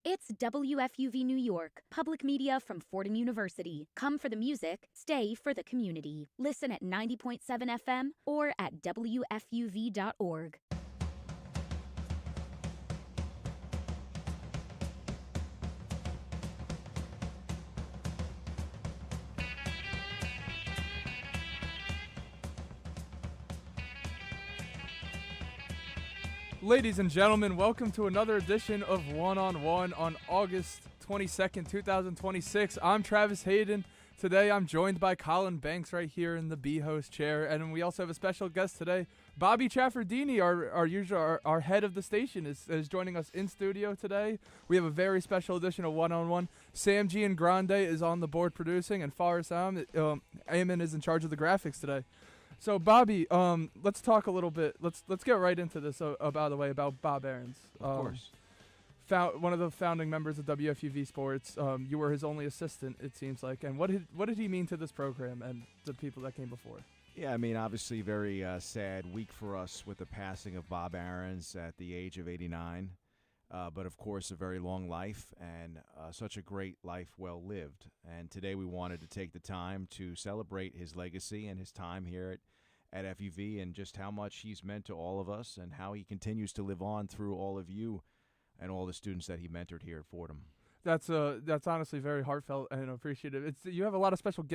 It's WFUV New York, public media from Fordham University. Come for the music, stay for the community. Listen at 90.7 FM or at WFUV.org. Ladies and gentlemen, welcome to another edition of One-on-One on August 22nd, 2026. I'm Travis Hayden. Today I'm joined by Colin Banks right here in the B-host chair, and we also have a special guest today. Bobby Traffordini, our head of the station, is joining us in studio today. We have a very special edition of One-on-One. Sam Giangrande is on the board producing, and Faris Ayman is in charge of the graphics today. So, Bobby, let's talk a little bit. Let's get right into this. By the way, about Bob Ahrens. Of course. One of the founding members of WFUV Sports. You were his only assistant, it seems like. And what did he mean to this program and the people that came before? Yeah, I mean, obviously, very sad week for us with the passing of Bob Ahrens at the age of 89. But, of course, a very long life and such a great life well lived. And today we wanted to take the time to celebrate his legacy and his time here at FUV and just how much he's meant to all of us and how he continues to live on through all of you and all the students that he mentored here at Fordham. That's honestly very heartfelt and appreciative. You have a lot of special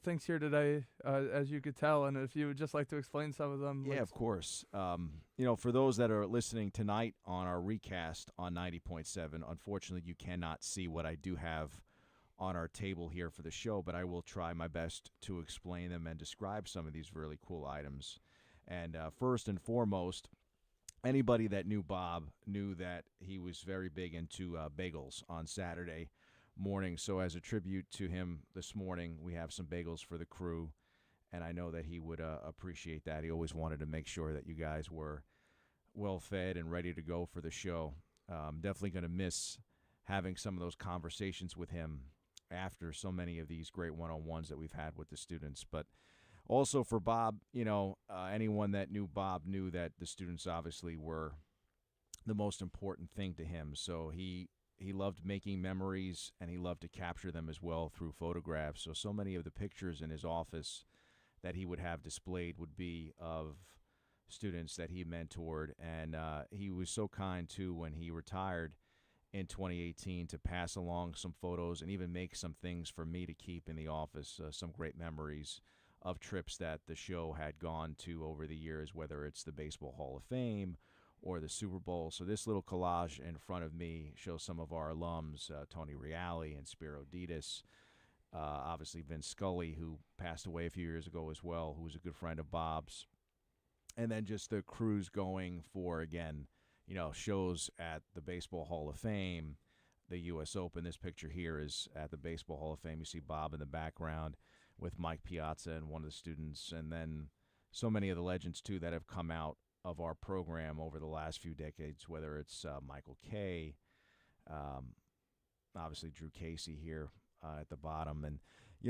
things here today, as you could tell, and if you would just like to explain some of them. Yeah, of course. For those that are listening tonight on our recast on 90.7, unfortunately you cannot see what I do have on our table here for the show, but I will try my best to explain them and describe some of these really cool items. And first and foremost, anybody that knew Bob knew that he was very big into bagels on Saturday morning. So as a tribute to him this morning, we have some bagels for the crew, and I know that he would appreciate that. He always wanted to make sure that you guys were well-fed and ready to go for the show. Definitely going to miss having some of those conversations with him after so many of these great one-on-ones that we've had with the students. But also for Bob, anyone that knew Bob knew that the students obviously were the most important thing to him. So he loved making memories, and he loved to capture them as well through photographs. So many of the pictures in his office that he would have displayed would be of students that he mentored. And he was so kind, too, when he retired in 2018 to pass along some photos and even make some things for me to keep in the office, some great memories of trips that the show had gone to over the years, whether it's the Baseball Hall of Fame or the Super Bowl. So this little collage in front of me shows some of our alums, Tony Reale and Spiro Ditas, obviously Vince Scully, who passed away a few years ago as well, who was a good friend of Bob's. And then just the crews going for, again, shows at the Baseball Hall of Fame, the U.S. Open. This picture here is at the Baseball Hall of Fame. You see Bob in the background with Mike Piazza and one of the students, and then so many of the legends, too, that have come out of our program over the last few decades, whether it's Michael Kay, obviously Drew Casey here at the bottom. And,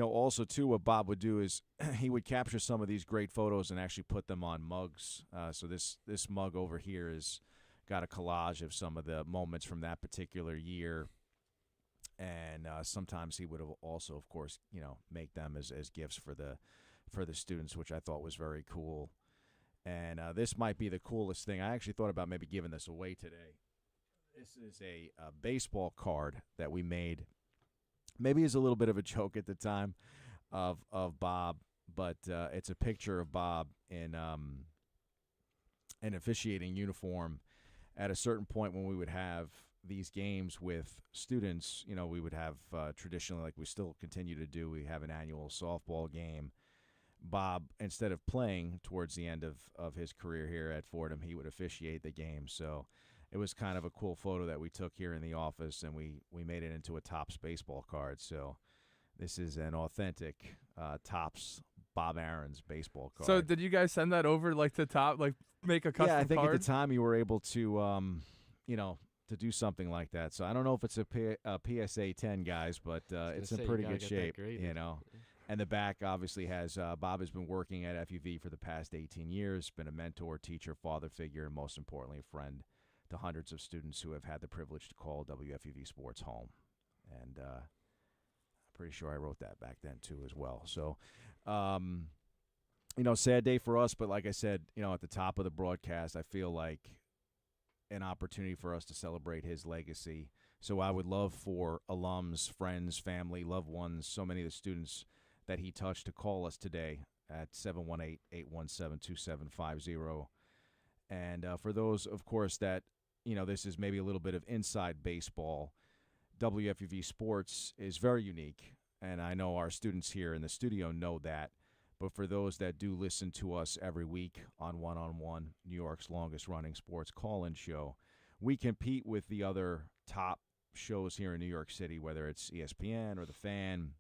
also, too, what Bob would do is he would capture some of these great photos and actually put them on mugs. So this mug over here is got a collage of some of the moments from that particular year. And sometimes he would have also, of course, make them as gifts for the students, which I thought was very cool. And this might be the coolest thing. I actually thought about maybe giving this away today. This is a baseball card that we made. Maybe it's a little bit of a joke at the time of Bob, but it's a picture of Bob in an officiating uniform. At a certain point when we would have these games with students, we would have traditionally, like we still continue to do, we have an annual softball game. Bob, instead of playing towards the end of his career here at Fordham, he would officiate the game. So it was kind of a cool photo that we took here in the office, and we made it into a Topps baseball card. So this is an authentic Topps Bob Ahrens baseball card. So did you guys send that over to Top, make a custom card? Yeah, I think at the time you were able to, to do something like that. So I don't know if it's a PSA 10, guys, but it's in pretty good shape, And the back obviously has Bob has been working at FUV for the past 18 years, been a mentor, teacher, father figure, and most importantly, a friend to hundreds of students who have had the privilege to call WFUV Sports home. And I'm pretty sure I wrote that back then, too, as well. So, sad day for us. But like I said, at the top of the broadcast, I feel like an opportunity for us to celebrate his legacy. So I would love for alums, friends, family, loved ones, so many of the students that he touched to call us today at 718-817-2750. And for those, of course, that, this is maybe a little bit of inside baseball, WFUV Sports is very unique. And I know our students here in the studio know that. But for those that do listen to us every week on One-on-One, New York's longest-running sports call-in show, we compete with the other top shows here in New York City, whether it's ESPN or The Fan.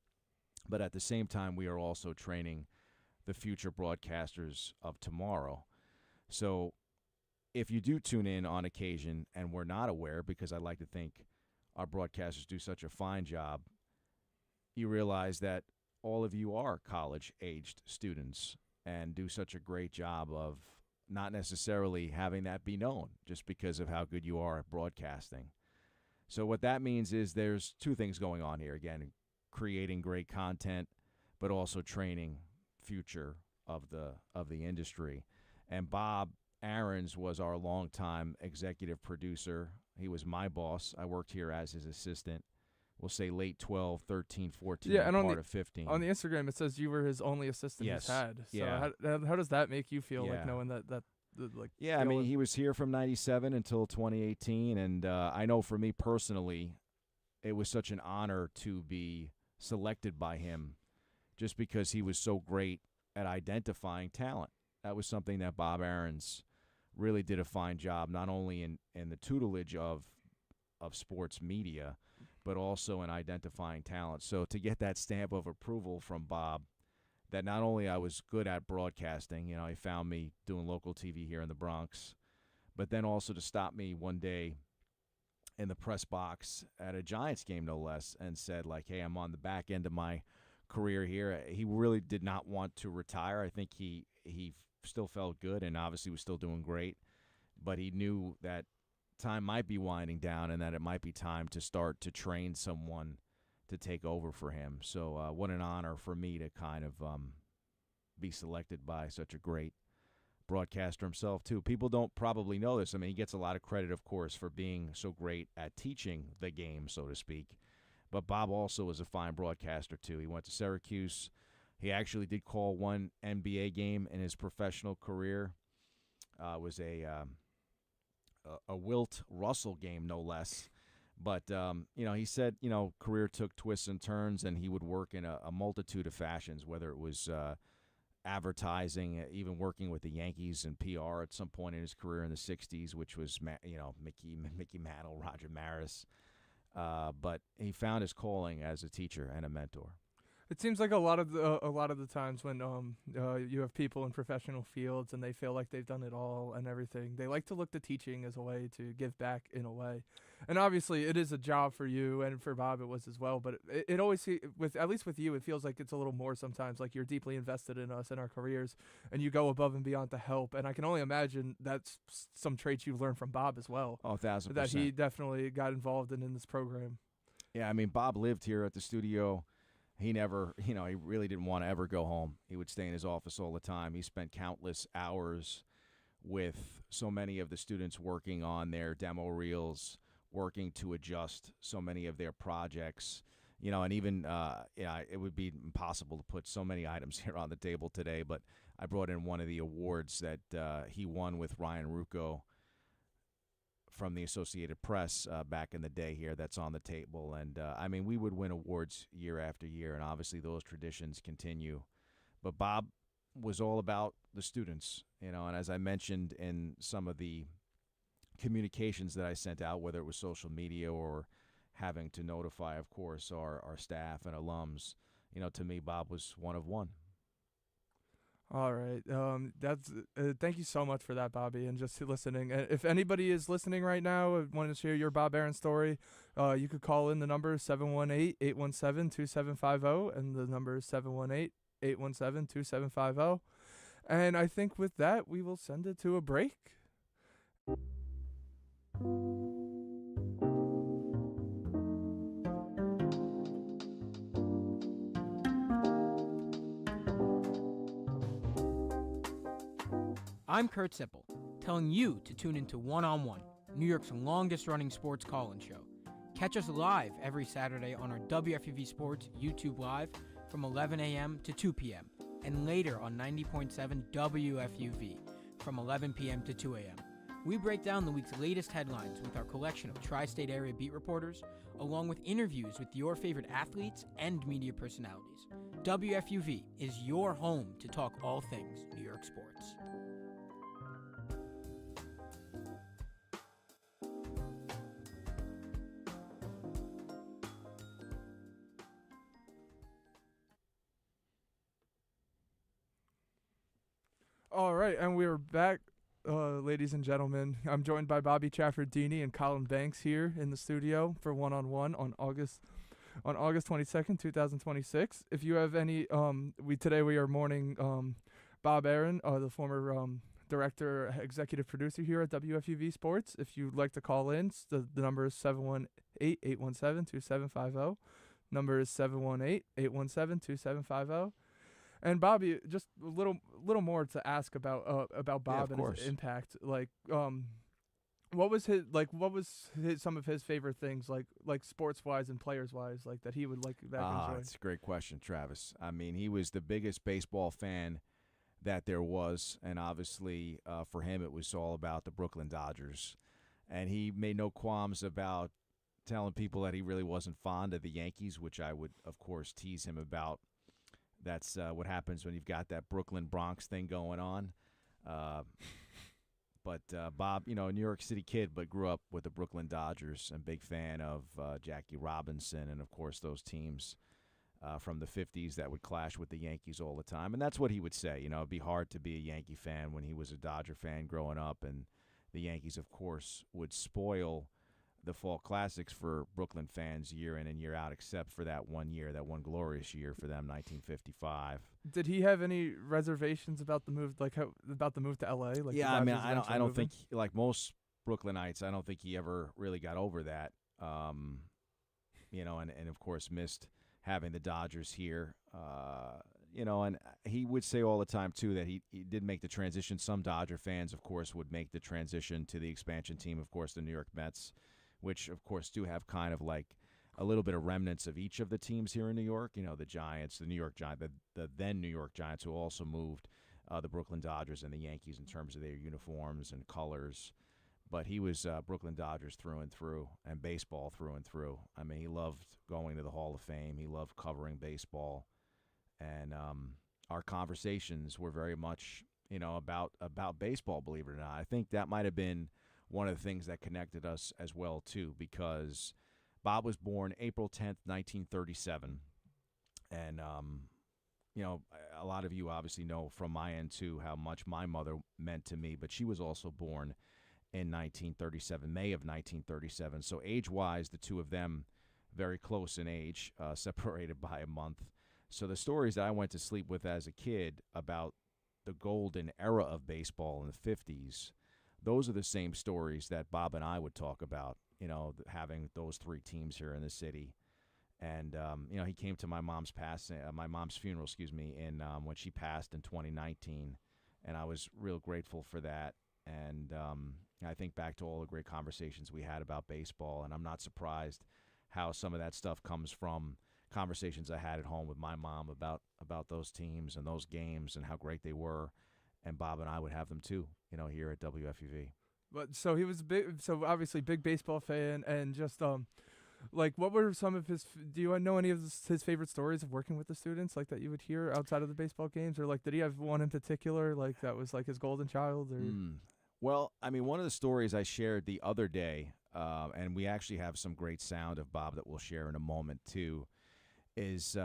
But at the same time, we are also training the future broadcasters of tomorrow. So if you do tune in on occasion and we're not aware, because I like to think our broadcasters do such a fine job, you realize that all of you are college-aged students and do such a great job of not necessarily having that be known just because of how good you are at broadcasting. So what that means is there's two things going on here. Again, creating great content, but also training future of the industry. And Bob Ahrens was our longtime executive producer. He was my boss. I worked here as his assistant. We'll say late 12, 13, 14, yeah, and part of 15. On the Instagram, it says you were his only assistant Yes. he's had. So Yeah. how does that make you feel, like Yeah. knowing that like? Yeah, I mean, he was here from 97 until 2018, and I know for me personally, it was such an honor to be selected by him just because he was so great at identifying talent. That was something that Bob Ahrens really did a fine job, not only in the tutelage of sports media, but also in identifying talent. So to get that stamp of approval from Bob, that not only I was good at broadcasting, he found me doing local TV here in the Bronx, but then also to stop me one day in the press box at a Giants game, no less, and said, like, hey, I'm on the back end of my career here. He really did not want to retire. I think he still felt good and obviously was still doing great, but he knew that time might be winding down and that it might be time to start to train someone to take over for him. So what an honor for me to kind of be selected by such a great broadcaster himself, too. People don't probably know this. I mean, he gets a lot of credit, of course, for being so great at teaching the game, so to speak. But Bob also is a fine broadcaster, too. He went to Syracuse. He actually did call one NBA game in his professional career. It was a Wilt Russell game, no less. But, he said, career took twists and turns, and he would work in a multitude of fashions, whether it was advertising, even working with the Yankees and PR at some point in his career in the 60s, which was, Mickey Mantle, Roger Maris. But he found his calling as a teacher and a mentor. It seems like a lot of the times when you have people in professional fields and they feel like they've done it all and everything, they like to look to teaching as a way to give back in a way. And obviously, it is a job for you, and for Bob it was as well. But it always, at least with you, it feels like it's a little more sometimes. Like you're deeply invested in us and our careers, and you go above and beyond to help. And I can only imagine that's some traits you've learned from Bob as well. Oh, 1,000%. That he definitely got involved in this program. Yeah, I mean, Bob lived here at the studio. He never, he really didn't want to ever go home. He would stay in his office all the time. He spent countless hours with so many of the students working on their demo reels, working to adjust so many of their projects, and even, it would be impossible to put so many items here on the table today, but I brought in one of the awards that he won with Ryan Rucco from the Associated Press back in the day here that's on the table. And, we would win awards year after year, and obviously those traditions continue. But Bob was all about the students, and as I mentioned in some of the communications that I sent out, whether it was social media or having to notify, of course, our staff and alums, to me, Bob was one of one. All right. That's thank you so much for that, Bobby, and just listening. If anybody is listening right now, want to share your Bob Ahrens story, you could call in. The number is 718-817-2750, and the number is 718-817-2750. And I think with that, we will send it to a break. I'm Kurt Sippel, telling you to tune into One on One, New York's longest-running sports call-in show. Catch us live every Saturday on our WFUV Sports YouTube Live from 11 a.m. to 2 p.m. and later on 90.7 WFUV from 11 p.m. to 2 a.m. We break down the week's latest headlines with our collection of tri-state area beat reporters, along with interviews with your favorite athletes and media personalities. WFUV is your home to talk all things New York sports. All right, and we're back, ladies and gentlemen. I'm joined by Bobby Trafford-Dini and Colin Banks here in the studio for one-on-one on August 22nd, 2026. If you have any, today we are mourning Bob Ahrens, the former director, executive producer here at WFUV Sports. If you'd like to call in, the number is 718-817-2750. Number is 718-817-2750. And Bobby, just a little more to ask about Bob and his impact. Like, what was some of his favorite things, like sports wise and players wise, like that he would enjoy? It's a great question, Travis. I mean, he was the biggest baseball fan that there was, and obviously for him it was all about the Brooklyn Dodgers, and he made no qualms about telling people that he really wasn't fond of the Yankees, which I would of course tease him about. That's what happens when you've got that Brooklyn-Bronx thing going on. But Bob, New York City kid, but grew up with the Brooklyn Dodgers and big fan of Jackie Robinson and, of course, those teams from the 50s that would clash with the Yankees all the time. And that's what he would say. It'd be hard to be a Yankee fan when he was a Dodger fan growing up. And the Yankees, of course, would spoil the fall classics for Brooklyn fans year in and year out, except for that one year, that one glorious year for them, 1955. Did he have any reservations about the move, about the move to LA? Yeah, I mean, I don't think, like most Brooklynites, I don't think he ever really got over that. And of course missed having the Dodgers here. And he would say all the time too that he did make the transition. Some Dodger fans, of course, would make the transition to the expansion team, of course, the New York Mets, which, of course, do have kind of like a little bit of remnants of each of the teams here in New York. The Giants, the New York Giants, the then New York Giants, who also moved the Brooklyn Dodgers and the Yankees in terms of their uniforms and colors. But he was Brooklyn Dodgers through and through, and baseball through and through. I mean, he loved going to the Hall of Fame. He loved covering baseball. And our conversations were very much, about baseball, believe it or not. I think that might have been one of the things that connected us as well, too, because Bob was born April 10th, 1937. And, a lot of you obviously know from my end, too, how much my mother meant to me. But she was also born in 1937, May of 1937. So age-wise, the two of them very close in age, separated by a month. So the stories that I went to sleep with as a kid about the golden era of baseball in the 50s, those are the same stories that Bob and I would talk about, having those three teams here in the city. And, he came to my mom's funeral, in when she passed in 2019. And I was real grateful for that. And I think back to all the great conversations we had about baseball. And I'm not surprised how some of that stuff comes from conversations I had at home with my mom about those teams and those games and how great they were. And Bob and I would have them too, here at WFUV. But so he was obviously big baseball fan, and just what were some of his? Do you know any of his favorite stories of working with the students, like that you would hear outside of the baseball games, or did he have one in particular, like that was like his golden child? Or Well, I mean, one of the stories I shared the other day, and we actually have some great sound of Bob that we'll share in a moment too, is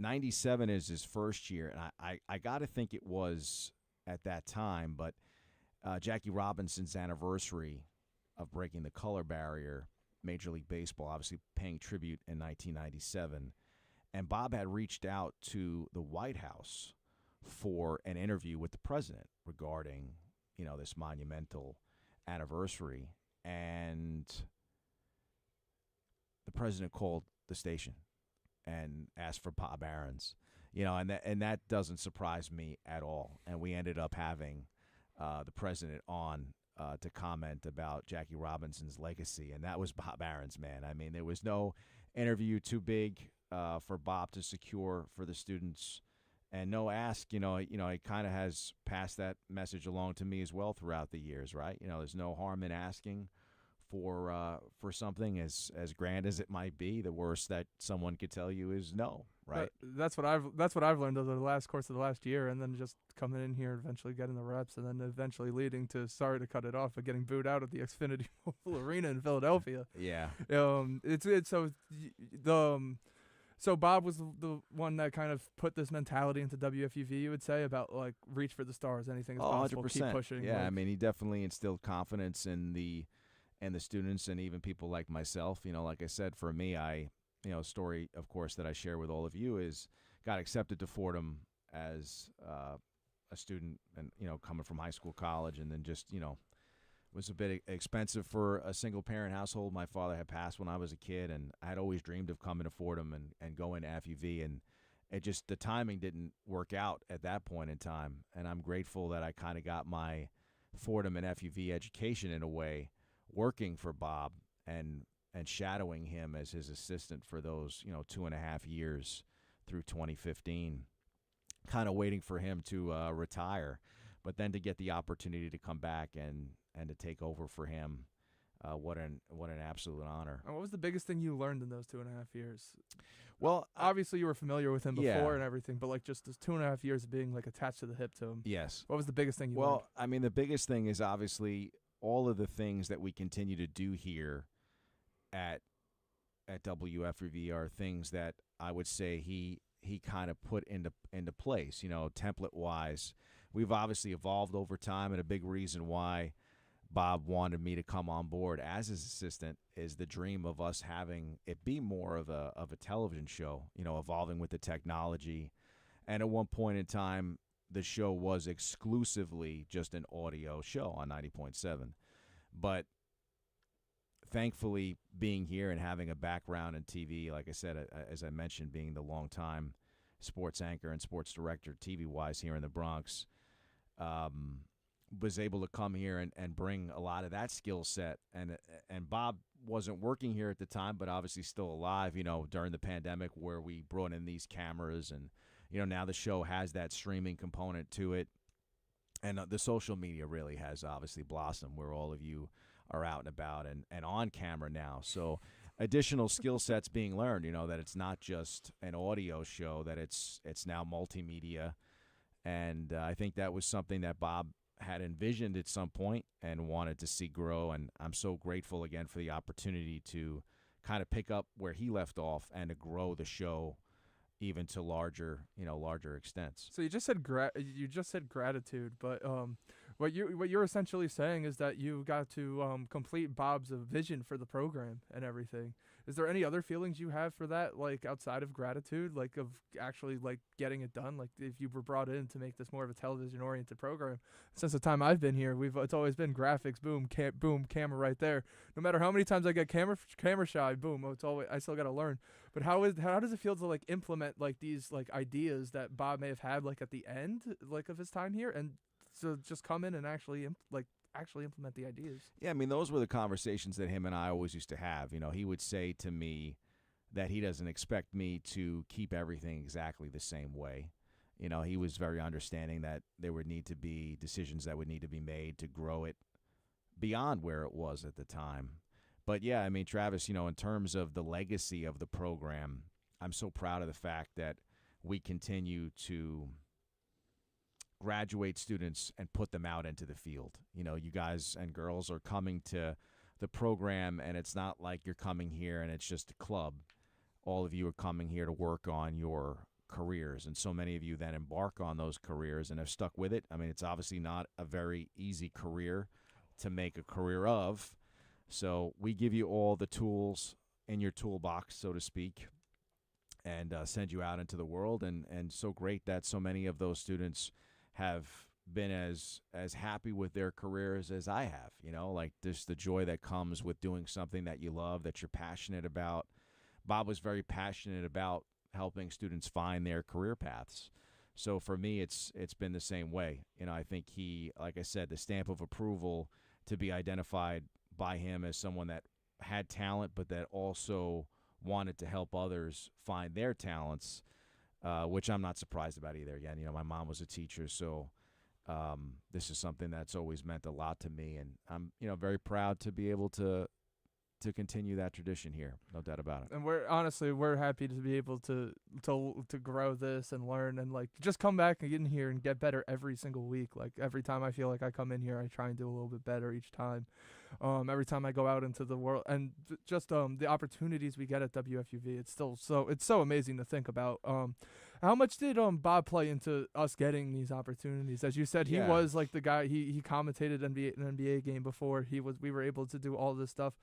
97 is his first year, and I got to think it was at that time, but Jackie Robinson's anniversary of breaking the color barrier, Major League Baseball obviously paying tribute in 1997, and Bob had reached out to the White House for an interview with the president regarding, this monumental anniversary, and the president called the station and asked for Bob Ahrens. and that doesn't surprise me at all. And we ended up having the president on to comment about Jackie Robinson's legacy, and that was Bob Ahrens, man. I mean, there was no interview too big for Bob to secure for the students, and no ask. It kind of has passed that message along to me as well throughout the years, right? There's no harm in asking for something as grand as it might be. The worst that someone could tell you is no, right? That's what I've learned over the course of the last year, and then just coming in here, eventually getting the reps, and then eventually leading to, sorry to cut it off, but getting booed out at the Xfinity Mobile Arena in Philadelphia. Yeah. So Bob was the one that kind of put this mentality into WFUV, you would say, about like reach for the stars, anything is possible, 100%. keep pushing. Yeah, I mean, he definitely instilled confidence in the students and even people like myself. Like I said, for me, story, of course, that I share with all of you is got accepted to Fordham as a student and, coming from high school, college, and then just, was a bit expensive for a single-parent household. My father had passed when I was a kid, and I had always dreamed of coming to Fordham and going to FUV, and the timing didn't work out at that point in time, and I'm grateful that I kind of got my Fordham and FUV education in a way, working for Bob and shadowing him as his assistant for those 2.5 years through 2015, kind of waiting for him to retire, but then to get the opportunity to come back and to take over for him, what an absolute honor. And what was the biggest thing you learned in those 2.5 years? Well, obviously you were familiar with him before Yeah. and everything, but like just those 2.5 years of being like attached to the hip to him. Yes. What was the biggest thing you learned? Well, I mean, the biggest thing is obviously all of the things that we continue to do here at WFUV are things that I would say he kind of put into place, template-wise. We've obviously evolved over time, and a big reason why Bob wanted me to come on board as his assistant is the dream of us having it be more of a television show, evolving with the technology. And at one point in time, the show was exclusively just an audio show on 90.7. But thankfully, being here and having a background in TV, like I said, as I mentioned, being the longtime sports anchor and sports director TV-wise here in the Bronx, was able to come here and bring a lot of that skill set. And Bob wasn't working here at the time, but obviously still alive, during the pandemic where we brought in these cameras. And, now the show has that streaming component to it. And the social media really has obviously blossomed where all of you are out and about and on camera now. So additional skill sets being learned, that it's not just an audio show, that it's now multimedia. And I think that was something that Bob had envisioned at some point and wanted to see grow. And I'm so grateful again for the opportunity to kind of pick up where he left off and to grow the show even to larger extents. So you just said gratitude, but what you're essentially saying is that you got to complete Bob's vision for the program and everything. Is there any other feelings you have for that, like outside of gratitude, like of actually like getting it done? Like if you were brought in to make this more of a television-oriented program, since the time I've been here, it's always been graphics, boom, camera right there. No matter how many times I get camera shy, boom, I still got to learn. But how does it feel to like implement like these like ideas that Bob may have had like at the end like of his time here, and so just come in and actually implement the ideas? Yeah, I mean, those were the conversations that him and I always used to have. He would say to me that he doesn't expect me to keep everything exactly the same way. He was very understanding that there would need to be decisions that would need to be made to grow it beyond where it was at the time. But yeah, I mean, Travis, in terms of the legacy of the program, I'm so proud of the fact that we continue to graduate students and put them out into the field. You guys and girls are coming to the program, and it's not like you're coming here and it's just a club. All of you are coming here to work on your careers, and so many of you then embark on those careers and have stuck with it. I mean, it's obviously not a very easy career to make a career of. So we give you all the tools in your toolbox, so to speak, and send you out into the world. And so great that so many of those students have been as happy with their careers as I have, like just the joy that comes with doing something that you love, that you're passionate about. Bob was very passionate about helping students find their career paths. So for me, it's been the same way. I think he, like I said, the stamp of approval to be identified by him as someone that had talent, but that also wanted to help others find their talents, which I'm not surprised about either. Again, my mom was a teacher, so this is something that's always meant a lot to me, and I'm, very proud to be able to continue that tradition here. No doubt about it. And we're happy to be able to grow this and learn and like just come back and get in here and get better every single week. Like every time I feel like I come in here, I try and do a little bit better each time. Every time I go out into the world, and just the opportunities we get at WFUV, it's so amazing to think about. How much did Bob play into us getting these opportunities? As you said, he was like the guy. He commentated an NBA game before. We were able to do all this stuff.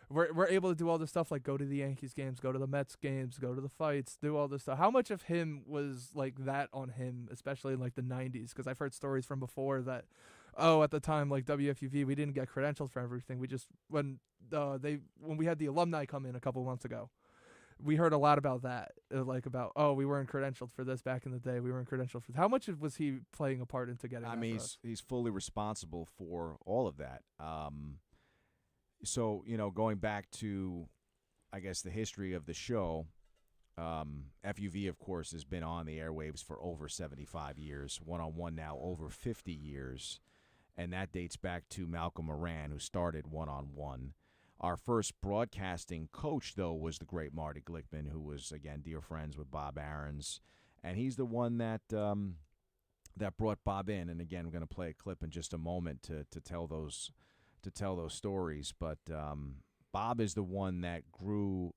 We're able to do all this stuff, like go to the Yankees games, go to the Mets games, go to the fights, do all this stuff. How much of him was like that on him, especially in like the 90s? Because I've heard stories from before that, at the time, like WFUV, we didn't get credentials for everything. We just, when we had the alumni come in a couple months ago, we heard a lot about that, we weren't credentialed for this back in the day. We weren't credentialed for. How much was he playing a part into getting? I mean, he's fully responsible for all of that. So, going back to, I guess, the history of the show, FUV, of course, has been on the airwaves for over 75 years, one-on-one now over 50 years, and that dates back to Malcolm Moran, who started one-on-one. Our first broadcasting coach, though, was the great Marty Glickman, who was, again, dear friends with Bob Ahrens, and he's the one that brought Bob in. And, again, we're going to play a clip in just a moment to tell those stories, but Bob is the one that grew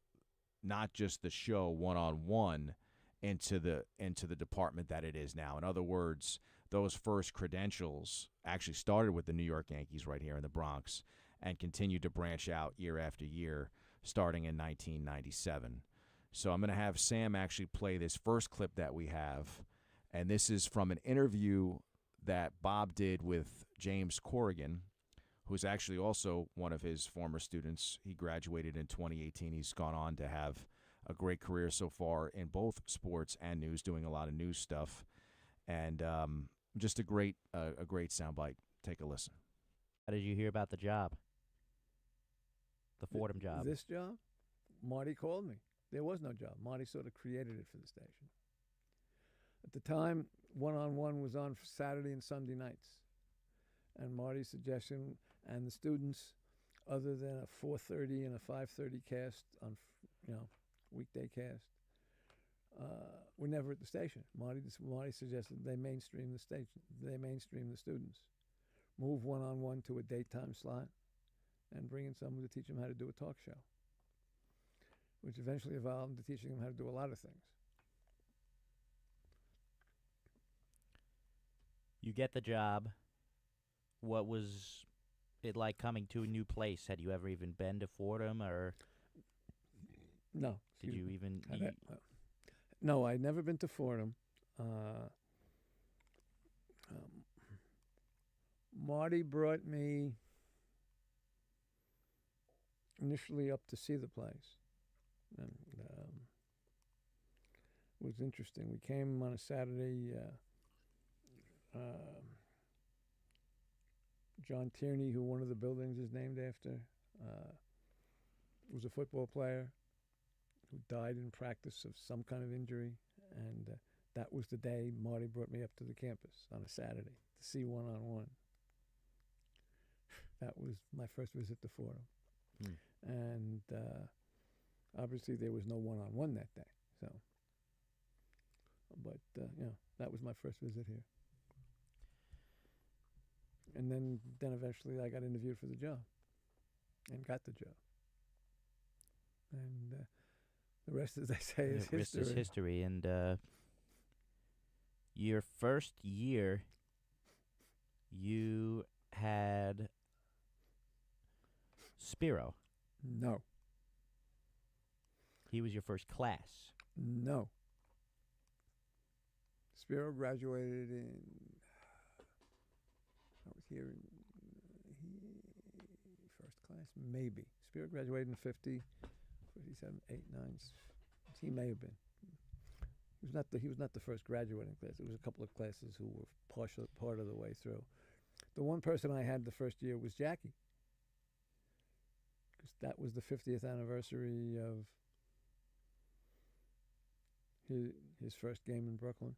not just the show one-on-one into the department that it is now. In other words, those first credentials actually started with the New York Yankees right here in the Bronx and continued to branch out year after year, starting in 1997. So I'm going to have Sam actually play this first clip that we have, and this is from an interview that Bob did with James Corrigan, who's actually also one of his former students. He graduated in 2018. He's gone on to have a great career so far in both sports and news, doing a lot of news stuff. And just a great soundbite. Take a listen. How did you hear about the job? The Fordham job? This job? Marty called me. There was no job. Marty sort of created it for the station. At the time, one-on-one was on for Saturday and Sunday nights. And Marty's suggestion, and the students, other than a 4:30 and a 5:30 cast on, weekday cast, were never at the station. Marty suggested they mainstream the station. They mainstream the students, move one-on-one to a daytime slot, and bring in someone to teach them how to do a talk show, which eventually evolved into teaching them how to do a lot of things. You get the job. What was it like coming to a new place? Had you ever even been to Fordham, or no? Did you even? No, I'd never been to Fordham. Marty brought me initially up to see the place, and it was interesting. We came on a Saturday. John Tierney, who one of the buildings is named after, was a football player who died in practice of some kind of injury, and that was the day Marty brought me up to the campus on a Saturday to see one-on-one. That was my first visit to Fordham. And obviously there was no one-on-one that day, so. But, that was my first visit here. And then eventually I got interviewed for the job and got the job. And the rest, as they say, is history. The rest is history. And your first year, you had Spiro. No. He was your first class. No. Spiro graduated in... I was here in first class, maybe. Spiro graduated in 50, 57, 8, 9. He may have been. He was not the first graduating class. It was a couple of classes who were part of the way through. The one person I had the first year was Jackie, because that was the 50th anniversary of his first game in Brooklyn.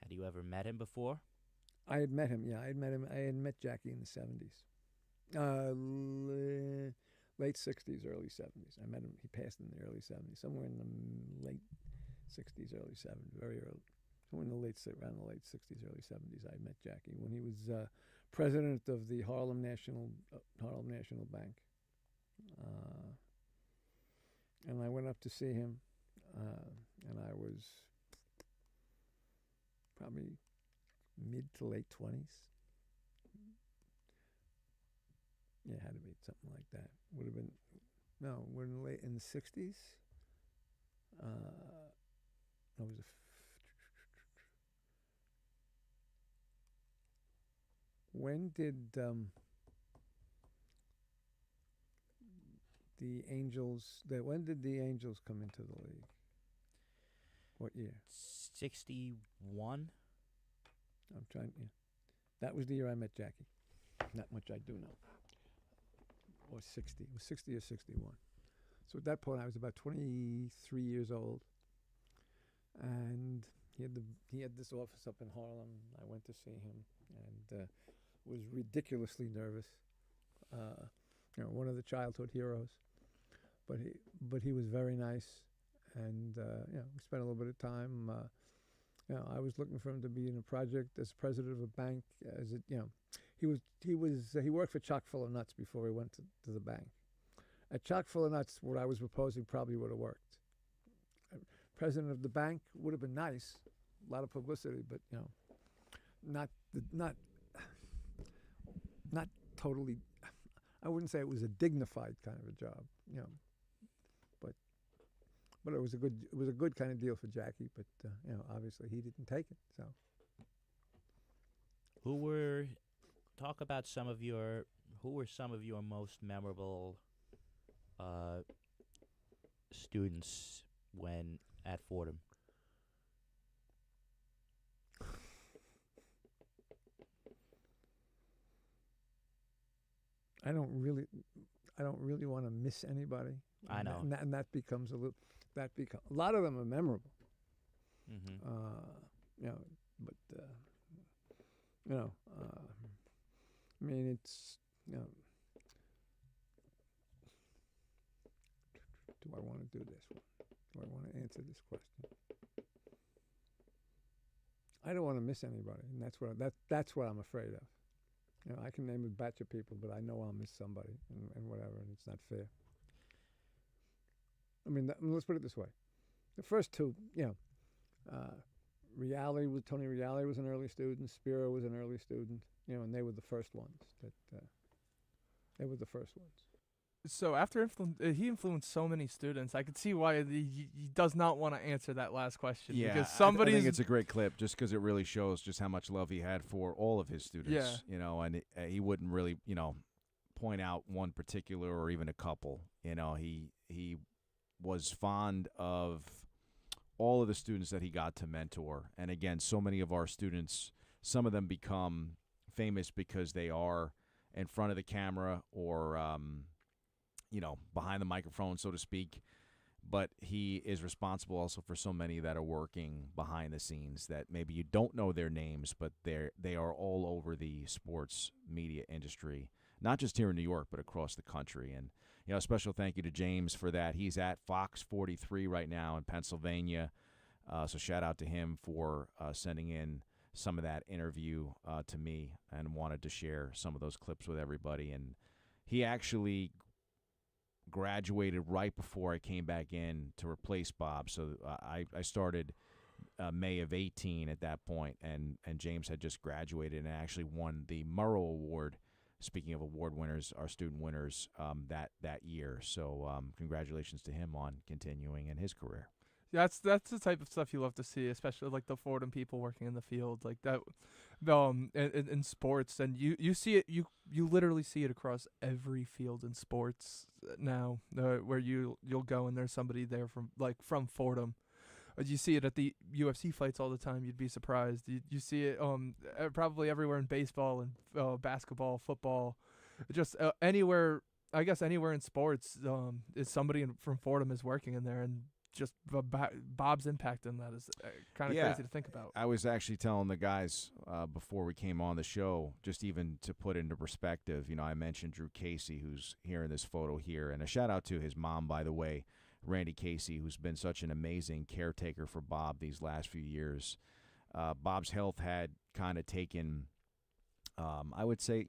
Had you ever met him before? I had met him. Yeah, I had met him. I had met Jackie in the 70s, late 60s, early 70s. I met him. He passed in the early 70s, somewhere in the late 60s, early 70s, very early. Somewhere in the around the late 60s, early 70s, I met Jackie when he was president of the Harlem National Bank, and I went up to see him, and I was probably mid to late 20s. Yeah, it had to be something like that. Would have been, no, we're in the 60s. It was when did the Angels come into the league? What year? 61. I'm trying. Yeah. That was the year I met Jackie. That much I do know. Or 60. It was 60 or 61. So at that point, I was about 23 years old, and he had this office up in Harlem. I went to see him, and was ridiculously nervous. One of the childhood heroes, but he was very nice, and we spent a little bit of time. I was looking for him to be in a project as president of a bank. He worked for Chock full of Nuts before he went to the bank. At Chock full of Nuts, what I was proposing probably would have worked. President of the bank would have been nice, a lot of publicity, but not totally. I wouldn't say it was a dignified kind of a job, but it was a good kind of deal for Jackie. But obviously he didn't take it. So Who were some of your most memorable students when at Fordham? I don't really want to miss anybody. I know, and that becomes a lot of them are memorable. Mm-hmm. I mean, it's do I want to do this one? Do I want to answer this question? I don't want to miss anybody, and that's what I'm afraid of. I can name a batch of people, but I know I'll miss somebody, and whatever, and it's not fair. I mean, let's put it this way: the first two, Tony Reale was an early student, Spiro was an early student, and they were the first ones. So after he influenced so many students, I could see why he does not want to answer that last question. Yeah, because I think it's a great clip just because it really shows just how much love he had for all of his students. Yeah. And he wouldn't really, point out one particular or even a couple. He was fond of all of the students that he got to mentor. And again, so many of our students, some of them become famous because they are in front of the camera or behind the microphone, so to speak. But he is responsible also for so many that are working behind the scenes that maybe you don't know their names, but they are all over the sports media industry, not just here in New York, but across the country. And, a special thank you to James for that. He's at Fox 43 right now in Pennsylvania. So shout out to him for sending in some of that interview to me and wanted to share some of those clips with everybody. And he actually graduated right before I came back in to replace Bob. So I started May of 18 at that point, and James had just graduated and actually won the Murrow Award. Speaking of award winners, our student winners that year. So congratulations to him on continuing in his career. That's the type of stuff you love to see, especially like the Fordham people working in the field like that, in sports. And you see it, you literally see it across every field in sports now, where you'll go and there's somebody there from Fordham. You see it at the UFC fights all the time. You'd be surprised. You see it probably everywhere in baseball and basketball, football, just anywhere. I guess anywhere in sports is somebody from Fordham is working in there, and just Bob's impact in that is kind of crazy to think about. I was actually telling the guys before we came on the show, just even to put into perspective, I mentioned Drew Casey, who's here in this photo here, and a shout out to his mom, by the way, Randy Casey, who's been such an amazing caretaker for Bob these last few years. Bob's health had kind of taken, I would say,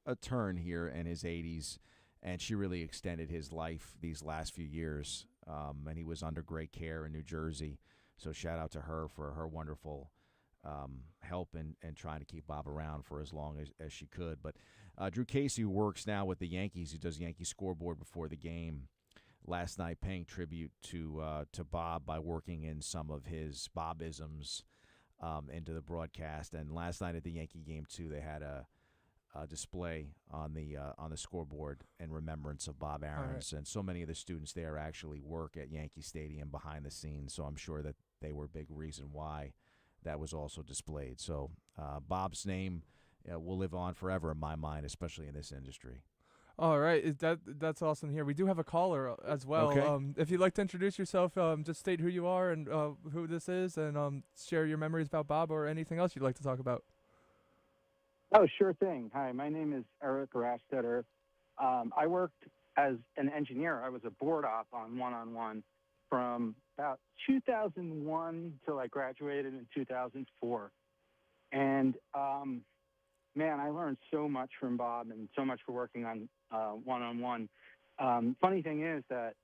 a turn here in his 80s, and she really extended his life these last few years. And he was under great care in New Jersey. So shout out to her for her wonderful help in trying to keep Bob around for as long as she could. But Drew Casey, who works now with the Yankees, he does Yankee scoreboard before the game, last night paying tribute to Bob by working in some of his Bobisms into the broadcast. And last night at the Yankee game, too, they had a display on the scoreboard in remembrance of Bob Ahrens, and so many of the students there actually work at Yankee Stadium behind the scenes, so I'm sure that they were a big reason why that was also displayed. So Bob's name will live on forever in my mind, especially in this industry. All right, that's awesome here. We do have a caller as well. Okay. If you'd like to introduce yourself, just state who you are and who this is, and share your memories about Bob or anything else you'd like to talk about. Oh, sure thing. Hi, my name is Eric Rastetter. I worked as an engineer. I was a board op on one-on-one from about 2001 till I graduated in 2004. And, man, I learned so much from Bob and so much for working on one-on-one. Funny thing is that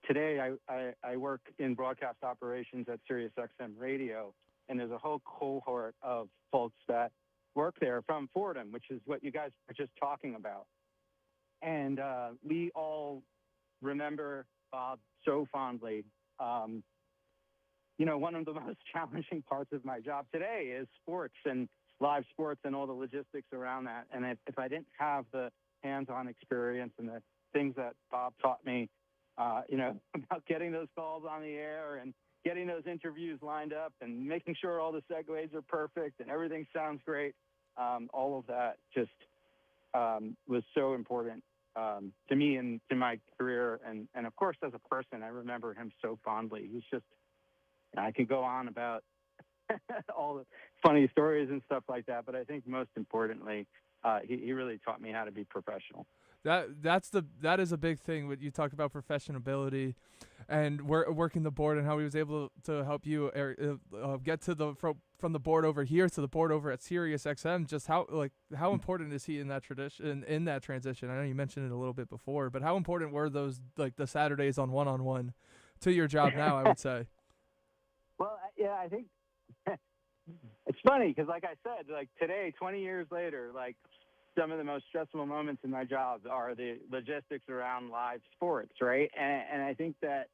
today I work in broadcast operations at SiriusXM Radio, and there's a whole cohort of folks that work there from Fordham, which is what you guys were just talking about. And we all remember Bob so fondly. One of the most challenging parts of my job today is sports and live sports and all the logistics around that. And if I didn't have the hands-on experience and the things that Bob taught me, about getting those calls on the air and getting those interviews lined up and making sure all the segues are perfect and everything sounds great. All of that just was so important to me and to my career. And of course, as a person, I remember him so fondly. He's just, I could go on about all the funny stories and stuff like that, but I think most importantly, he really taught me how to be professional. That is a big thing. When you talk about professionability and working the board and how he was able to help you get to from the board over here to the board over at SiriusXM. Just how important is he in that tradition, in that transition? I know you mentioned it a little bit before, but how important were those the Saturdays on one-on-one to your job now? I would say. Well, yeah, I think it's funny because, like I said, today, 20 years later, some of the most stressful moments in my job are the logistics around live sports, right? And I think that,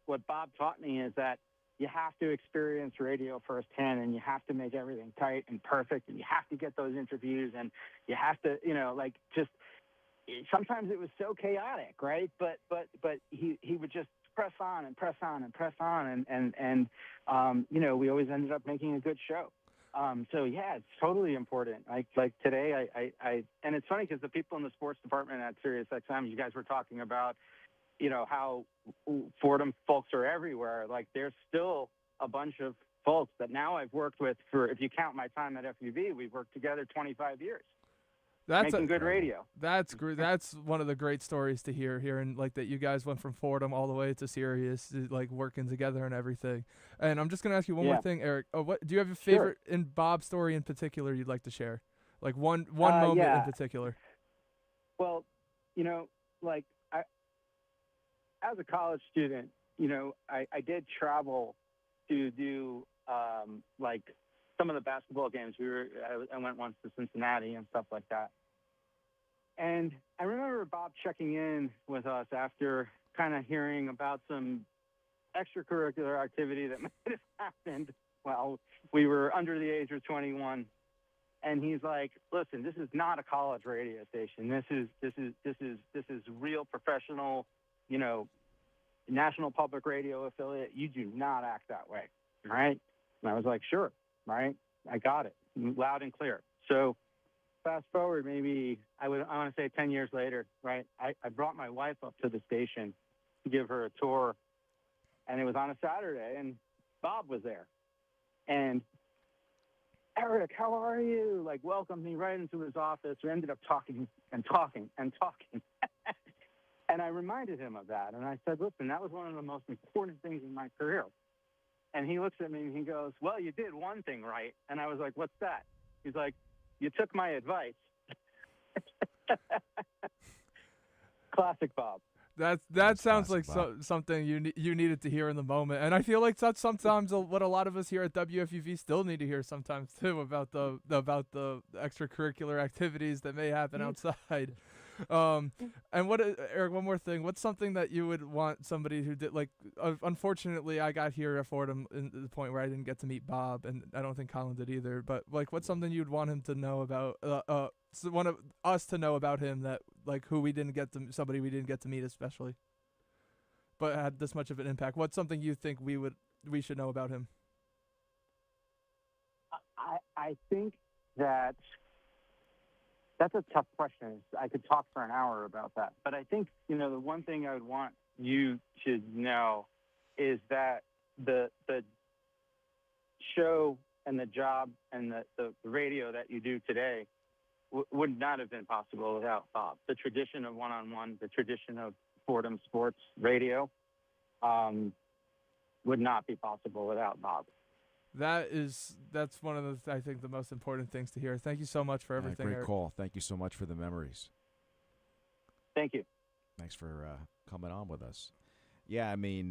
what Bob taught me is that you have to experience radio firsthand, and you have to make everything tight and perfect, and you have to get those interviews, and you have to, just sometimes it was so chaotic, right? But he would just press on and press on and press on, and we always ended up making a good show. So yeah, it's totally important. Like today, I and it's funny because the people in the sports department at SiriusXM, you guys were talking about, how Fordham folks are everywhere. There's still a bunch of folks that now I've worked with for, if you count my time at FUV, we've worked together 25 years. Making good radio. That's great. That's one of the great stories to hear here, and that you guys went from Fordham all the way to Sirius, working together and everything. And I'm just gonna ask you one more thing, Eric. What do you have a favorite in Bob's story in particular you'd like to share? One moment in particular. Well, as a college student, I did travel to do some of the basketball games. I went once to Cincinnati and stuff like that. And I remember Bob checking in with us after kind of hearing about some extracurricular activity that might have happened while we were under the age of 21. And he's like, "Listen, this is not a college radio station. This is real professional, National Public Radio affiliate, you do not act that way, right? And I was like, sure, right? I got it, loud and clear. So fast forward, maybe I want to say 10 years later, right? I brought my wife up to the station to give her a tour, and it was on a Saturday, and Bob was there. And Eric, how are you? Like, welcomed me right into his office. We ended up talking and talking and talking. And I reminded him of that. And I said, listen, that was one of the most important things in my career. And he looks at me and he goes, well, you did one thing right. And I was like, what's that? He's like, you took my advice. Classic Bob. That sounds like classic, something you needed to hear in the moment, and I feel like that's sometimes what a lot of us here at WFUV still need to hear sometimes too about the extracurricular activities that may happen outside. And what, Eric? One more thing. What's something that you would want somebody who did like? Unfortunately, I got here at Fordham in the point where I didn't get to meet Bob, and I don't think Colin did either. But like, what's something you'd want him to know about? So one of us to know about him that like somebody we didn't get to meet especially, but had this much of an impact. What's something you think we should know about him? I think that's a tough question. I could talk for an hour about that. But I think, the one thing I would want you to know is that the show and the job and the radio that you do today would not have been possible without Bob. The tradition of one-on-one, the tradition of Fordham Sports Radio would not be possible without Bob. That's one of I think the most important things to hear. Thank you so much for everything. Great Eric. call. Thank you so much for the memories. Thank you. Thanks for coming on with us. Yeah, I mean,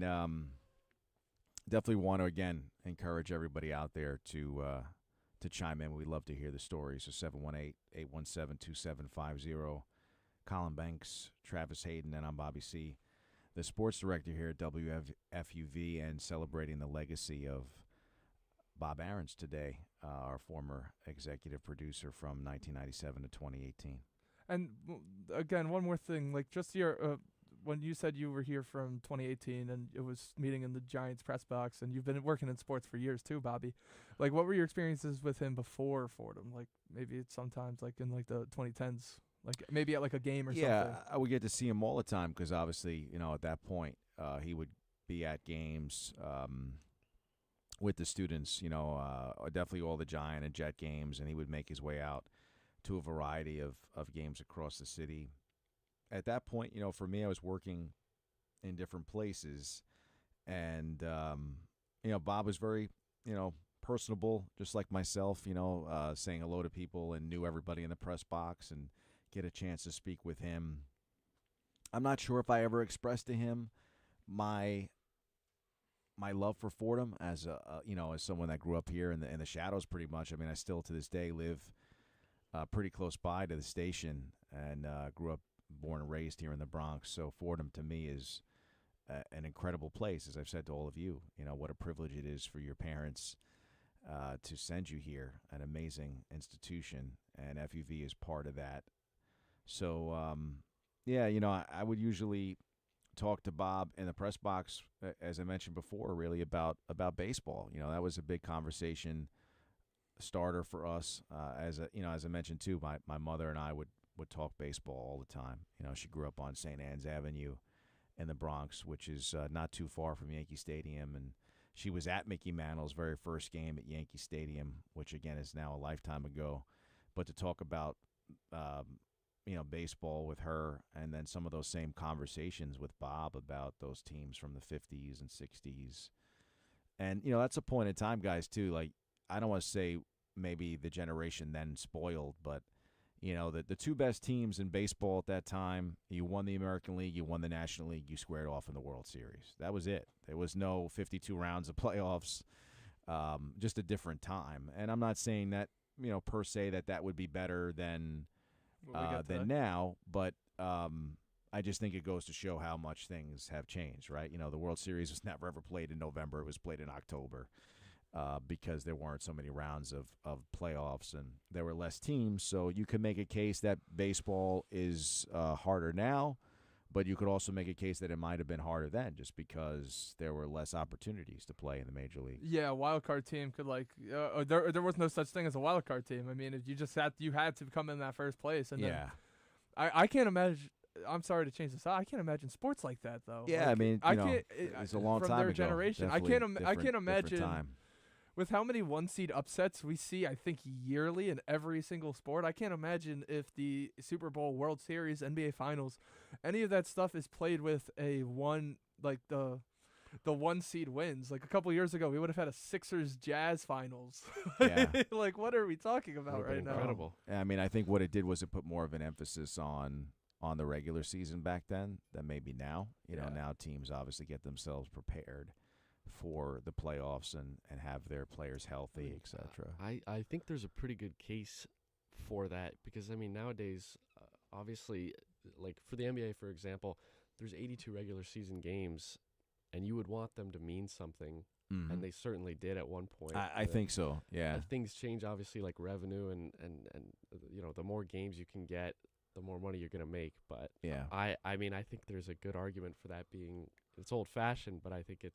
definitely want to again encourage everybody out there to chime in. We'd love to hear the stories. So 718-817-2750. Colin Banks, Travis Hayden, and I'm Bobby C., the sports director here at WFUV, and celebrating the legacy of Bob Ahrens today, our former executive producer from 1997 to 2018. And again, one more thing, like just your when you said you were here from 2018 and it was meeting in the Giants press box, and you've been working in sports for years too, Bobby. Like, what were your experiences with him before Fordham? Like maybe it's sometimes like in like the 2010s, like maybe at like a game or something. Yeah, I would get to see him all the time because obviously, at that point, he would be at games with the students, definitely all the Giant and Jet games, and he would make his way out to a variety of games across the city. At that point, for me, I was working in different places, and, Bob was very, personable, just like myself, saying hello to people and knew everybody in the press box and get a chance to speak with him. I'm not sure if I ever expressed to him my love for Fordham as as someone that grew up here in the shadows pretty much. I mean, I still to this day live pretty close by to the station and grew up, born and raised here in the Bronx. So Fordham to me is an incredible place, as I've said to all of you. What a privilege it is for your parents to send you here, an amazing institution, and FUV is part of that. So, I would usually talk to Bob in the press box, as I mentioned before, really about baseball. That was a big conversation starter for us. As I mentioned too, my mother and I would talk baseball all the time. She grew up on St. Anne's Avenue in the Bronx, which is not too far from Yankee Stadium, and she was at Mickey Mantle's very first game at Yankee Stadium, which again is now a lifetime ago. But to talk about baseball with her, and then some of those same conversations with Bob about those teams from the 50s and 60s. And, that's a point in time, guys, too. Like, I don't want to say maybe the generation then spoiled, but, the two best teams in baseball at that time, you won the American League, you won the National League, you squared off in the World Series. That was it. There was no 52 rounds of playoffs, just a different time. And I'm not saying that, per se that would be better than now, but I just think it goes to show how much things have changed, right? The World Series was never ever played in November; it was played in October because there weren't so many rounds of playoffs and there were less teams. So you can make a case that baseball is harder now, But you could also make a case that it might have been harder then, just because there were less opportunities to play in the major league. Yeah, a wild card team could there was no such thing as a wild card team. I mean, if you had to come in that first place, and Yeah. then I can't imagine. I'm sorry to change this. I can't imagine sports like that though. Yeah, Like, I mean, I know, can't. it's a long from time their ago. generation. I Definitely can't different imagine time. with how many one seed upsets we see. I think yearly in every single sport. I can't imagine if the Super Bowl, World Series, NBA Finals, any of that stuff is played with a one like the one seed wins. Like a couple years ago, we would have had a Sixers Jazz finals. Yeah. Like what are we talking about Would've been right now? incredible. I mean, I think what it did was it put more of an emphasis on the regular season back then than maybe now. You know, now teams obviously get themselves prepared for the playoffs and have their players healthy, etc. I think there's a pretty good case for that because, I mean, nowadays, obviously, like for the NBA, for example, there's 82 regular season games, and you would want them to mean something, and they certainly did at one point. I think so, yeah. Things change, obviously, like revenue and you know, the more games you can get, the more money you're going to make. But Yeah. I mean, I think there's a good argument for that being, it's old-fashioned, but I think it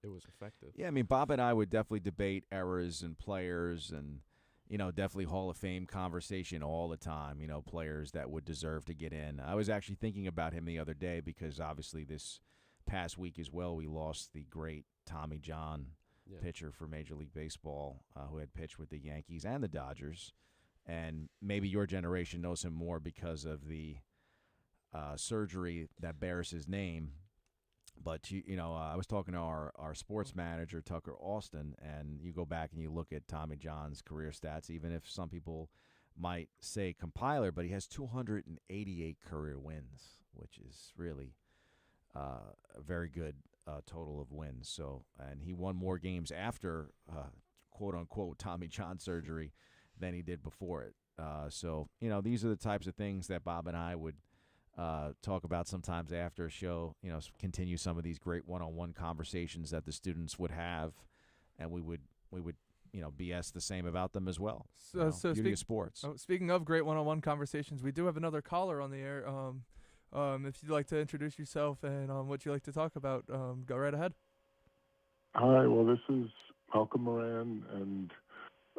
was effective. Yeah, I mean, Bob and I would definitely debate eras and players and, you know, definitely Hall of Fame conversation all the time, you know, players that would deserve to get in. I was actually thinking about him the other day because obviously this past week as well, we lost the great Tommy John, pitcher for Major League Baseball, who had pitched with the Yankees and the Dodgers. And maybe your generation knows him more because of the surgery that bears his name. But, you know, I was talking to our sports manager, Tucker Austin, and you go back and you look at Tommy John's career stats, even if some people might say compiler, but he has 288 career wins, which is really a very good total of wins. So, and he won more games after, quote-unquote, Tommy John surgery than he did before it. So, you know, these are the types of things that Bob and I would talk about sometimes after a show, you know, continue some of these great one-on-one conversations that the students would have, and we would, you know, BS the same about them as well. So beauty of sports. Speaking of great one-on-one conversations, we do have another caller on the air. If you'd like to introduce yourself and what you like to talk about, go right ahead. Hi, well, this is Malcolm Moran, and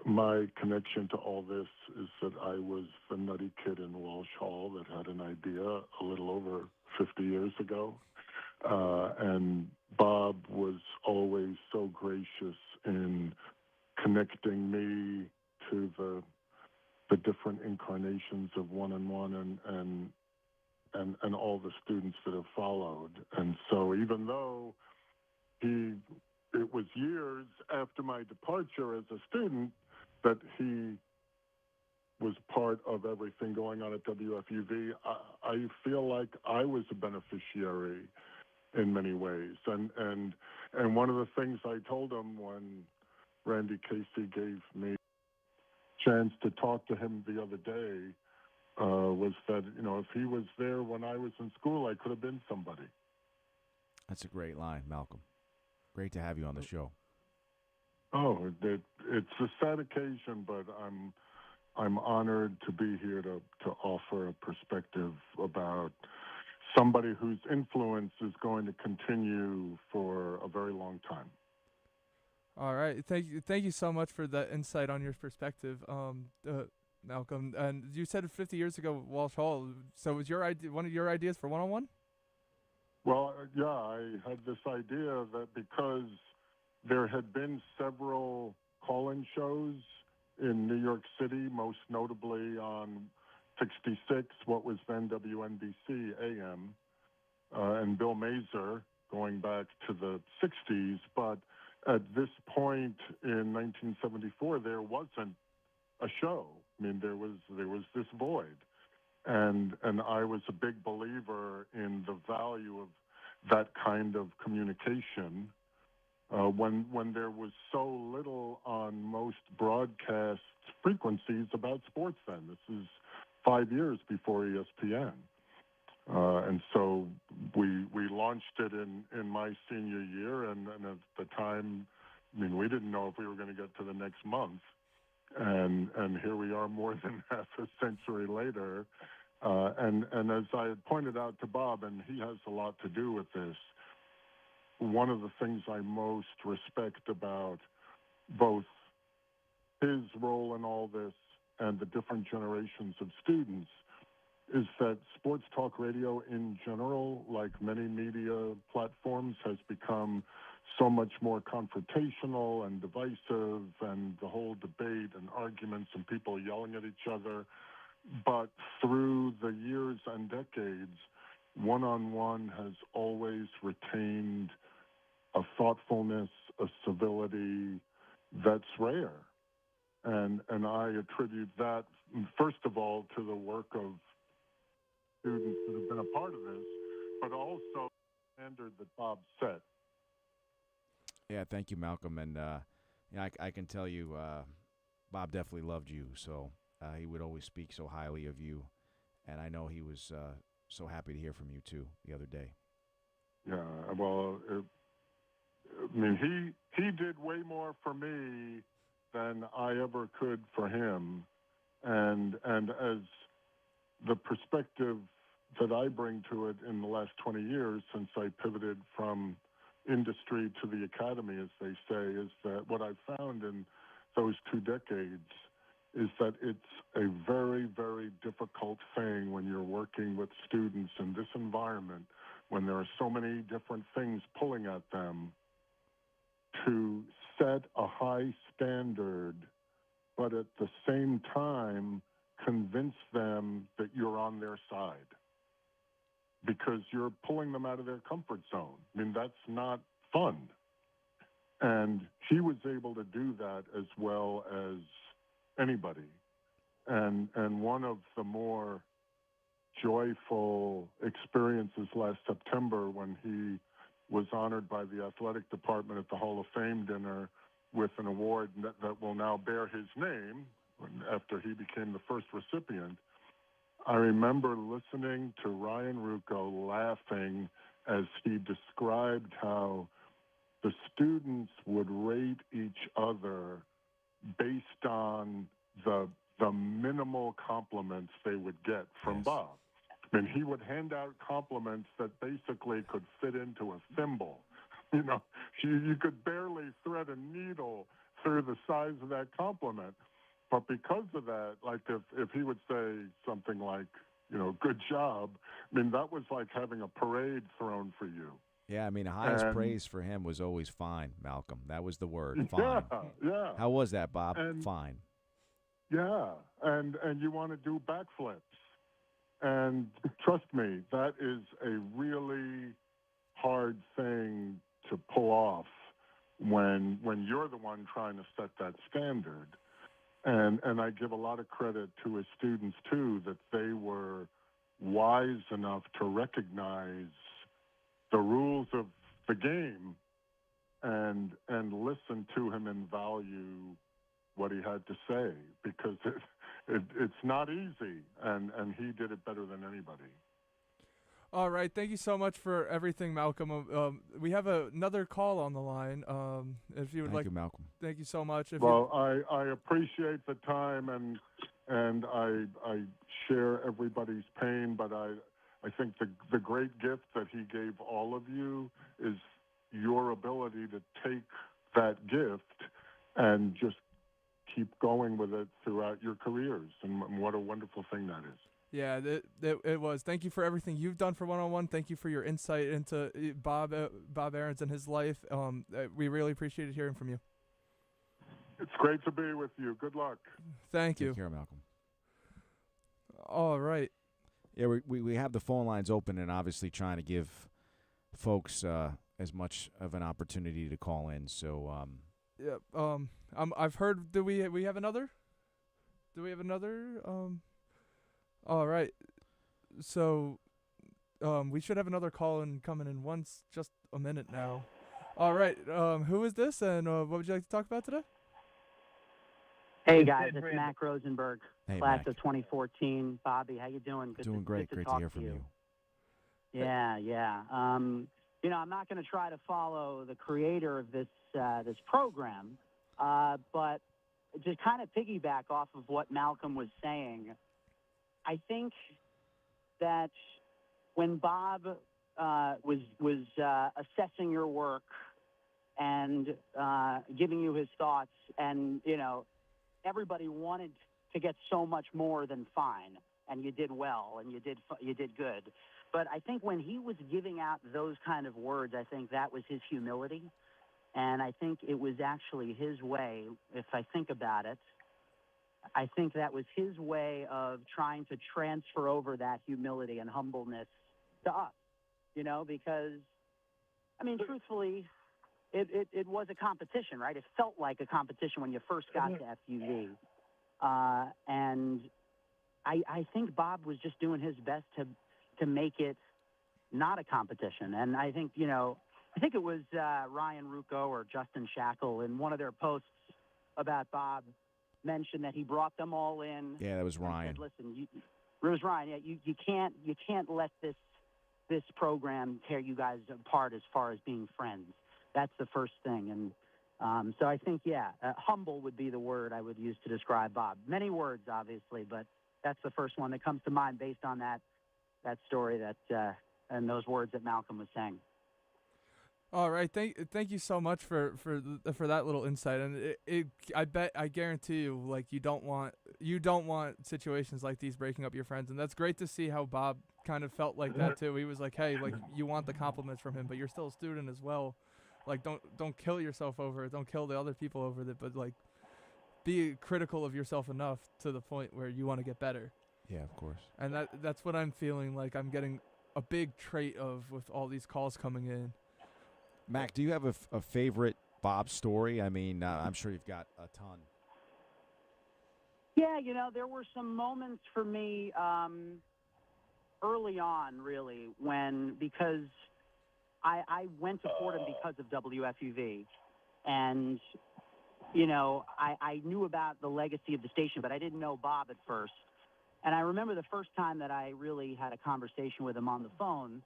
my connection to all this is that I was the nutty kid in Walsh Hall that had an idea a little over 50 years ago. And Bob was always so gracious in connecting me to the different incarnations of one-on-one and all the students that have followed. And so even though it was years after my departure as a student that he was part of everything going on at WFUV, I feel like I was a beneficiary in many ways. And one of the things I told him when Randy Casey gave me a chance to talk to him the other day was that, you know, if he was there when I was in school, I could have been somebody. That's a great line, Malcolm. Great to have you on the show. Oh, it's a sad occasion, but I'm honored to be here to offer a perspective about somebody whose influence is going to continue for a very long time. All right, thank you so much for that insight on your perspective, Malcolm. And you said 50 years ago, Walsh Hall. So was your idea one of your ideas for one-on-one? Well, yeah, I had this idea that because there had been several call-in shows in New York City, most notably on 66, what was then WNBC AM, and Bill Mazur, going back to the 60s. But at this point in 1974, there wasn't a show. I mean, there was this void. And I was a big believer in the value of that kind of communication when there was so little on most broadcast frequencies about sports then. This is 5 years before ESPN. And so we launched it in my senior year, and at the time, I mean, we didn't know if we were going to get to the next month. And here we are more than half a century later, And as I had pointed out to Bob, and he has a lot to do with this, one of the things I most respect about both his role in all this and the different generations of students is that sports talk radio in general, like many media platforms, has become so much more confrontational and divisive, and the whole debate and arguments and people yelling at each other. But through the years and decades, one-on-one has always retained a thoughtfulness, a civility that's rare. And I attribute that, first of all, to the work of students that have been a part of this, but also the standard that Bob set. Yeah, thank you, Malcolm. And I can tell you, Bob definitely loved you. So he would always speak so highly of you. And I know he was so happy to hear from you, too, the other day. Yeah, well, I mean, he did way more for me than I ever could for him. And as the perspective that I bring to it in the last 20 years since I pivoted from industry to the academy, as they say, is that what I've found in those 2 decades is that it's a very, very difficult thing when you're working with students in this environment, when there are so many different things pulling at them, to set a high standard, but at the same time convince them that you're on their side, because you're pulling them out of their comfort zone. I mean, that's not fun. And he was able to do that as well as anybody. And one of the more joyful experiences last September, when he was honored by the athletic department at the Hall of Fame dinner with an award that will now bear his name after he became the first recipient, I remember listening to Ryan Rucco laughing as he described how the students would rate each other based on the minimal compliments they would get from Bob. I mean, he would hand out compliments that basically could fit into a thimble. You know, you could barely thread a needle through the size of that compliment. But because of that, like if he would say something like, you know, good job, I mean, that was like having a parade thrown for you. Yeah, I mean, highest praise for him was always fine, Malcolm. That was the word, fine. Yeah. How was that, Bob? And, fine. Yeah, and you want to do backflips. And trust me, that is a really hard thing to pull off when you're the one trying to set that standard. And I give a lot of credit to his students, too, that they were wise enough to recognize the rules of the game and listen to him and value what he had to say, because it's not easy, and he did it better than anybody. All right, thank you so much for everything, Malcolm. We have another call on the line. If you would Thank you, Malcolm. Thank you so much. I appreciate the time, and I share everybody's pain, but I think the great gift that he gave all of you is your ability to take that gift and just keep going with it throughout your careers, and what a wonderful thing that is. Yeah, it was. Thank you for everything you've done for one-on-one. Thank you for your insight into Bob Ahrens and his life. We really appreciated hearing from you. It's great to be with you. Good luck. Thank you. Take care, Malcolm. All right. Yeah, we have the phone lines open, and obviously trying to give folks as much of an opportunity to call in. So yeah. I've heard. Do we have another? Do we have another? All right. So, we should have another call coming in just a minute now. All right. Who is this, and what would you like to talk about today? Hey guys, it's Mac Rosenberg, hey, class Mac. of 2014. Bobby, how you doing? Doing great. Good Great to talk hear from you. Yeah. You know, I'm not going to try to follow the creator of this program, but just kind of piggyback off of what Malcolm was saying. I think that when Bob was assessing your work and giving you his thoughts, and everybody wanted to get so much more than fine, and you did well, and you did good. But I think when he was giving out those kind of words, I think that was his humility, and I think it was actually his way. If I think about it, I think that was his way of trying to transfer over that humility and humbleness to us, because, I mean, truthfully, it was a competition, right? It felt like a competition when you first got to FUV. And I think Bob was just doing his best to make it not a competition. And I think, I think it was Ryan Rucco or Justin Shackle in one of their posts about Bob mentioned that he brought them all in. Yeah, that was Ryan. Said, listen, it was Ryan. Yeah, you can't let this program tear you guys apart as far as being friends. That's the first thing. And so I think, humble would be the word I would use to describe Bob. Many words, obviously, but that's the first one that comes to mind based on that story that and those words that Malcolm was saying. All right, thank you so much for that little insight, and I guarantee you, like, you don't want situations like these breaking up your friends, and that's great to see how Bob kind of felt like that too. He was like, hey, like, you want the compliments from him, but you're still a student as well. Like, don't kill yourself over it, don't kill the other people over it, but like, be critical of yourself enough to the point where you want to get better. Yeah, of course. And that's what I'm feeling like I'm getting a big trait of with all these calls coming in. Mac, do you have a favorite Bob story? I mean, I'm sure you've got a ton. Yeah, there were some moments for me early on, really, because I went to Fordham because of WFUV, and I knew about the legacy of the station, but I didn't know Bob at first. And I remember the first time that I really had a conversation with him on the phone,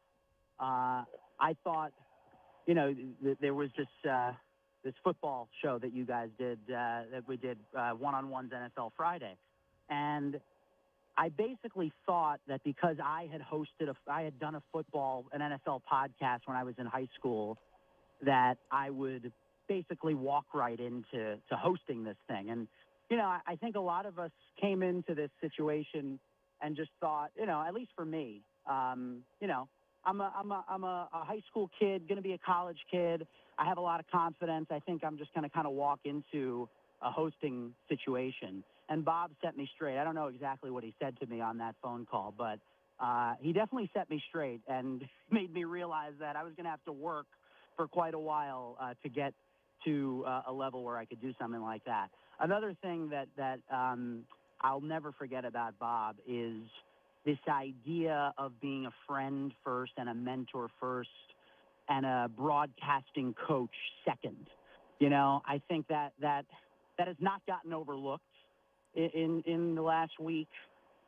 I thought, there was this football show that you guys did, that we did one-on-ones NFL Friday. And I basically thought that because I had done an NFL podcast when I was in high school, that I would basically walk right into hosting this thing. And, I think a lot of us came into this situation and just thought, at least for me, I'm a high school kid, going to be a college kid. I have a lot of confidence. I think I'm just going to kind of walk into a hosting situation. And Bob set me straight. I don't know exactly what he said to me on that phone call, but he definitely set me straight and made me realize that I was going to have to work for quite a while to get to a level where I could do something like that. Another thing that I'll never forget about Bob is this idea of being a friend first and a mentor first and a broadcasting coach second. I think that has not gotten overlooked in the last week.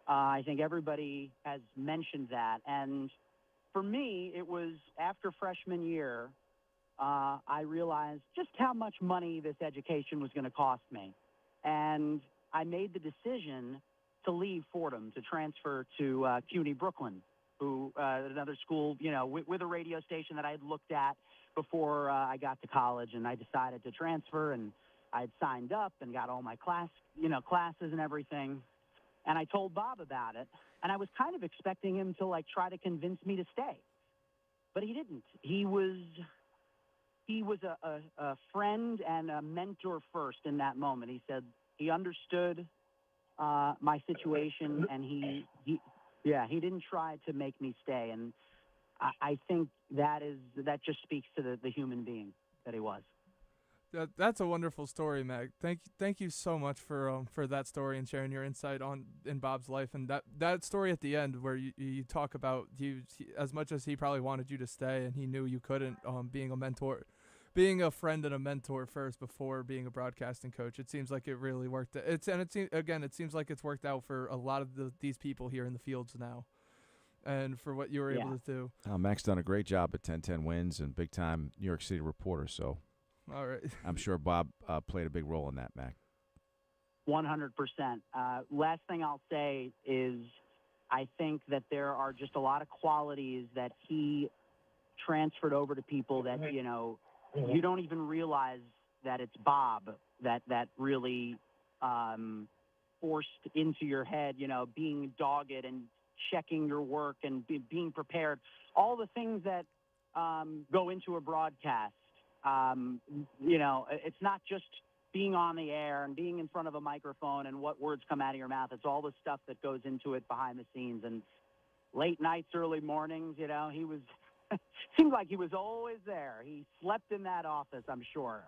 I think everybody has mentioned that. And for me, it was after freshman year, I realized just how much money this education was going to cost me. And I made the decision to leave Fordham, to transfer to CUNY Brooklyn, another school, with a radio station that I had looked at before I got to college, and I decided to transfer, and I had signed up and got all my classes and everything, and I told Bob about it, and I was kind of expecting him to try to convince me to stay, but he didn't. He was a friend and a mentor first in that moment. He said he understood my situation, and he didn't try to make me stay. And I think that just speaks to the human being that he was. That's a wonderful story, Meg. Thank you so much for that story and sharing your insight in Bob's life, and that story at the end where you talk about as much as he probably wanted you to stay and he knew you couldn't, being a mentor. Being a friend and a mentor first before being a broadcasting coach, it seems like it really worked. It seems like it's worked out for a lot of these people here in the fields now, and for what you were able to do. Mac's done a great job at 10-10 Wins and big-time New York City reporter, so all right. I'm sure Bob played a big role in that, Mac. 100%. Last thing I'll say is I think that there are just a lot of qualities that he transferred over to people that, you don't even realize that it's Bob that really forced into your head, being dogged and checking your work and being prepared. All the things that go into a broadcast. It's not just being on the air and being in front of a microphone and what words come out of your mouth. It's all the stuff that goes into it behind the scenes. And late nights, early mornings, he was seemed like he was always there. He slept in that office, I'm sure,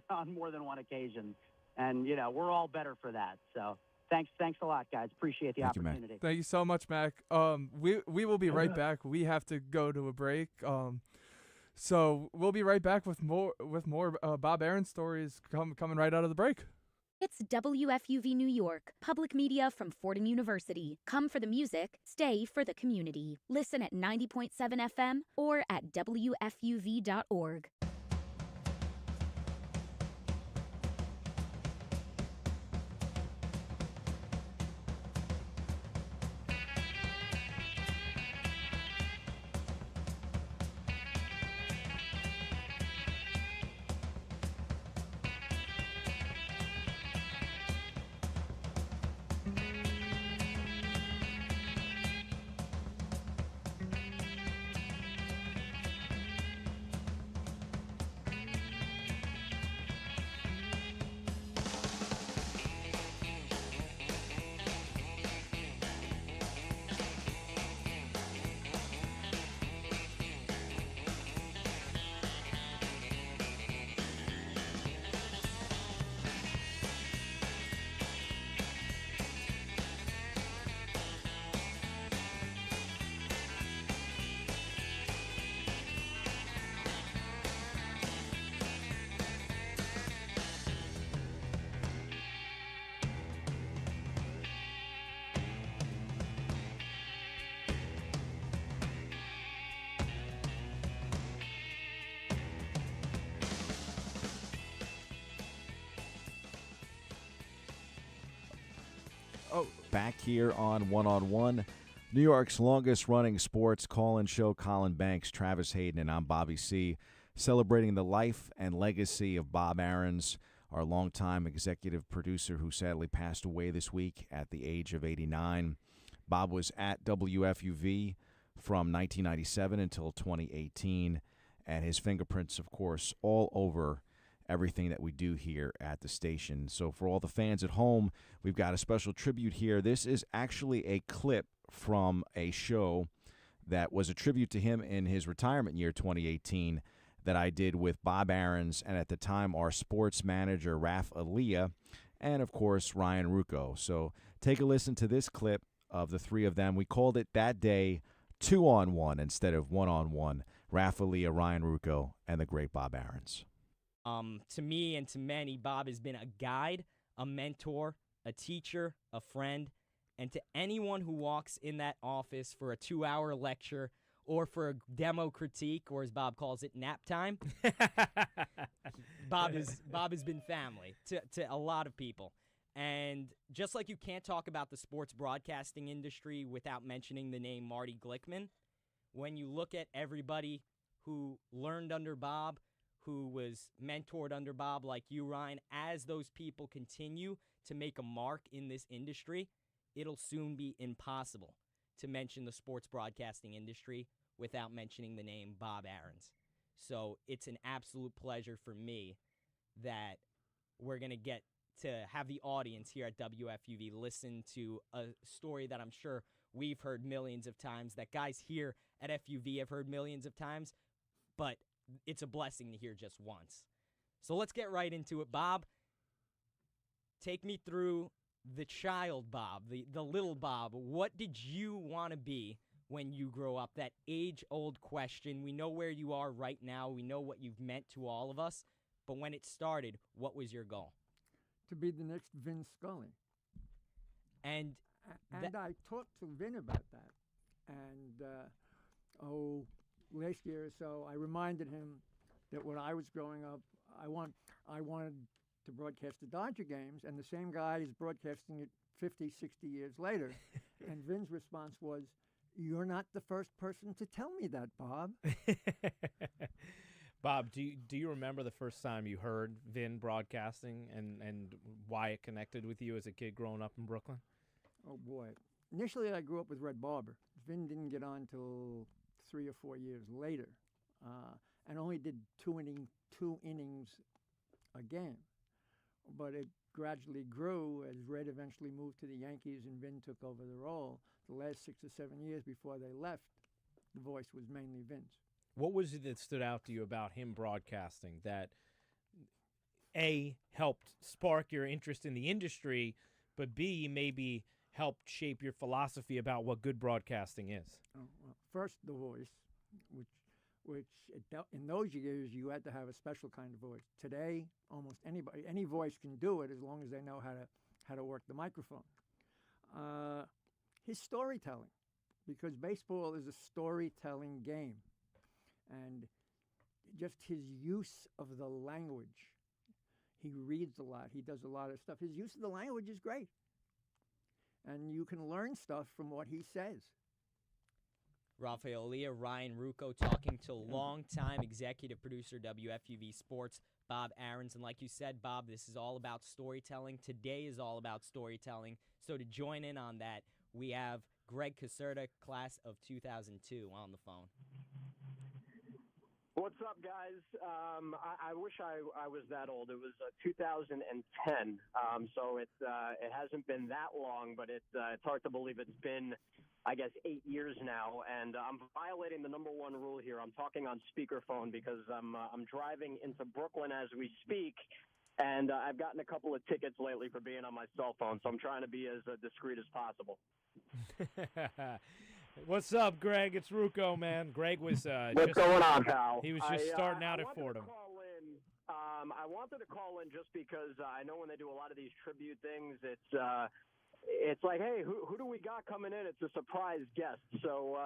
on more than one occasion. And, we're all better for that. So thanks a lot, guys. Appreciate the opportunity. Thank you so much, Mac. We will be right back. We have to go to a break. So we'll be right back with more Bob Ahrens stories coming right out of the break. It's WFUV New York, public media from Fordham University. Come for the music, stay for the community. Listen at 90.7 FM or at WFUV.org. Back here on One, New York's longest-running sports call-in show, Colin Banks, Travis Hayden, and I'm Bobby C., celebrating the life and legacy of Bob Ahrens, our longtime executive producer who sadly passed away this week at the age of 89. Bob was at WFUV from 1997 until 2018, and his fingerprints, of course, all over everything that we do here at the station. So for all the fans at home, we've got a special tribute here. This is actually a clip from a show that was a tribute to him in his retirement year, 2018, that I did with Bob Ahrens and at the time our sports manager, Raf Aliyah, and of course Ryan Rucco. So take a listen to this clip of the three of them. We called it that day 2-on-1 instead of 1-on-1. Raf Aliyah, Ryan Rucco, and the great Bob Ahrens. To me and to many, Bob has been a guide, a mentor, a teacher, a friend, and to anyone who walks in that office for a 2-hour lecture or for a demo critique, or as Bob calls it, nap time, Bob has been family to a lot of people. And just like you can't talk about the sports broadcasting industry without mentioning the name Marty Glickman, when you look at everybody who learned under Bob, who was mentored under Bob, like you, Ryan, as those people continue to make a mark in this industry, it'll soon be impossible to mention the sports broadcasting industry without mentioning the name Bob Ahrens. So it's an absolute pleasure for me that we're going to get to have the audience here at WFUV listen to a story that I'm sure we've heard millions of times, that guys here at FUV have heard millions of times, but it's a blessing to hear just once. So let's get right into it. Bob, take me through the child Bob, the little Bob. What did you want to be when you grow up? That age-old question. We know where you are right now. We know what you've meant to all of us. But when it started, what was your goal? To be the next Vin Scully. And I talked to Vin about that. And, last year or so, I reminded him that when I was growing up, I wanted to broadcast the Dodger games, and the same guy is broadcasting it 50, 60 years later. And Vin's response was, "You're not the first person to tell me that, Bob." Bob, do you remember the first time you heard Vin broadcasting and why it connected with you as a kid growing up in Brooklyn? Oh, boy. Initially, I grew up with Red Barber. Vin didn't get on till 3 or 4 years later, and only did two innings a game. But it gradually grew as Red eventually moved to the Yankees and Vin took over the role. The last 6 or 7 years before they left, the voice was mainly Vin's. What was it that stood out to you about him broadcasting that, A, helped spark your interest in the industry, but B, maybe helped shape your philosophy about what good broadcasting is? Oh, well, first, the voice, which in those years you had to have a special kind of voice. Today, almost anybody, any voice can do it as long as they know how to work the microphone. His storytelling, because baseball is a storytelling game, and just his use of the language. He reads a lot. He does a lot of stuff. His use of the language is great, and you can learn stuff from what he says. Rafael Leah, Ryan Rucco talking to longtime executive producer WFUV Sports, Bob Ahrens. And like you said, Bob, this is all about storytelling. Today is all about storytelling. So to join in on that, we have Greg Caserta, class of 2002, on the phone. What's up, guys? I wish I was that old. It was 2010, so it hasn't been that long, but it's hard to believe it's been, I guess, 8 years now. And I'm violating the number one rule here. I'm talking on speakerphone because I'm driving into Brooklyn as we speak, and I've gotten a couple of tickets lately for being on my cell phone, so I'm trying to be as discreet as possible. What's up, Greg? It's Rucco, man. Greg was What's going on, pal? He was just starting out at Fordham. I wanted to call in just because I know when they do a lot of these tribute things, it's like, hey, who do we got coming in? It's a surprise guest. So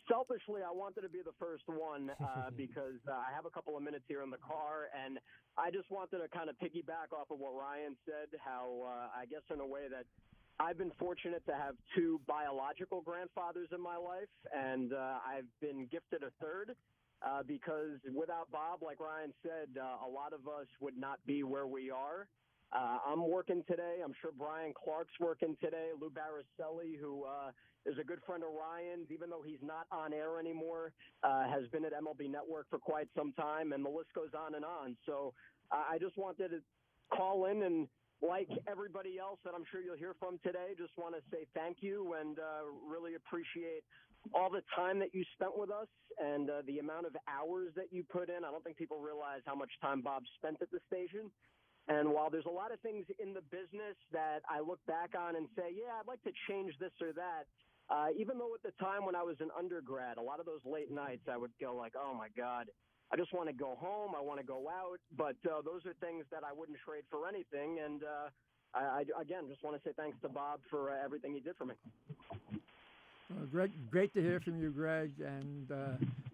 selfishly, I wanted to be the first one because I have a couple of minutes here in the car, and I just wanted to kind of piggyback off of what Ryan said, how I guess in a way that I've been fortunate to have two biological grandfathers in my life, and I've been gifted a third because without Bob, like Ryan said, a lot of us would not be where we are. I'm working today. I'm sure Brian Clark's working today. Lou Baricelli, who is a good friend of Ryan's, even though he's not on air anymore, has been at MLB Network for quite some time, and the list goes on and on. So I just wanted to call in and, like everybody else that I'm sure you'll hear from today, just want to say thank you and really appreciate all the time that you spent with us and the amount of hours that you put in. I don't think people realize how much time Bob spent at the station. And while there's a lot of things in the business that I look back on and say, yeah, I'd like to change this or that, even though at the time when I was an undergrad, a lot of those late nights I would go like, oh, my God, I just want to go home. I want to go out. But those are things that I wouldn't trade for anything. And I again, just want to say thanks to Bob for everything he did for me. Well, great to hear from you, Greg. And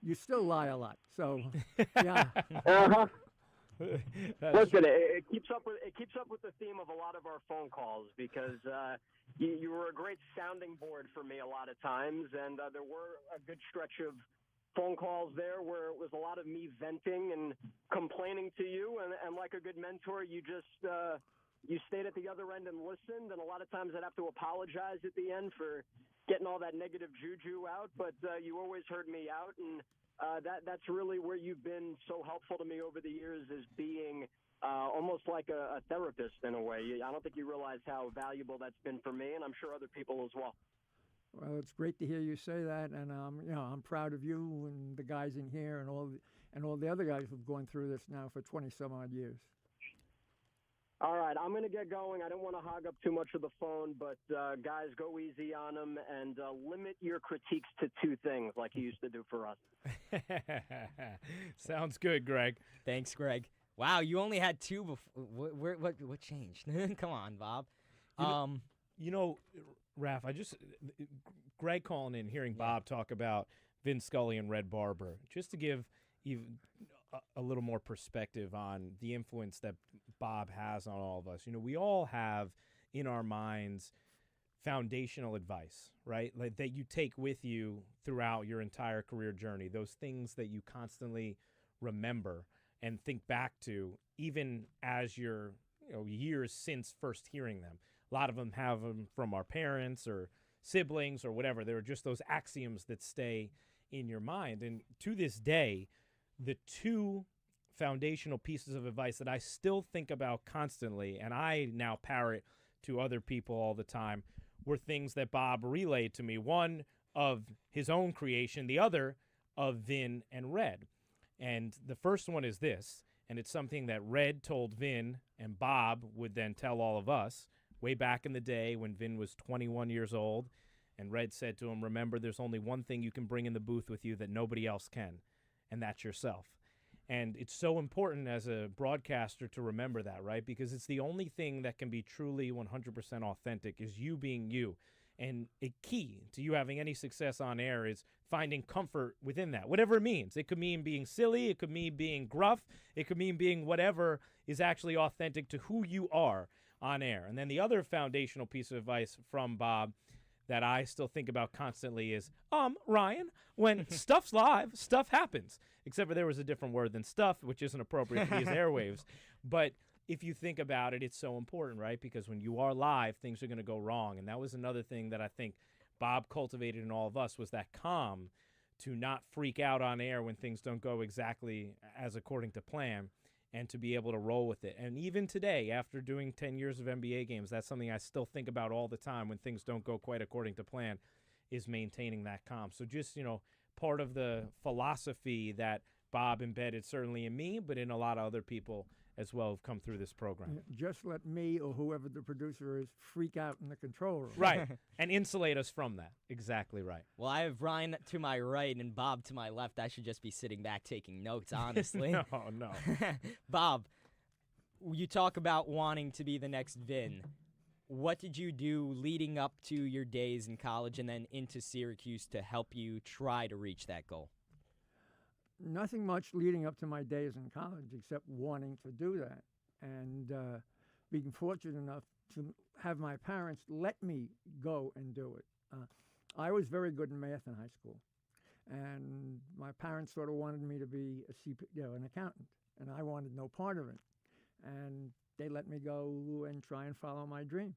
you still lie a lot. So, yeah. Uh-huh. Listen, it keeps up with the theme of a lot of our phone calls because you were a great sounding board for me a lot of times. And there were a good stretch of phone calls there where it was a lot of me venting and complaining to you, and like a good mentor, you just you stayed at the other end and listened, and a lot of times I'd have to apologize at the end for getting all that negative juju out, but you always heard me out, and that's really where you've been so helpful to me over the years, is being almost like a therapist in a way. I don't think you realize how valuable that's been for me, and I'm sure other people as well. Well, it's great to hear you say that, and I'm proud of you and the guys in here and all the other guys who've gone through this now for 20-some odd years. All right, I'm going to get going. I don't want to hog up too much of the phone, but guys, go easy on them and limit your critiques to two things like you used to do for us. Sounds good, Greg. Thanks, Greg. Wow, you only had two before. What changed? Come on, Bob. You know, Raph, Greg calling in, hearing Bob talk about Vin Scully and Red Barber, just to give even a little more perspective on the influence that Bob has on all of us. You know, we all have in our minds foundational advice, right? Like that you take with you throughout your entire career journey, those things that you constantly remember and think back to, even as you're, years since first hearing them. A lot of them have them from our parents or siblings or whatever. They're just those axioms that stay in your mind. And to this day, the two foundational pieces of advice that I still think about constantly, and I now parrot to other people all the time, were things that Bob relayed to me. One of his own creation, the other of Vin and Red. And the first one is this, and it's something that Red told Vin and Bob would then tell all of us way back in the day when Vin was 21 years old. And Red said to him, remember, there's only one thing you can bring in the booth with you that nobody else can, and that's yourself. And it's so important as a broadcaster to remember that, right? Because it's the only thing that can be truly 100% authentic is you being you. And a key to you having any success on air is finding comfort within that, whatever it means. It could mean being silly. It could mean being gruff. It could mean being whatever is actually authentic to who you are on air. And then the other foundational piece of advice from Bob that I still think about constantly is, Ryan, when stuff's live, stuff happens. Except for there was a different word than stuff, which isn't appropriate for these airwaves. But if you think about it, it's so important, right? Because when you are live, things are going to go wrong. And that was another thing that I think Bob cultivated in all of us, was that calm to not freak out on air when things don't go exactly as according to plan, and to be able to roll with it. And even today, after doing 10 years of NBA games, that's something I still think about all the time when things don't go quite according to plan, is maintaining that calm. So just, part of the philosophy that Bob embedded certainly in me, but in a lot of other people as well who've come through this program. Just let me or whoever the producer is freak out in the control room. Right, and insulate us from that. Exactly right. Well, I have Ryan to my right and Bob to my left. I should just be sitting back taking notes, honestly. No. Bob, you talk about wanting to be the next Vin. What did you do leading up to your days in college and then into Syracuse to help you try to reach that goal? Nothing much leading up to my days in college except wanting to do that, and being fortunate enough to have my parents let me go and do it. I was very good in math in high school, and my parents sort of wanted me to be an accountant, and I wanted no part of it. And they let me go and try and follow my dream.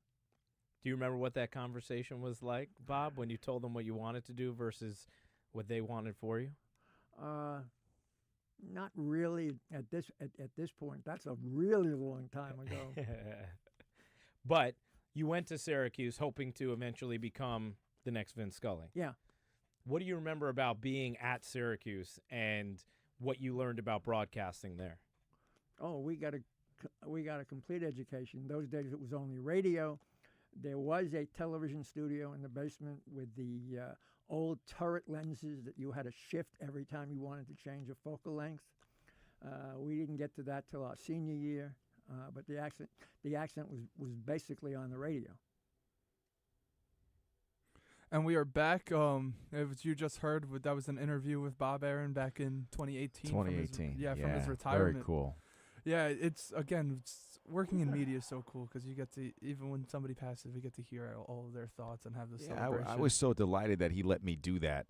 Do you remember what that conversation was like, Bob, when you told them what you wanted to do versus what they wanted for you? Not really at this point. That's a really long time ago. But you went to Syracuse hoping to eventually become the next Vin Scully. Yeah. What do you remember about being at Syracuse and what you learned about broadcasting there? Oh, we got a complete education. In those days, it was only radio. There was a television studio in the basement with the old turret lenses that you had to shift every time you wanted to change a focal length. We didn't get to that till our senior year, but the accent was basically on the radio. And we are back. As you just heard, that was an interview with Bob Ahrens back in 2018. 2018. From his retirement. Very cool. Yeah, it's working in media is so cool because you get to, even when somebody passes, we get to hear all of their thoughts and have the celebration. I was so delighted that he let me do that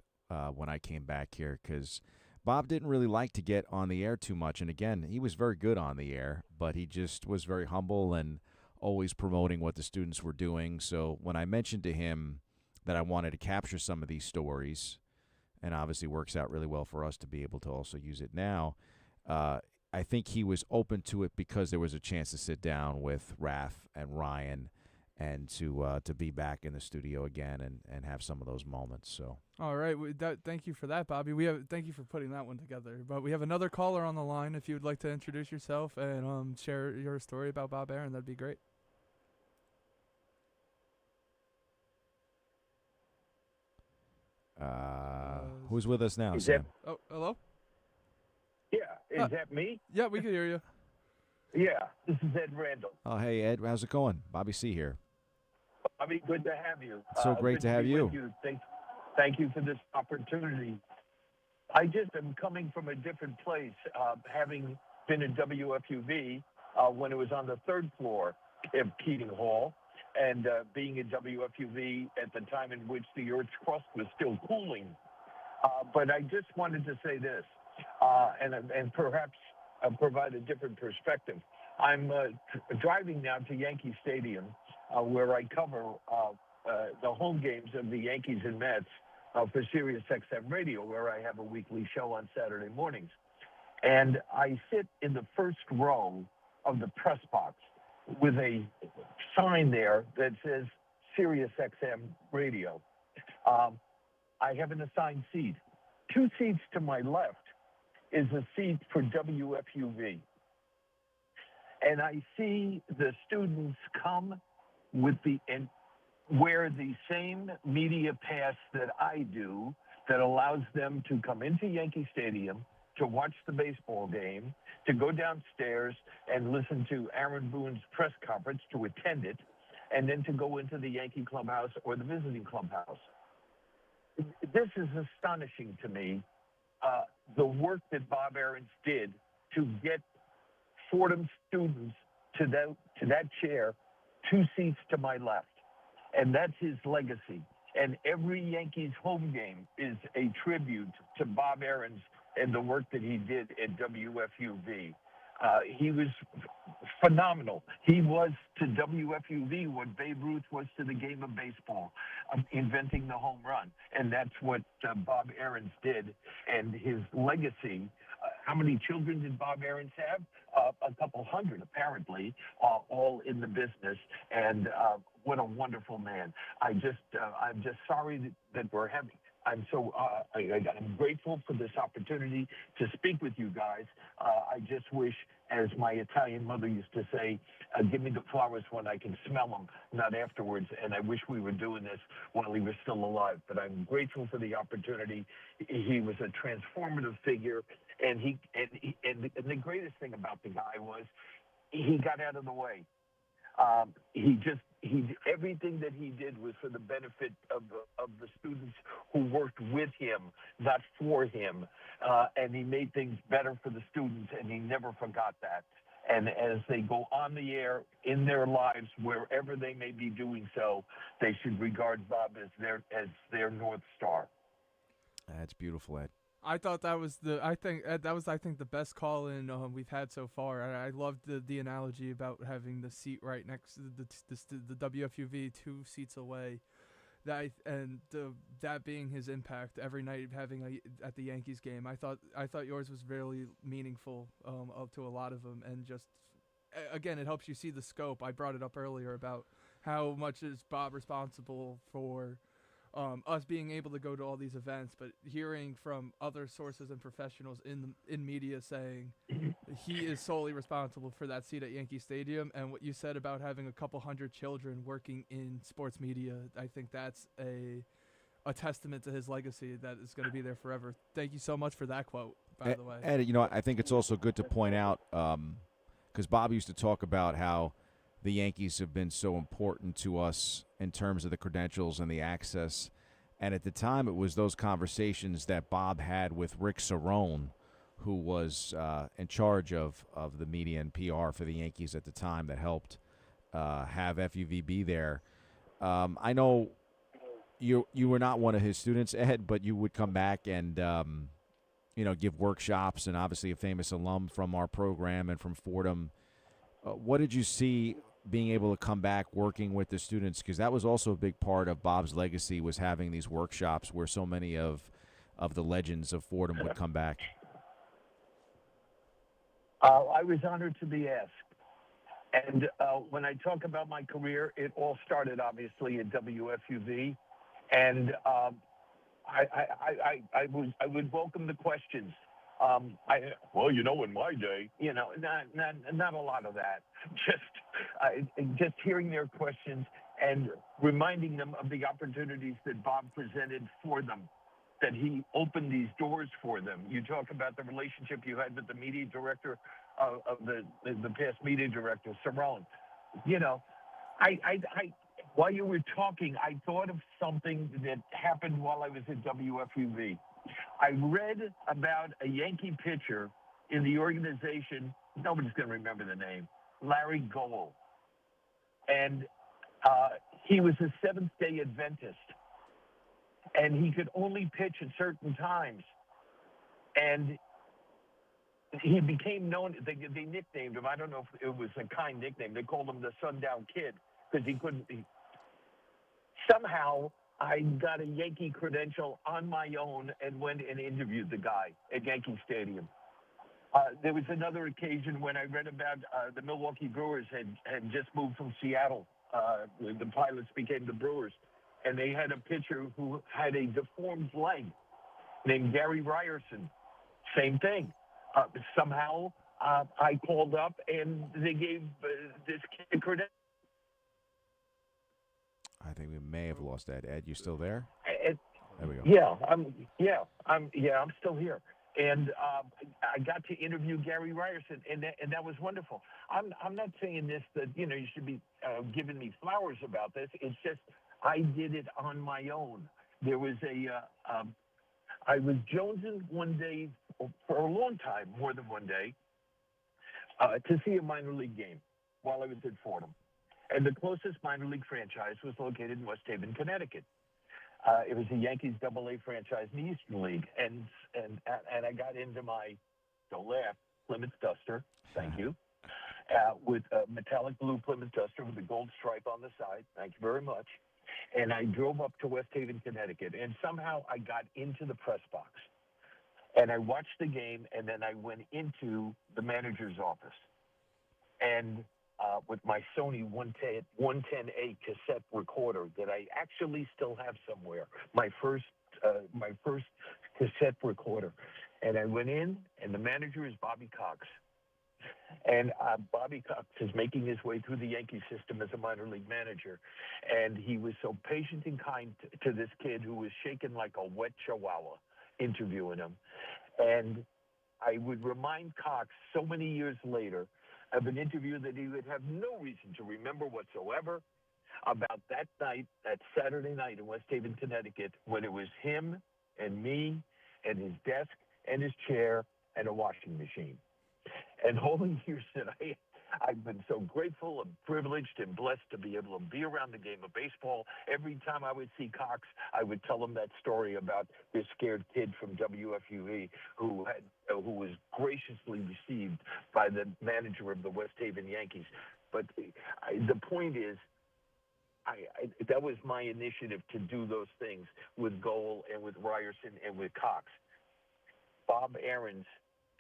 when I came back here, because Bob didn't really like to get on the air too much. And again, he was very good on the air, but he just was very humble and always promoting what the students were doing. So when I mentioned to him that I wanted to capture some of these stories, and obviously works out really well for us to be able to also use it now, I think he was open to it because there was a chance to sit down with Raph and Ryan and to be back in the studio again and have some of those moments. So. All right. Thank you for that, Bobby. Thank you for putting that one together. But we have another caller on the line. If you would like to introduce yourself and share your story about Bob Ahrens, that'd be great. Who's with us now, Sam? Oh, hello? Yeah, is that me? Yeah, we can hear you. Yeah, this is Ed Randall. Oh, hey, Ed. How's it going? Bobby C. here. Bobby, good to have you. So great to have be you. with you. Thank you for this opportunity. I just am coming from a different place, having been at WFUV when it was on the third floor of Keating Hall. and being at WFUV at the time in which the Earth's crust was still cooling. But I just wanted to say this, and perhaps provide a different perspective. I'm driving now to Yankee Stadium, where I cover the home games of the Yankees and Mets for Sirius XM Radio, where I have a weekly show on Saturday mornings. And I sit in the first row of the press box with a sign there that says Sirius XM Radio. I have an assigned seat. 2 seats to my left is a seat for WFUV. And I see the students come with and wear the same media pass that I do that allows them to come into Yankee Stadium, to watch the baseball game, to go downstairs and listen to Aaron Boone's press conference, to attend it, and then to go into the Yankee clubhouse or the visiting clubhouse. This is astonishing to me, the work that Bob Ahrens did to get Fordham students to that chair, 2 seats to my left. And that's his legacy. And every Yankees home game is a tribute to Bob Ahrens and the work that he did at WFUV. He was phenomenal. He was to WFUV what Babe Ruth was to the game of baseball, inventing the home run. And that's what Bob Ahrens did. And his legacy, how many children did Bob Ahrens have? A couple hundred, apparently, all in the business. And what a wonderful man. I'm just sorry that we're having. I'm grateful for this opportunity to speak with you guys. I just wish, as my Italian mother used to say, give me the flowers when I can smell them, not afterwards. And I wish we were doing this while he was still alive. But I'm grateful for the opportunity. He was a transformative figure, and the greatest thing about the guy was he got out of the way. Everything that he did was for the benefit of the students who worked with him, not for him. And he made things better for the students, and he never forgot that. And as they go on the air in their lives, wherever they may be doing so, they should regard Bob as their North Star. That's beautiful, Ed. I thought that was the best call in we've had so far. I loved the analogy about having the seat right next to the WFUV 2 seats away. That being his impact every night having at the Yankees game. I thought yours was really meaningful to a lot of them, and just again it helps you see the scope. I brought it up earlier about how much is Bob responsible for us being able to go to all these events, but hearing from other sources and professionals in media saying he is solely responsible for that seat at Yankee Stadium, and what you said about having a couple hundred children working in sports media, I think that's a testament to his legacy that is going to be there forever. Thank you so much for that quote, by the way. Ed, I think it's also good to point out, because Bob used to talk about how the Yankees have been so important to us in terms of the credentials and the access. And at the time, it was those conversations that Bob had with Rick Cerrone, who was in charge of the media and PR for the Yankees at the time, that helped have FUV be there. I know you were not one of his students, Ed, but you would come back and give workshops, and obviously a famous alum from our program and from Fordham. What did you see being able to come back working with the students? Because that was also a big part of Bob's legacy, was having these workshops where so many of the legends of Fordham would come back. I was honored to be asked. And when I talk about my career, it all started obviously at WFUV. And I would welcome the questions. In my day, not a lot of that. Just hearing their questions and reminding them of the opportunities that Bob presented for them, that he opened these doors for them. You talk about the relationship you had with the media director of the past media director, Cerrone. While you were talking, I thought of something that happened while I was at WFUV. I read about a Yankee pitcher in the organization, nobody's going to remember the name, Larry Gold. And He was a Seventh-day Adventist, and he could only pitch at certain times. And he became known, they nicknamed him, I don't know if it was a kind nickname, they called him the Sundown Kid because he couldn't. Somehow, I got a Yankee credential on my own and went and interviewed the guy at Yankee Stadium. There was another occasion when I read about the Milwaukee Brewers had just moved from Seattle. The Pilots became the Brewers, and they had a pitcher who had a deformed leg named Gary Ryerson. Same thing. Somehow, I called up, and they gave this kid credential. I think we may have lost Ed. Ed, you still there? There we go. Yeah, I'm still here. And I got to interview Gary Ryerson, and that was wonderful. I'm not saying this that you should be giving me flowers about this. It's just I did it on my own. There was I was jonesing one day for a long time, more than one day, to see a minor league game while I was at Fordham. And the closest minor league franchise was located in West Haven, Connecticut. It was a Yankees AA franchise in the Eastern League, and I got into my, don't laugh, Plymouth Duster, thank you, with a metallic blue Plymouth Duster with a gold stripe on the side, thank you very much, and I drove up to West Haven, Connecticut, and somehow I got into the press box, and I watched the game, and then I went into the manager's office, and with my Sony 110A cassette recorder that I actually still have somewhere, my first cassette recorder. And I went in, and the manager is Bobby Cox. And Bobby Cox is making his way through the Yankee system as a minor league manager. And he was so patient and kind to this kid who was shaking like a wet chihuahua interviewing him. And I would remind Cox so many years later of an interview that he would have no reason to remember whatsoever about that night, that Saturday night in West Haven, Connecticut, when it was him and me and his desk and his chair and a washing machine. And all the years that I've been so grateful and privileged and blessed to be able to be around the game of baseball. Every time I would see Cox, I would tell him that story about this scared kid from WFUV who was graciously received by the manager of the West Haven Yankees. But the point is, that was my initiative to do those things with Goal and with Ryerson and with Cox. Bob Ahrens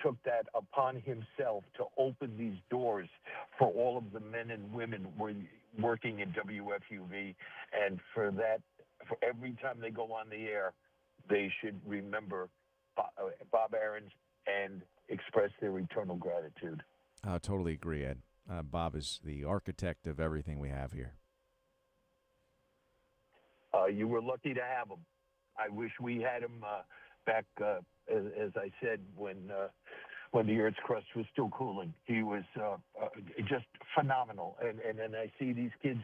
took that upon himself to open these doors for all of the men and women working in WFUV, and for every time they go on the air, they should remember Bob Ahrens and express their eternal gratitude. I totally agree, Ed. Bob is the architect of everything we have here. You were lucky to have him. I wish we had him back, as I said, when the Earth's crust was still cooling. He was just phenomenal. And I see these kids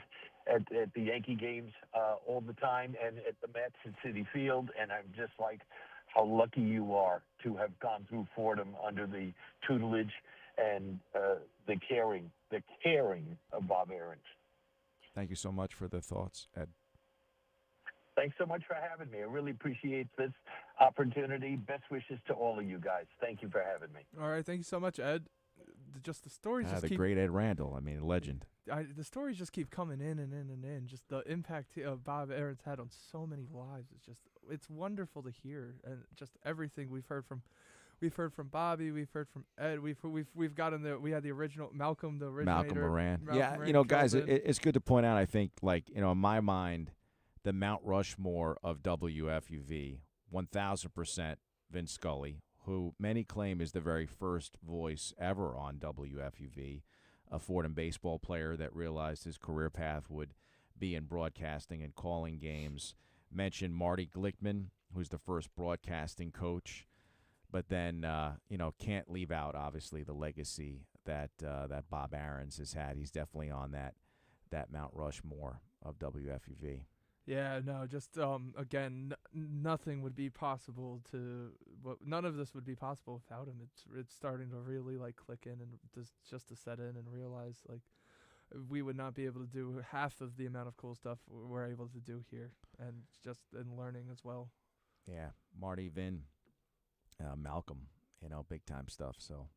at the Yankee games all the time and at the Mets at Citi Field, and I'm just like, how lucky you are to have gone through Fordham under the tutelage and the caring of Bob Ahrens. Thank you so much for the thoughts, Ed. Thanks so much for having me. I really appreciate this opportunity. Best wishes to all of you guys. Thank you for having me. All right, thank you so much, Ed. Just the stories just the keep... great Ed Randall. I mean, legend. The stories just keep coming in and in and in. Just the impact Bob Ahrens had on so many lives. It's wonderful to hear, and just everything we've heard from Bobby, we've heard from Ed, we've gotten we had the original Malcolm, the originator. Malcolm Moran. Moran, guys, it's good to point out. I think, in my mind, the Mount Rushmore of WFUV, 1,000% Vince Scully, who many claim is the very first voice ever on WFUV, a Fordham baseball player that realized his career path would be in broadcasting and calling games. Mentioned Marty Glickman, who's the first broadcasting coach, but then can't leave out obviously the legacy that Bob Ahrens has had. He's definitely on that Mount Rushmore of WFUV. Yeah, no, just again, nothing would be possible none of this would be possible without him. It's starting to really click in and just to set in and realize we would not be able to do half of the amount of cool stuff we're able to do here, and just in learning as well. Yeah, Marty, Vin, Malcolm, big time stuff. So,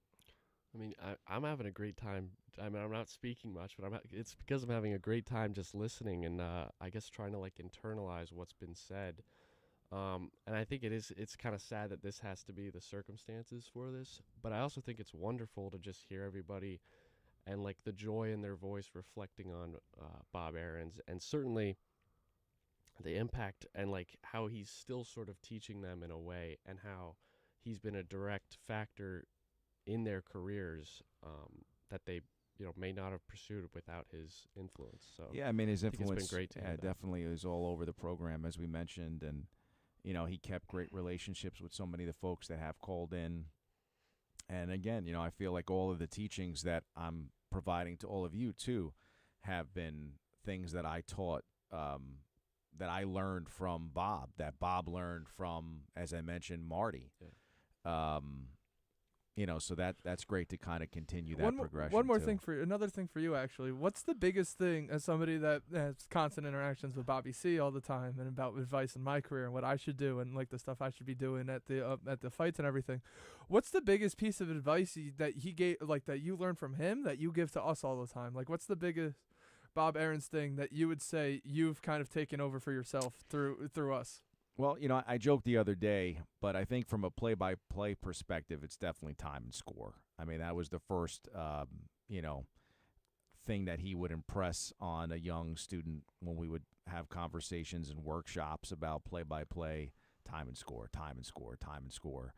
I mean, I'm having a great time. I mean, I'm not speaking much, but it's because I'm having a great time just listening and I guess trying to like internalize what's been said. And I think it's kind of sad that this has to be the circumstances for this, but I also think it's wonderful to just hear everybody and like the joy in their voice reflecting on Bob Ahrens, and certainly the impact and like how he's still sort of teaching them in a way, and how he's been a direct factor in their careers that they may not have pursued without his influence. So yeah, I mean, his influence it's been great to hear that. Definitely is all over the program, as we mentioned, and he kept great relationships with so many of the folks that have called in. And again, I feel like all of the teachings that I'm providing to all of you too have been things that I taught, that I learned from Bob, that Bob learned from, as I mentioned, Marty. Yeah. So that's great to kind of continue that progression. Another thing for you, actually. What's the biggest thing, as somebody that has constant interactions with Bobby C all the time, and about advice in my career and what I should do and like the stuff I should be doing at the fights and everything? What's the biggest piece of advice that he gave, like that you learned from him, that you give to us all the time? Like, what's the biggest Bob Ahrens thing that you would say you've kind of taken over for yourself through us? Well, I joked the other day, but I think from a play-by-play perspective, it's definitely time and score. I mean, that was the first, thing that he would impress on a young student when we would have conversations and workshops about play-by-play, time and score, time and score, time and score.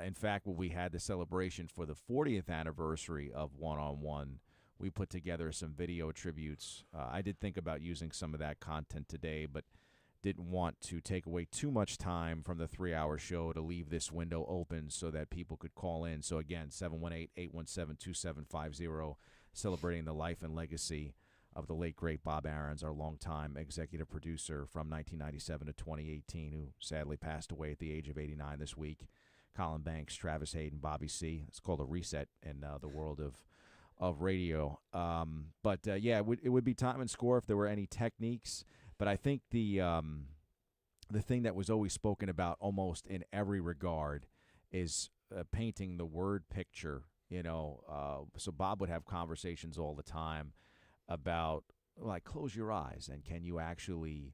In fact, when we had the celebration for the 40th anniversary of One-on-One, we put together some video tributes. I did think about using some of that content today, but didn't want to take away too much time from the 3-hour show to leave this window open so that people could call in. So again, 718-817-2750, celebrating the life and legacy of the late, great Bob Ahrens, our longtime executive producer from 1997 to 2018, who sadly passed away at the age of 89 this week. Colin Banks, Travis Hayden, Bobby C. It's called a reset in the world of radio. It would be time and score if there were any techniques. But I think the thing that was always spoken about almost in every regard is painting the word picture. So Bob would have conversations all the time about, like, close your eyes and can you actually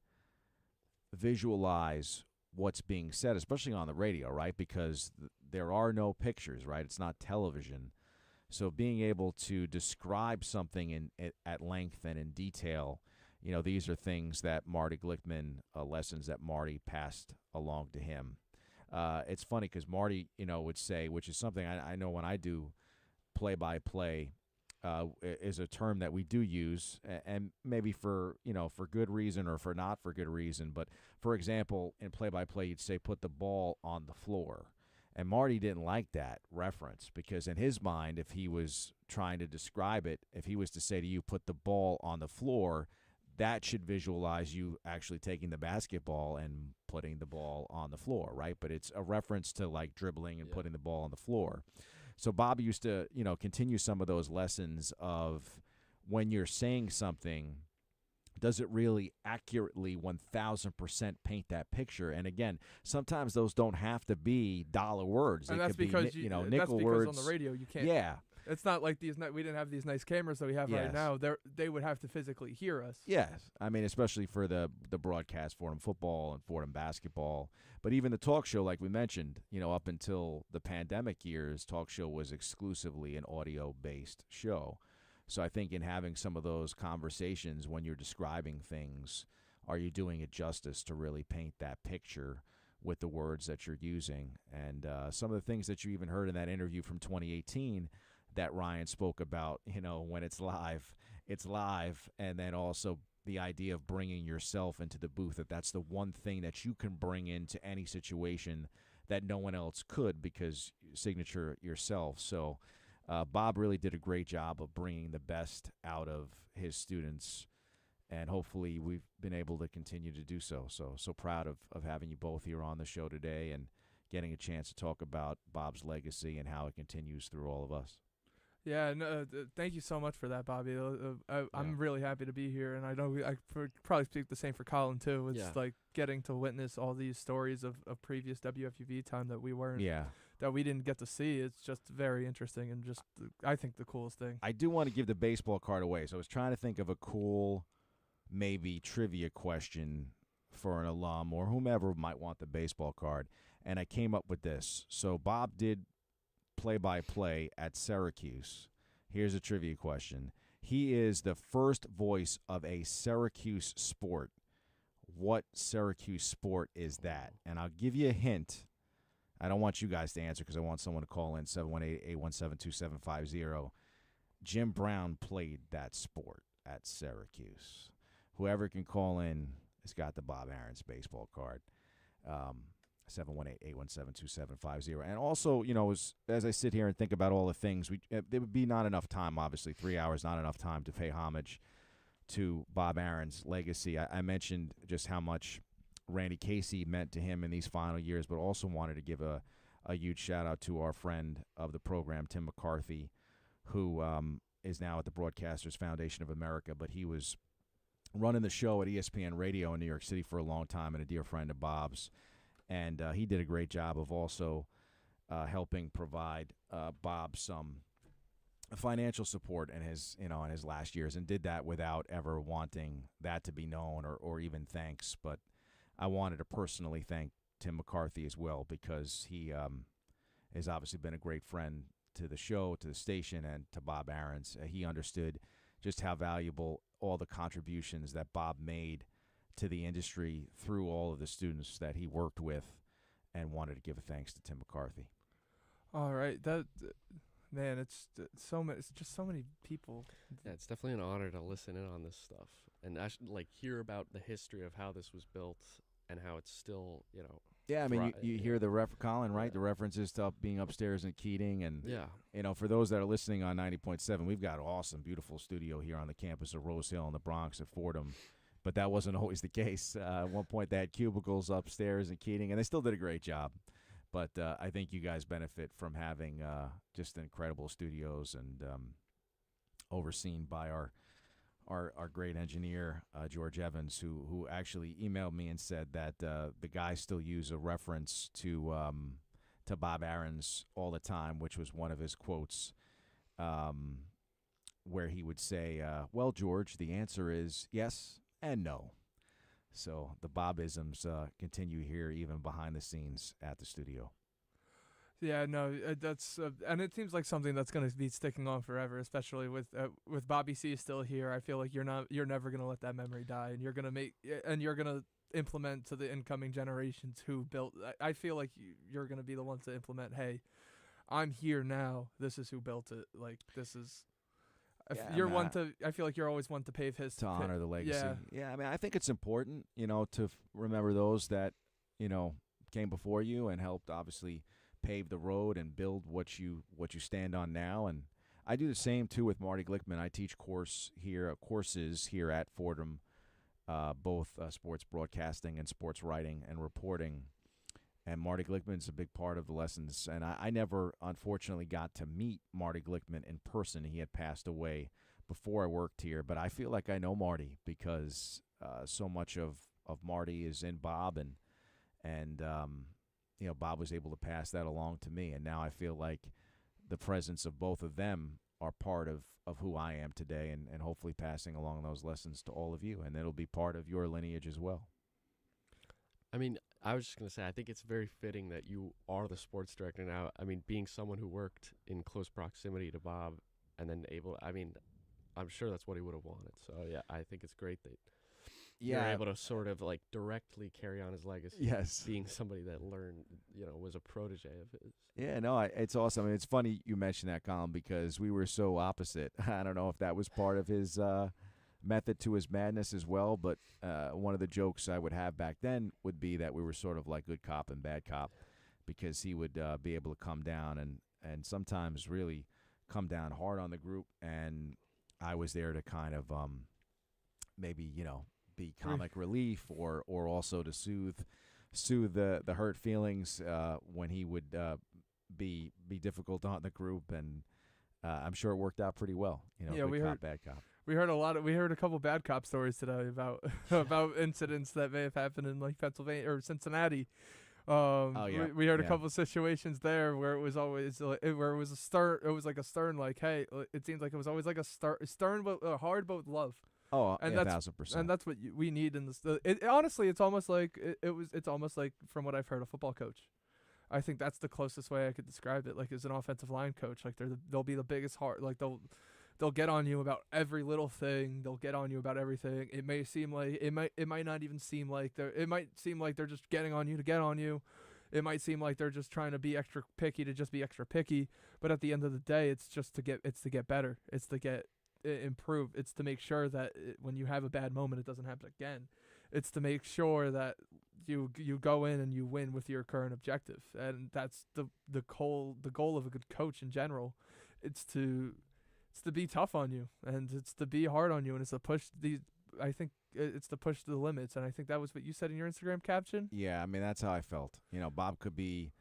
visualize what's being said, especially on the radio, right? Because there are no pictures, right? It's not television. So being able to describe something at length and in detail. These are things that Marty Glickman, lessons that Marty passed along to him. It's funny because Marty, would say, which is something I know when I do play-by-play, is a term that we do use, and maybe for good reason or for not for good reason. But, for example, in play-by-play, you'd say put the ball on the floor. And Marty didn't like that reference because in his mind, if he was trying to describe it, if he was to say to you, put the ball on the floor, that should visualize you actually taking the basketball and putting the ball on the floor, right? But it's a reference to like dribbling and putting the ball on the floor. So Bob used to, continue some of those lessons of when you're saying something, does it really accurately 1,000% paint that picture? And again, sometimes those don't have to be dollar words. And they that's could because be, nickel that's because words. on the radio you can't. Yeah. It's not like we didn't have these nice cameras that we have right Yes. now. They would have to physically hear us. Yes. I mean, especially for the broadcast, Fordham football and Fordham basketball. But even the talk show, like we mentioned, up until the pandemic years, talk show was exclusively an audio-based show. So I think in having some of those conversations when you're describing things, are you doing it justice to really paint that picture with the words that you're using? And some of the things that you even heard in that interview from 2018 that Ryan spoke about, when it's live, and then also the idea of bringing yourself into the booth, that's the one thing that you can bring into any situation that no one else could because signature yourself. So Bob really did a great job of bringing the best out of his students, and hopefully we've been able to continue to do so. So proud of having you both here on the show today and getting a chance to talk about Bob's legacy and how it continues through all of us. Yeah, no, thank you so much for that, Bobby. I'm really happy to be here, and I know I probably speak the same for Colin too. It's like getting to witness all these stories of previous WFUV time that we weren't, that we didn't get to see. It's just very interesting and just I think the coolest thing. I do want to give the baseball card away, so I was trying to think of a cool, maybe trivia question for an alum or whomever might want the baseball card, and I came up with this. So Bob did play-by-play at Syracuse. Here's a trivia question. He is the first voice of a Syracuse sport. What Syracuse sport is that? And I'll give you a hint. I don't want you guys to answer because I want someone to call in, 718-817-2750. Jim Brown played that sport at Syracuse. Whoever can call in has got the Bob Ahrens baseball card. 718-817-2750. And also, as I sit here and think about all the things, there would be not enough time, obviously, 3 hours, not enough time to pay homage to Bob Ahrens' legacy. I mentioned just how much Randy Casey meant to him in these final years, but also wanted to give a huge shout-out to our friend of the program, Tim McCarthy, who is now at the Broadcasters Foundation of America, but he was running the show at ESPN Radio in New York City for a long time and a dear friend of Bob's. And he did a great job of also helping provide Bob some financial support in his last years, and did that without ever wanting that to be known or even thanks. But I wanted to personally thank Tim McCarthy as well, because he has obviously been a great friend to the show, to the station, and to Bob Ahrens. He understood just how valuable all the contributions that Bob made to the industry through all of the students that he worked with, and wanted to give a thanks to Tim McCarthy. All right, man, it's just so many people. Yeah, it's definitely an honor to listen in on this stuff and actually hear about the history of how this was built and how it's still, Yeah, I mean, you hear the Colin, right? The references to being upstairs in Keating, and for those that are listening on 90.7, we've got an awesome, beautiful studio here on the campus of Rose Hill in the Bronx at Fordham. But that wasn't always the case. At one point, they had cubicles upstairs in Keating, and they still did a great job. But I think you guys benefit from having just incredible studios, and overseen by our great engineer, George Evans, who actually emailed me and said that the guys still use a reference to Bob Ahrens all the time, which was one of his quotes, where he would say, well, George, the answer is yes and no. So the Bob-isms continue here, even behind the scenes at the studio. Yeah, no, that's and it seems like something that's going to be sticking on forever, especially with Bobby C still here. I feel like you're never going to let that memory die, and you're going to implement to the incoming generations who built. I feel like you're going to be the ones to implement. Hey, I'm here now. This is who built it. Like, this is. I feel like you're always one to pave his to honor the legacy. Yeah. I mean, I think it's important, to remember those that came before you and helped obviously pave the road and build what you stand on now. And I do the same too with Marty Glickman. I teach courses here at Fordham, both sports broadcasting and sports writing and reporting. And Marty Glickman's a big part of the lessons. And I never, unfortunately, got to meet Marty Glickman in person. He had passed away before I worked here. But I feel like I know Marty because so much of Marty is in Bob. And Bob was able to pass that along to me. And now I feel like the presence of both of them are part of who I am today, and hopefully passing along those lessons to all of you. And it'll be part of your lineage as well. I mean, I was just going to say, I think it's very fitting that you are the sports director now. I mean, being someone who worked in close proximity to Bob and then I'm sure that's what he would have wanted. So, yeah, I think it's great that you're able to sort of directly carry on his legacy. Yes. Being somebody that learned, was a protege of his. Yeah, no, it's awesome. I mean, it's funny you mentioned that, Colin, because we were so opposite. I don't know if that was part of his method to his madness as well, but one of the jokes I would have back then would be that we were sort of like good cop and bad cop, because he would be able to come down and sometimes really come down hard on the group, and I was there to kind of maybe be comic relief or also to soothe the hurt feelings when he would be difficult on the group. And I'm sure it worked out pretty well. You know, Yeah, good we cop, heard- bad cop. We heard a couple bad cop stories today about about incidents that may have happened in like Pennsylvania or Cincinnati. Yeah. We heard a Yeah. couple of situations there where it was always where it was like a stern like, hey, it seems like it was always like a stern but hard but with love. Oh, And yeah, that's 1,000%. And that's what we need in this. Honestly, it's almost like it's almost like, from what I've heard, a football coach. I think that's the closest way I could describe it. Like, as an offensive line coach, like they'll be the biggest heart. Like they'll get on you about every little thing. They'll get on you about everything. It may seem like it might not even seem like it might seem like they're just getting on you to get on you. It might seem like they're just trying to be extra picky to just be extra picky. But at the end of the day, it's to get better. It's to get improve. It's to make sure that when you have a bad moment, it doesn't happen again. It's to make sure that you go in and you win with your current objective, and that's the goal of a good coach in general. It's to be tough on you, and it's to be hard on you, and it's to push I think it's to push the limits, and I think that was what you said in your Instagram caption. Yeah, I mean, that's how I felt. You know, Bob could be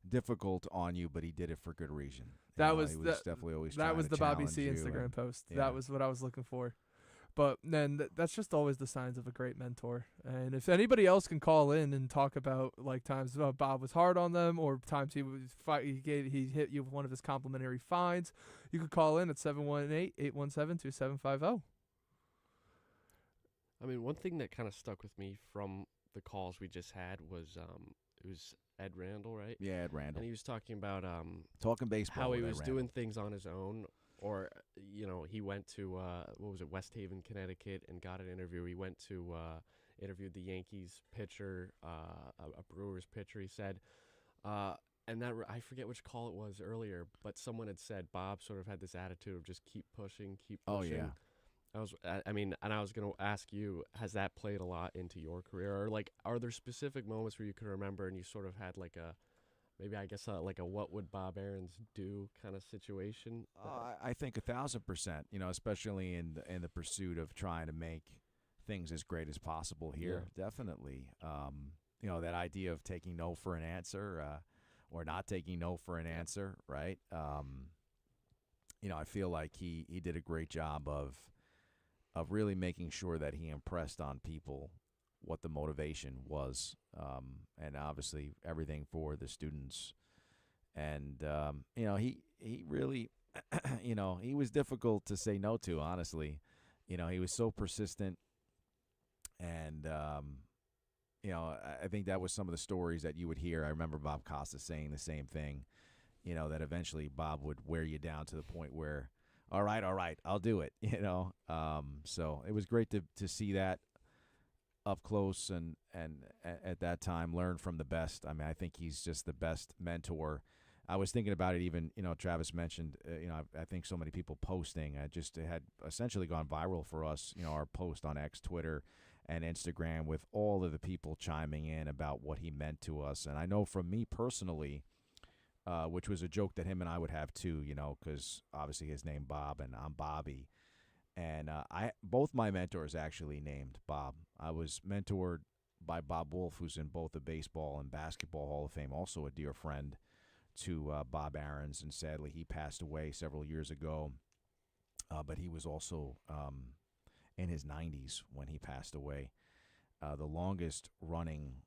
difficult on you, but he did it for good reason. He was definitely always that trying was to the Bobby challenge C you Instagram and- post. yeah. That was what I was looking for. But then that's just always the signs of a great mentor. And if anybody else can call in and talk about like times Bob was hard on them, or times he hit you with one of his complimentary fines, you could call in at 718-817-2750. I mean, one thing that kind of stuck with me from the calls we just had was it was Ed Randall, right? Yeah, Ed Randall. And he was talking about talking baseball. how he with Ed was Randall. doing things on his own, or he went to what was it, West Haven, Connecticut, and got an interview. He went to interviewed the Yankees pitcher, a Brewers pitcher. He said, and that I forget which call it was earlier, but someone had said Bob sort of had this attitude of just keep pushing, keep pushing. Oh, yeah. I was going to ask you, has that played a lot into your career? Or, like, are there specific moments where you can remember and you sort of had, like, like a what would Bob Ahrens do kind of situation? I think 1,000%, especially in the pursuit of trying to make things as great as possible here. Yeah. Definitely. That idea of taking no for an answer or not taking no for an answer, right? I feel like he did a great job of really making sure that he impressed on people what the motivation was, and obviously everything for the students. And he really, he was difficult to say no to. Honestly, he was so persistent, and I think that was some of the stories that you would hear. I remember Bob Costa saying the same thing. That eventually Bob would wear you down to the point where, all right, I'll do it, So it was great to see that up close and at that time learn from the best. I mean, I think he's just the best mentor. I was thinking about it even, Travis mentioned, I think so many people posting. It had essentially gone viral for us, our post on X, Twitter, and Instagram with all of the people chiming in about what he meant to us. And I know from me personally, which was a joke that him and I would have too, because obviously his name Bob and I'm Bobby. And both my mentors actually named Bob. I was mentored by Bob Wolf, who's in both the Baseball and Basketball Hall of Fame, also a dear friend to Bob Ahrens. And sadly, he passed away several years ago. But he was also in his 90s when he passed away. The longest running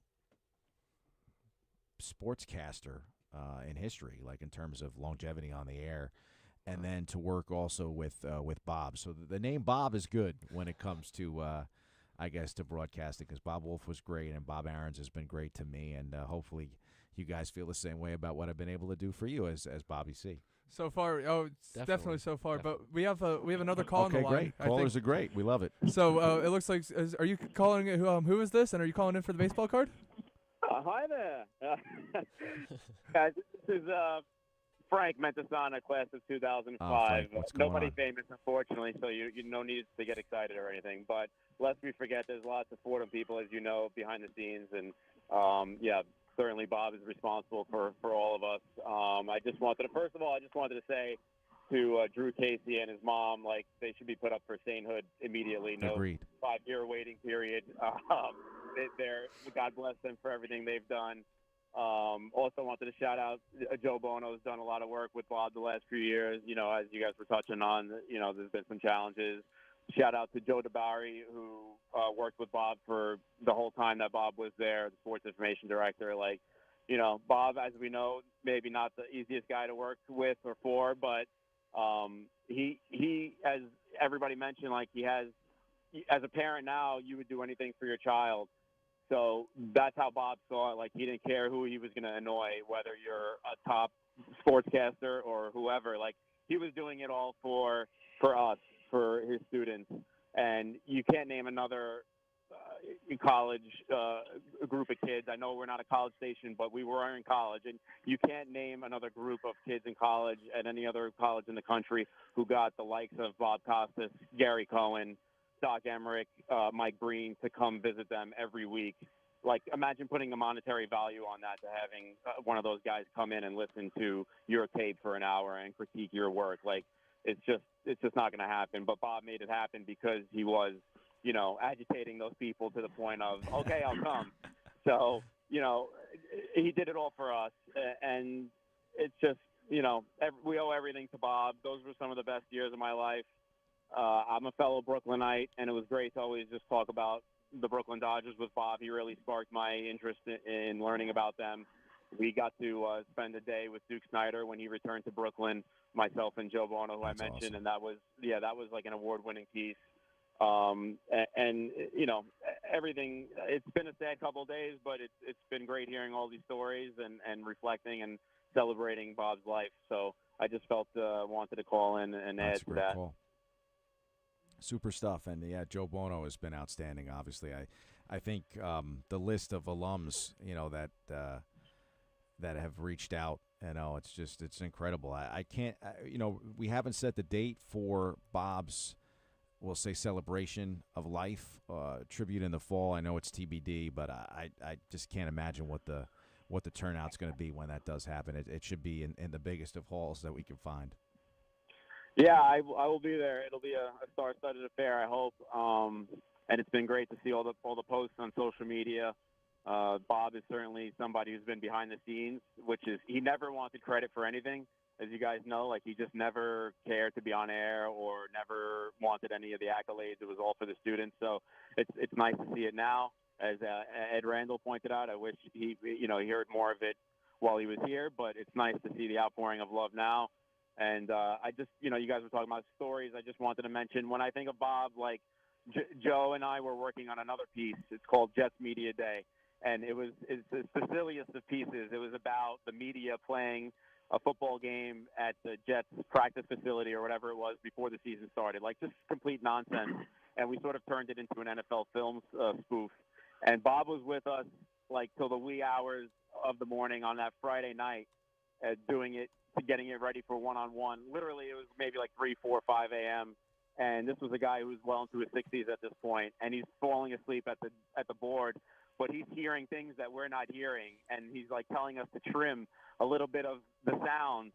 sportscaster in history, like in terms of longevity on the air, and then to work also with Bob. So the name Bob is good when it comes to, I guess, to broadcasting, because Bob Wolf was great and Bob Ahrens has been great to me, and hopefully you guys feel the same way about what I've been able to do for you as Bobby C. So far, it's definitely so far. But we have another call on the line. Okay, great. Callers are great. We love it. So it looks like, are you calling? Who is this? And are you calling in for the baseball card? Hi there. Guys, this is Frank Mentasana, class of 2005. Frank, what's going Nobody on? famous, unfortunately, so you no need to get excited or anything. But lest we forget, there's lots of Fordham people, as you know, behind the scenes. And, certainly Bob is responsible for all of us. First of all, I just wanted to say to Drew Casey and his mom, like, they should be put up for sainthood immediately. No Agreed. 5-year waiting period. God bless them for everything they've done. Also wanted to shout out Joe Bono, who's done a lot of work with Bob the last few years. You know, as you guys were touching on, you know, there's been some challenges. Shout out to Joe DeBarry, who worked with Bob for the whole time that Bob was there, the sports information director. Like, you know, Bob, as we know, maybe not the easiest guy to work with or for, but he, as everybody mentioned, like he has, as a parent now, you would do anything for your child. So that's how Bob saw it. Like, he didn't care who he was going to annoy, whether you're a top sportscaster or whoever. Like, he was doing it all for us, for his students. And you can't name another college group of kids. I know we're not a college station, but we were in college. And you can't name another group of kids in college at any other college in the country who got the likes of Bob Costas, Gary Cohen, Doc Emmerich, Mike Breen to come visit them every week. Like, imagine putting a monetary value on that, to having one of those guys come in and listen to your tape for an hour and critique your work. Like, it's just not going to happen. But Bob made it happen because he was, you know, agitating those people to the point of, okay, I'll come. So, you know, he did it all for us. And it's just, you know, we owe everything to Bob. Those were some of the best years of my life. I'm a fellow Brooklynite, and it was great to always just talk about the Brooklyn Dodgers with Bob. He really sparked my interest in learning about them. We got to spend a day with Duke Snyder when he returned to Brooklyn, myself and Joe Bono, who That's I mentioned, awesome. and that was like an award-winning piece. And you know, everything. It's been a sad couple of days, but it's been great hearing all these stories and reflecting and celebrating Bob's life. So I just felt wanted to call in and That's add to a great that. call. Super stuff. And yeah, Joe Bono has been outstanding. Obviously, I think the list of alums, you know, that have reached out, you know, it's incredible. I can't, you know, we haven't set the date for Bob's, we'll say, celebration of life, tribute in the fall. I know it's TBD, but I just can't imagine what the turnout's going to be when that does happen. It should be in the biggest of halls that we can find. Yeah, I will be there. It'll be a star-studded affair, I hope. And it's been great to see all the posts on social media. Bob is certainly somebody who's been behind the scenes, which is, he never wanted credit for anything, as you guys know. Like, he just never cared to be on air or never wanted any of the accolades. It was all for the students. So it's nice to see it now. As Ed Randall pointed out, I wish he heard more of it while he was here, but it's nice to see the outpouring of love now. And I just, you guys were talking about stories. I just wanted to mention, when I think of Bob, like, Joe and I were working on another piece. It's called Jets Media Day. And it's the silliest of pieces. It was about the media playing a football game at the Jets practice facility or whatever it was before the season started. Like, just complete nonsense. And we sort of turned it into an NFL Films spoof. And Bob was with us, like, till the wee hours of the morning on that Friday night, doing it, getting it ready for one-on-one. Literally, it was maybe like 3, 4, 5 a.m. And this was a guy who was well into his 60s at this point, and he's falling asleep at the board. But he's hearing things that we're not hearing, and he's like telling us to trim a little bit of the sound,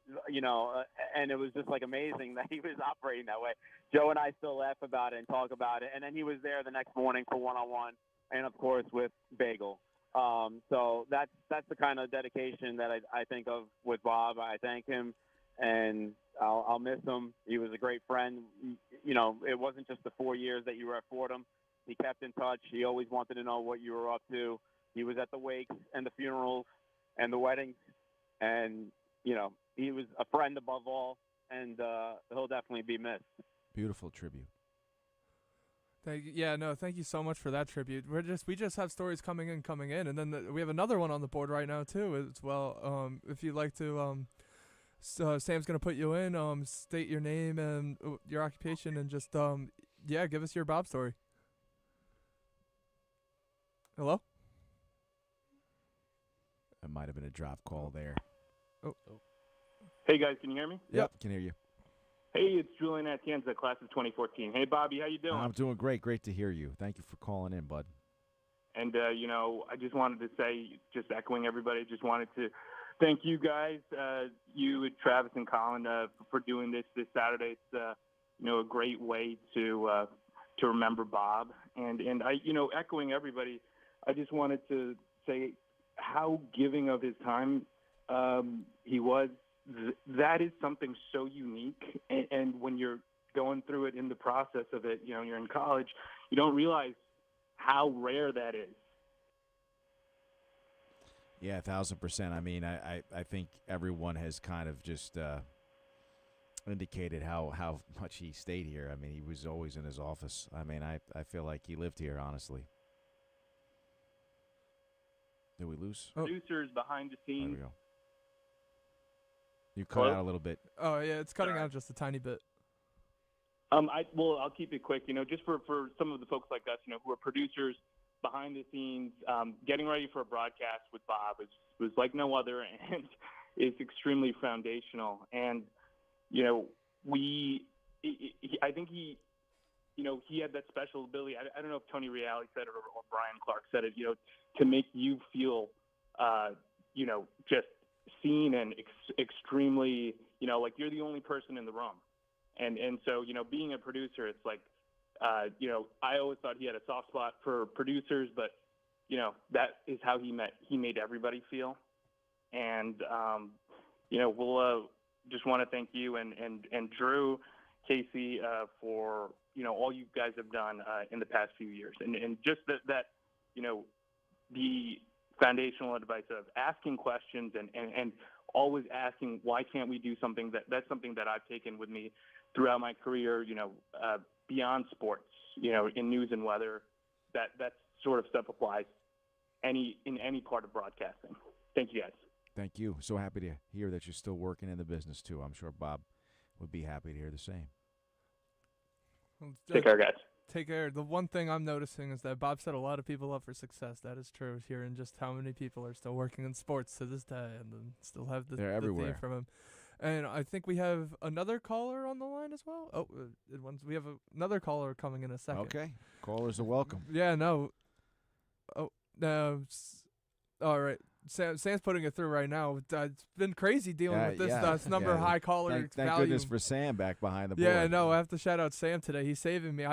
and it was just like amazing that he was operating that way. Joe and I still laugh about it and talk about it, and then he was there the next morning for one-on-one, and of course with Bagel. So that's the kind of dedication that I think of with Bob. I thank him, and I'll miss him. He was a great friend. It wasn't just the 4 years that you were at Fordham. He kept in touch. He always wanted to know what you were up to. He was at the wakes and the funerals and the weddings. And, he was a friend above all, and he'll definitely be missed. Beautiful tribute. Thank you so much for that tribute. We just have stories coming in, and then we have another one on the board right now too as well. If you'd like to, Sam's gonna put you in. State your name and your occupation, and just give us your Bob story. Hello? It might have been a drop call there. Oh. Hey guys, can you hear me? Yep, can hear you. Hey, it's Julian Atienza, class of 2014. Hey Bobby, how you doing? I'm doing great. Great to hear you. Thank you for calling in, bud. And I just wanted to say, just echoing everybody, just wanted to thank you guys, you, Travis and Colin, for doing this Saturday. It's a great way to remember Bob. And I, echoing everybody, I just wanted to say how giving of his time he was. That is something so unique, and when you're going through it in the process of it, you're in college, you don't realize how rare that is. Yeah, 1,000%. I mean, I think everyone has kind of just indicated how much he stayed here. I mean, he was always in his office. I mean, I feel like he lived here, honestly. Did we lose? Producers behind the There scenes. we go. You cut out a little bit. Oh, yeah, it's cutting out just a tiny bit. I'll keep it quick. Just for some of the folks like us, who are producers behind the scenes, getting ready for a broadcast with Bob was like no other, and it's extremely foundational. And I think he had that special ability. I don't know if Tony Reale said it or Brian Clark said it. To make you feel, just seen and extremely, like you're the only person in the room. And so, being a producer, it's like, I always thought he had a soft spot for producers, but, that is how he made everybody feel. And, we'll just want to thank you and Drew, Casey, for, all you guys have done in the past few years. And just that the foundational advice of asking questions and always asking, why can't we do something? That's something that I've taken with me throughout my career, beyond sports, in news and weather. That sort of stuff applies in any part of broadcasting. Thank you, guys. Thank you. So happy to hear that you're still working in the business, too. I'm sure Bob would be happy to hear the same. Take care, guys. Take care. The one thing I'm noticing is that Bob set a lot of people up for success. That is true. Hearing just how many people are still working in sports to this day and then still have the theme from him. And I think we have another caller on the line as well. Oh, we have another caller coming in a second. Okay. Callers are welcome. Yeah, no. Oh, no. All right. Sam's putting it through right now. It's been crazy dealing with this number high caller Thank value. goodness for Sam back behind the board. Yeah, no, I have to shout out Sam today. He's saving me.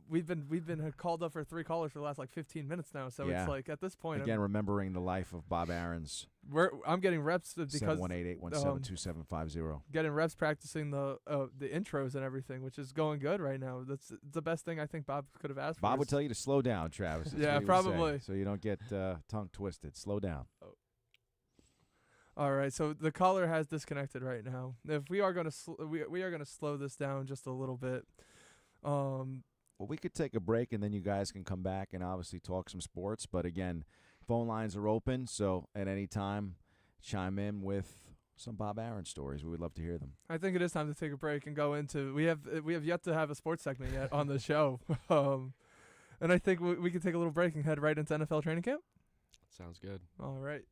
We've been called up for 3 callers for the last 15 minutes now. So it's like at this point, again, remembering the life of Bob Ahrens. I'm getting reps because 718-817-2750. Getting reps practicing the intros and everything, which is going good right now. That's the best thing I think Bob could have asked for. Bob would tell you to slow down, Travis. That's yeah, what he probably. would say, so you don't get tongue twisted. Slow down. Oh. All right, so the caller has disconnected right now. If we are going to we are going to slow this down just a little bit. Well, we could take a break and then you guys can come back and obviously talk some sports. But again, phone lines are open, so at any time, chime in with some Bob Ahrens stories. We would love to hear them. I think it is time to take a break and go into. We have yet to have a sports segment yet on the show, and I think we can take a little break and head right into NFL training camp. Sounds good. All right.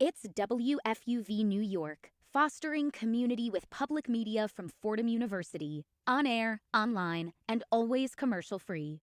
It's WFUV New York, fostering community with public media from Fordham University. On air, online, and always commercial-free.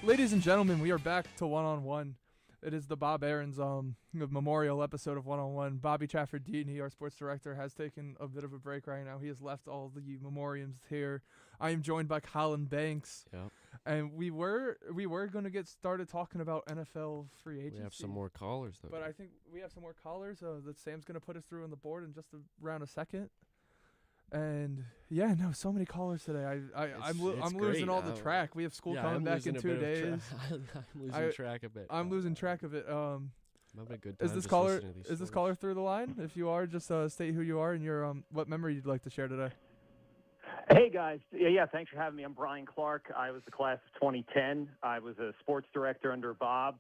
Ladies and gentlemen, we are back to one-on-one. It is the Bob Ahrens memorial episode of one-on-one. Bobby Traffordini, our sports director, has taken a bit of a break right now. He has left all the memoriams here. I am joined by Colin Banks. Yep. And we were going to get started talking about NFL free agency. We have some more callers, though. But I think we have some more callers that Sam's going to put us through on the board in just around a second. And yeah, no, so many callers today. I'm losing all the track. We have school coming back in 2 days. I'm losing track of it. I'm losing track of it. I'm having a good time. Is this caller through the line? If you are, just state who you are and your what memory you'd like to share today. Hey guys, yeah, thanks for having me. I'm Brian Clark. I was the class of 2010. I was a sports director under Bob.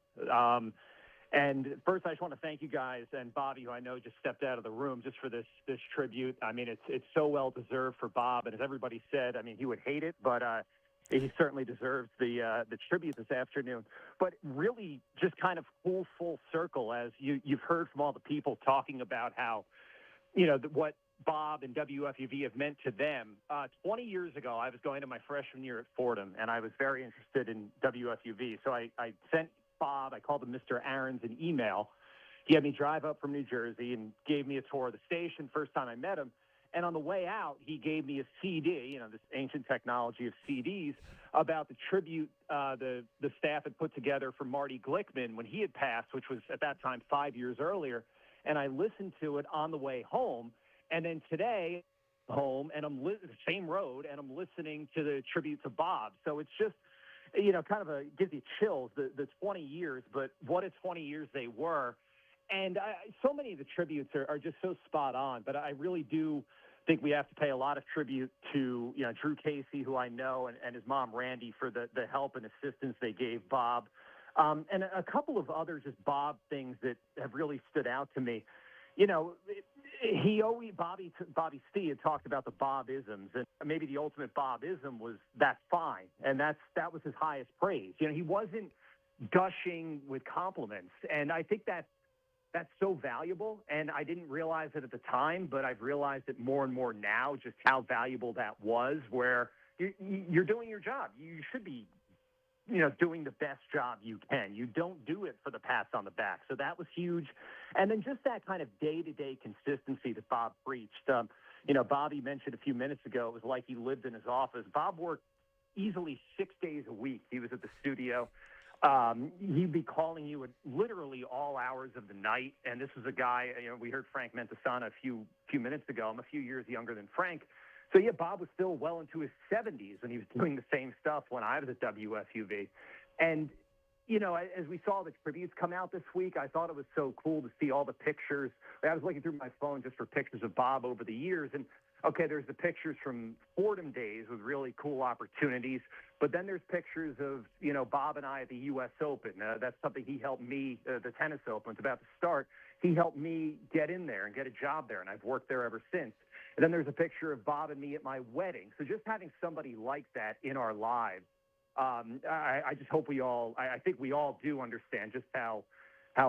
And first, I just want to thank you guys and Bobby, who I know just stepped out of the room, just for this tribute. I mean, it's so well deserved for Bob, and as everybody said, I mean, he would hate it, but he certainly deserves the tribute this afternoon. But really, just kind of full circle, as you've heard from all the people talking about how, what Bob and WFUV have meant to them. 20 years ago, I was going to my freshman year at Fordham, and I was very interested in WFUV, so I sent Bob, I called him Mr. Ahrens, an email. He had me drive up from New Jersey and gave me a tour of the station, first time I met him. And on the way out, he gave me a CD, this ancient technology of CDs, about the tribute the staff had put together for Marty Glickman when he had passed, which was at that time 5 years earlier. And I listened to it on the way home. And then today, home, and I'm same road, and I'm listening to the tribute to Bob. So it's just, kind of gives you chills, the 20 years, but what a 20 years they were. And so many of the tributes are just so spot on, but I really do think we have to pay a lot of tribute to, Drew Casey, who I know, and his mom, Randy, for the help and assistance they gave Bob. And a couple of other just Bob things that have really stood out to me. Bobby Stee had talked about the Bob-isms, and maybe the ultimate Bob-ism was "that's fine," and that was his highest praise. He wasn't gushing with compliments, and I think that's so valuable. And I didn't realize it at the time, but I've realized it more and more now, just how valuable that was. Where you're doing your job, you should be, doing the best job you can. You don't do it for the pats on the back. So that was huge. And then just that kind of day-to-day consistency that Bob preached. Bobby mentioned a few minutes ago, it was like he lived in his office. Bob worked easily 6 days a week. He was at the studio. He'd be calling you at literally all hours of the night. And this was a guy, we heard Frank Mentasana a few minutes ago. I'm a few years younger than Frank. So, yeah, Bob was still well into his 70s when he was doing the same stuff when I was at WFUV. And, as we saw the tributes come out this week, I thought it was so cool to see all the pictures. I was looking through my phone just for pictures of Bob over the years. And, okay, there's the pictures from Fordham days with really cool opportunities. But then there's pictures of, Bob and I at the U.S. Open. That's something he helped me, the tennis open. It's about to start. He helped me get in there and get a job there, and I've worked there ever since. And then there's a picture of Bob and me at my wedding. So just having somebody like that in our lives, I just hope I think we all do understand just how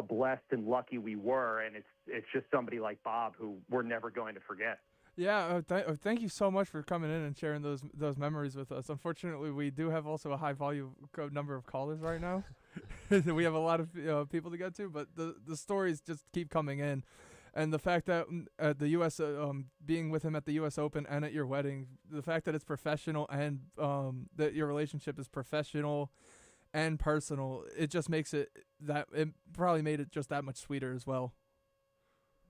blessed and lucky we were. And it's just somebody like Bob who we're never going to forget. Yeah, thank you so much for coming in and sharing those memories with us. Unfortunately, we do have also a high volume number of callers right now. We have a lot of people to get to, but the stories just keep coming in. And the fact that the U.S. Being with him at the U.S. Open and at your wedding, the fact that it's professional and that your relationship is professional and personal, it just makes it probably made it just that much sweeter as well.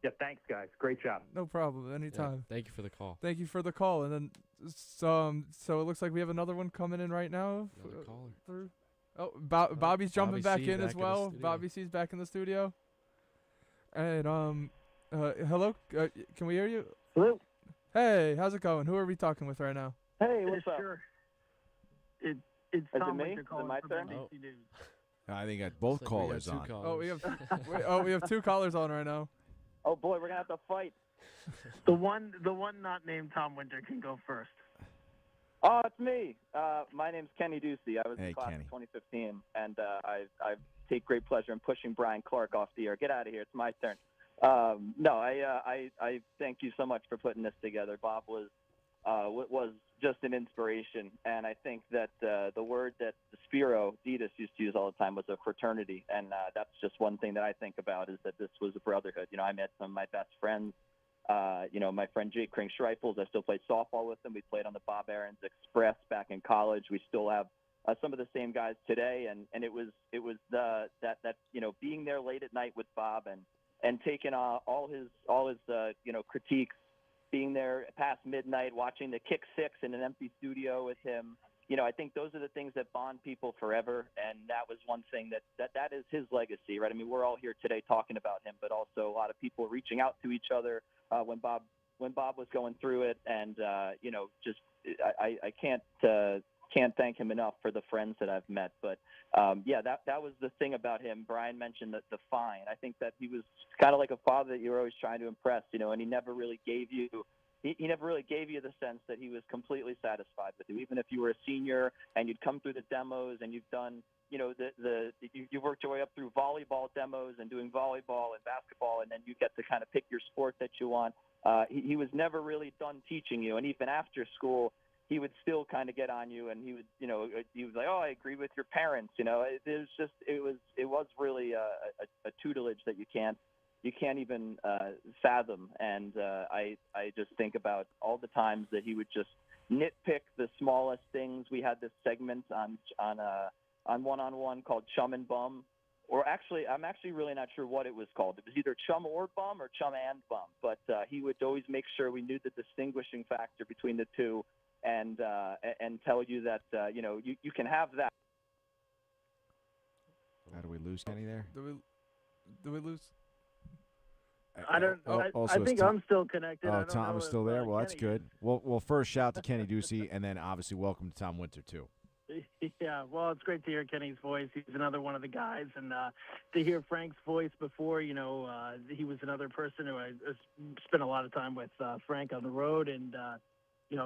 Yeah, thanks, guys. Great job. No problem. Anytime. Yeah, thank you for the call. Thank you for the call. And then so it looks like we have another one coming in right now. Another caller. Through. Oh, Bobby's jumping back in as well. Bobby C's back in the studio. And hello, can we hear you? Hello. Hey, how's it going? Who are we talking with right now? Hey, what's up? It's Tom me? Winter Is it calling my from turn? NBC News. I think got both callers on. We have two callers on right now. Oh boy, we're gonna have to fight. The one not named Tom Winter can go first. Oh, it's me. My name's Kenny Ducey. I was Hey, in class Kenny. of 2015, and I take great pleasure in pushing Brian Clark off the air. Get out of here. It's my turn. I thank you so much for putting this together. Bob was was just an inspiration. And I think that the word that Spiro Ditas used to use all the time was a fraternity. And that's just one thing that I think about, is that this was a brotherhood. I met some of my best friends. My friend Jake Krink Schreifels, I still played softball with him. We played on the Bob Ahrens Express back in college. We still have some of the same guys today. And it was that being there late at night with Bob and taking all his critiques, being there past midnight, watching the Kick Six in an empty studio with him. I think those are the things that bond people forever, and that was one thing that is his legacy, right? I mean, we're all here today talking about him, but also a lot of people reaching out to each other when Bob was going through it, and I can't thank him enough for the friends that I've met. But that was the thing about him. Brian mentioned the fine. I think that he was kind of like a father that you were always trying to impress, and he never really gave you. He never really gave you the sense that he was completely satisfied with you. Even if you were a senior and you'd come through the demos and you've done, you worked your way up through volleyball demos and doing volleyball and basketball, and then you get to kind of pick your sport that you want. He was never really done teaching you, and even after school, he would still kind of get on you, and he was like, "Oh, I agree with your parents." It was really a tutelage that you can't even fathom. And I just think about all the times that he would just nitpick the smallest things. We had this segment on One-on-One called Chum and Bum, or actually, I'm actually really not sure what it was called. It was either Chum or Bum or Chum and Bum, but he would always make sure we knew the distinguishing factor between the two, and tell you that you can have that. How do we lose Kenny there? Do we lose? I don't. Also, I think I'm still connected. I Oh, don't Tom know is if, still there. Well, that's Kenny- good. Well, first shout to Kenny Ducey, and then obviously welcome to Tom Winter too. Yeah, well, it's great to hear Kenny's voice. He's another one of the guys, and to hear Frank's voice before, he was another person who I spent a lot of time with Frank on the road, and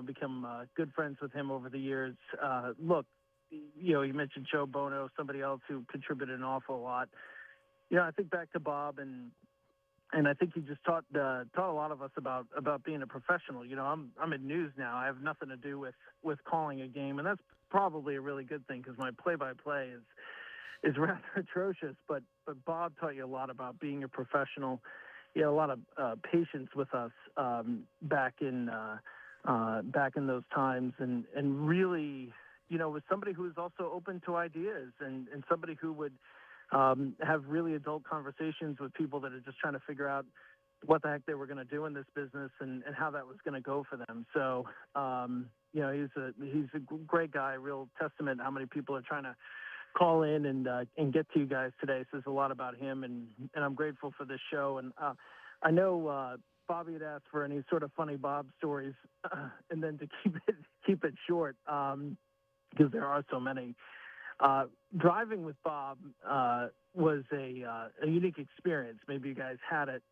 become good friends with him over the years. Look, you mentioned Joe Bono, somebody else who contributed an awful lot. I think back to Bob, and I think he just taught a lot of us about being a professional. I'm in news now. I have nothing to do with calling a game, and that's probably a really good thing, because my play-by-play is rather atrocious. But Bob taught you a lot about being a professional. He had a lot of patience with us back in those times, and really, was somebody who was also open to ideas, and somebody who would have really adult conversations with people that are just trying to figure out what the heck they were going to do in this business, and how that was going to go for them. So, he's a great guy, real testament how many people are trying to call in and get to you guys today. Says a lot about him, and I'm grateful for this show. And I know Bobby had asked for any sort of funny Bob stories, and then to keep it short, because there are so many. Driving with Bob was a unique experience. Maybe you guys had it.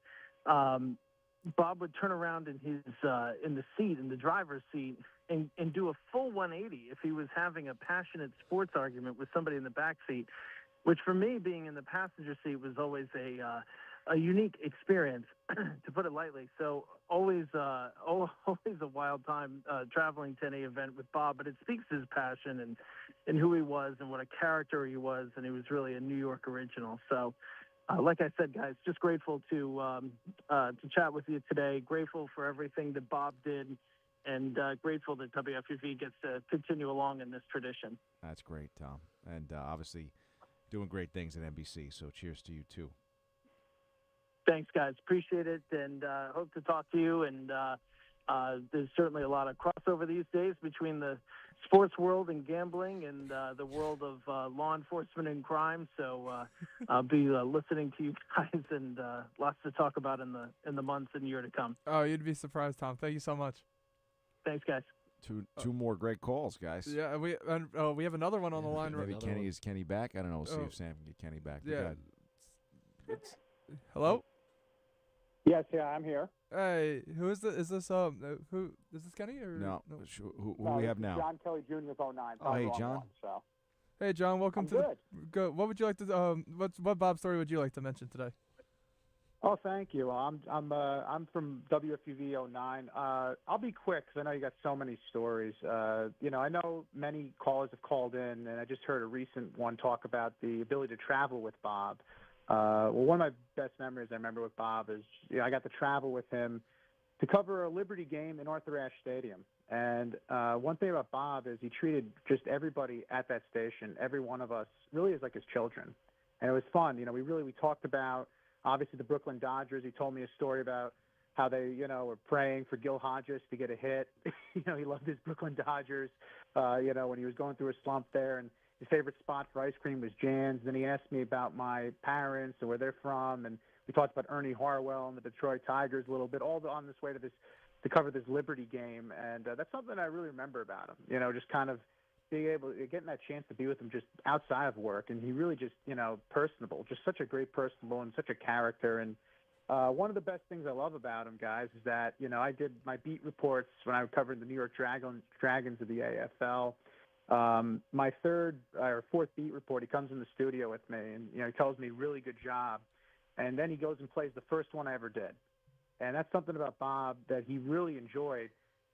Bob would turn around in the driver's seat, and do a full 180 if he was having a passionate sports argument with somebody in the back seat, which for me, being in the passenger seat, was always a unique experience, to put it lightly. So always a wild time traveling to any event with Bob, but it speaks to his passion and who he was and what a character he was, and he was really a New York original. So like I said, guys, just grateful to chat with you today. Grateful for everything that Bob did, and grateful that WFUV gets to continue along in this tradition. That's great, Tom, and obviously doing great things at NBC. So cheers to you too. Thanks, guys. Appreciate it, and hope to talk to you. And there's certainly a lot of crossover these days between the sports world and gambling, and the world of law enforcement and crime. So I'll be listening to you guys, and lots to talk about in the months and year to come. Oh, you'd be surprised, Tom. Thank you so much. Thanks, guys. Two more great calls, guys. Yeah, we have another one on the line. Maybe is Kenny back? I don't know. We'll see if Sam can get Kenny back. Yeah. Hello. Yes, yeah, I'm here. Hey, who is this? Is this Kenny or no? Who we have now? John Kelly Jr. of 09. Oh, hey, John. So. Hey, John. Welcome I'm to. Good. What would you like to? What Bob story would you like to mention today? Oh, thank you. I'm from WFUV 09. I'll be quick because I know you got so many stories. I know many callers have called in, and I just heard a recent one talk about the ability to travel with Bob. One of my best memories I remember with Bob is I got to travel with him to cover a Liberty game in Arthur Ashe Stadium. And one thing about Bob is he treated just everybody at that station, every one of us, really as like his children. And it was fun. We talked about obviously the Brooklyn Dodgers. He told me a story about how they, were praying for Gil Hodges to get a hit. He loved his Brooklyn Dodgers, when he was going through a slump there. And his favorite spot for ice cream was Jan's. Then he asked me about my parents and where they're from. And we talked about Ernie Harwell and the Detroit Tigers a little bit, all on this way to cover this Liberty game. And that's something I really remember about him, just kind of being able to getting that chance to be with him just outside of work. And he really just, personable, just such a great personable and such a character. And one of the best things I love about him, guys, is that, I did my beat reports when I covered the New York Dragons of the AFL. My third or fourth beat report, he comes in the studio with me and, he tells me really good job. And then he goes and plays the first one I ever did. And that's something about Bob that he really enjoyed,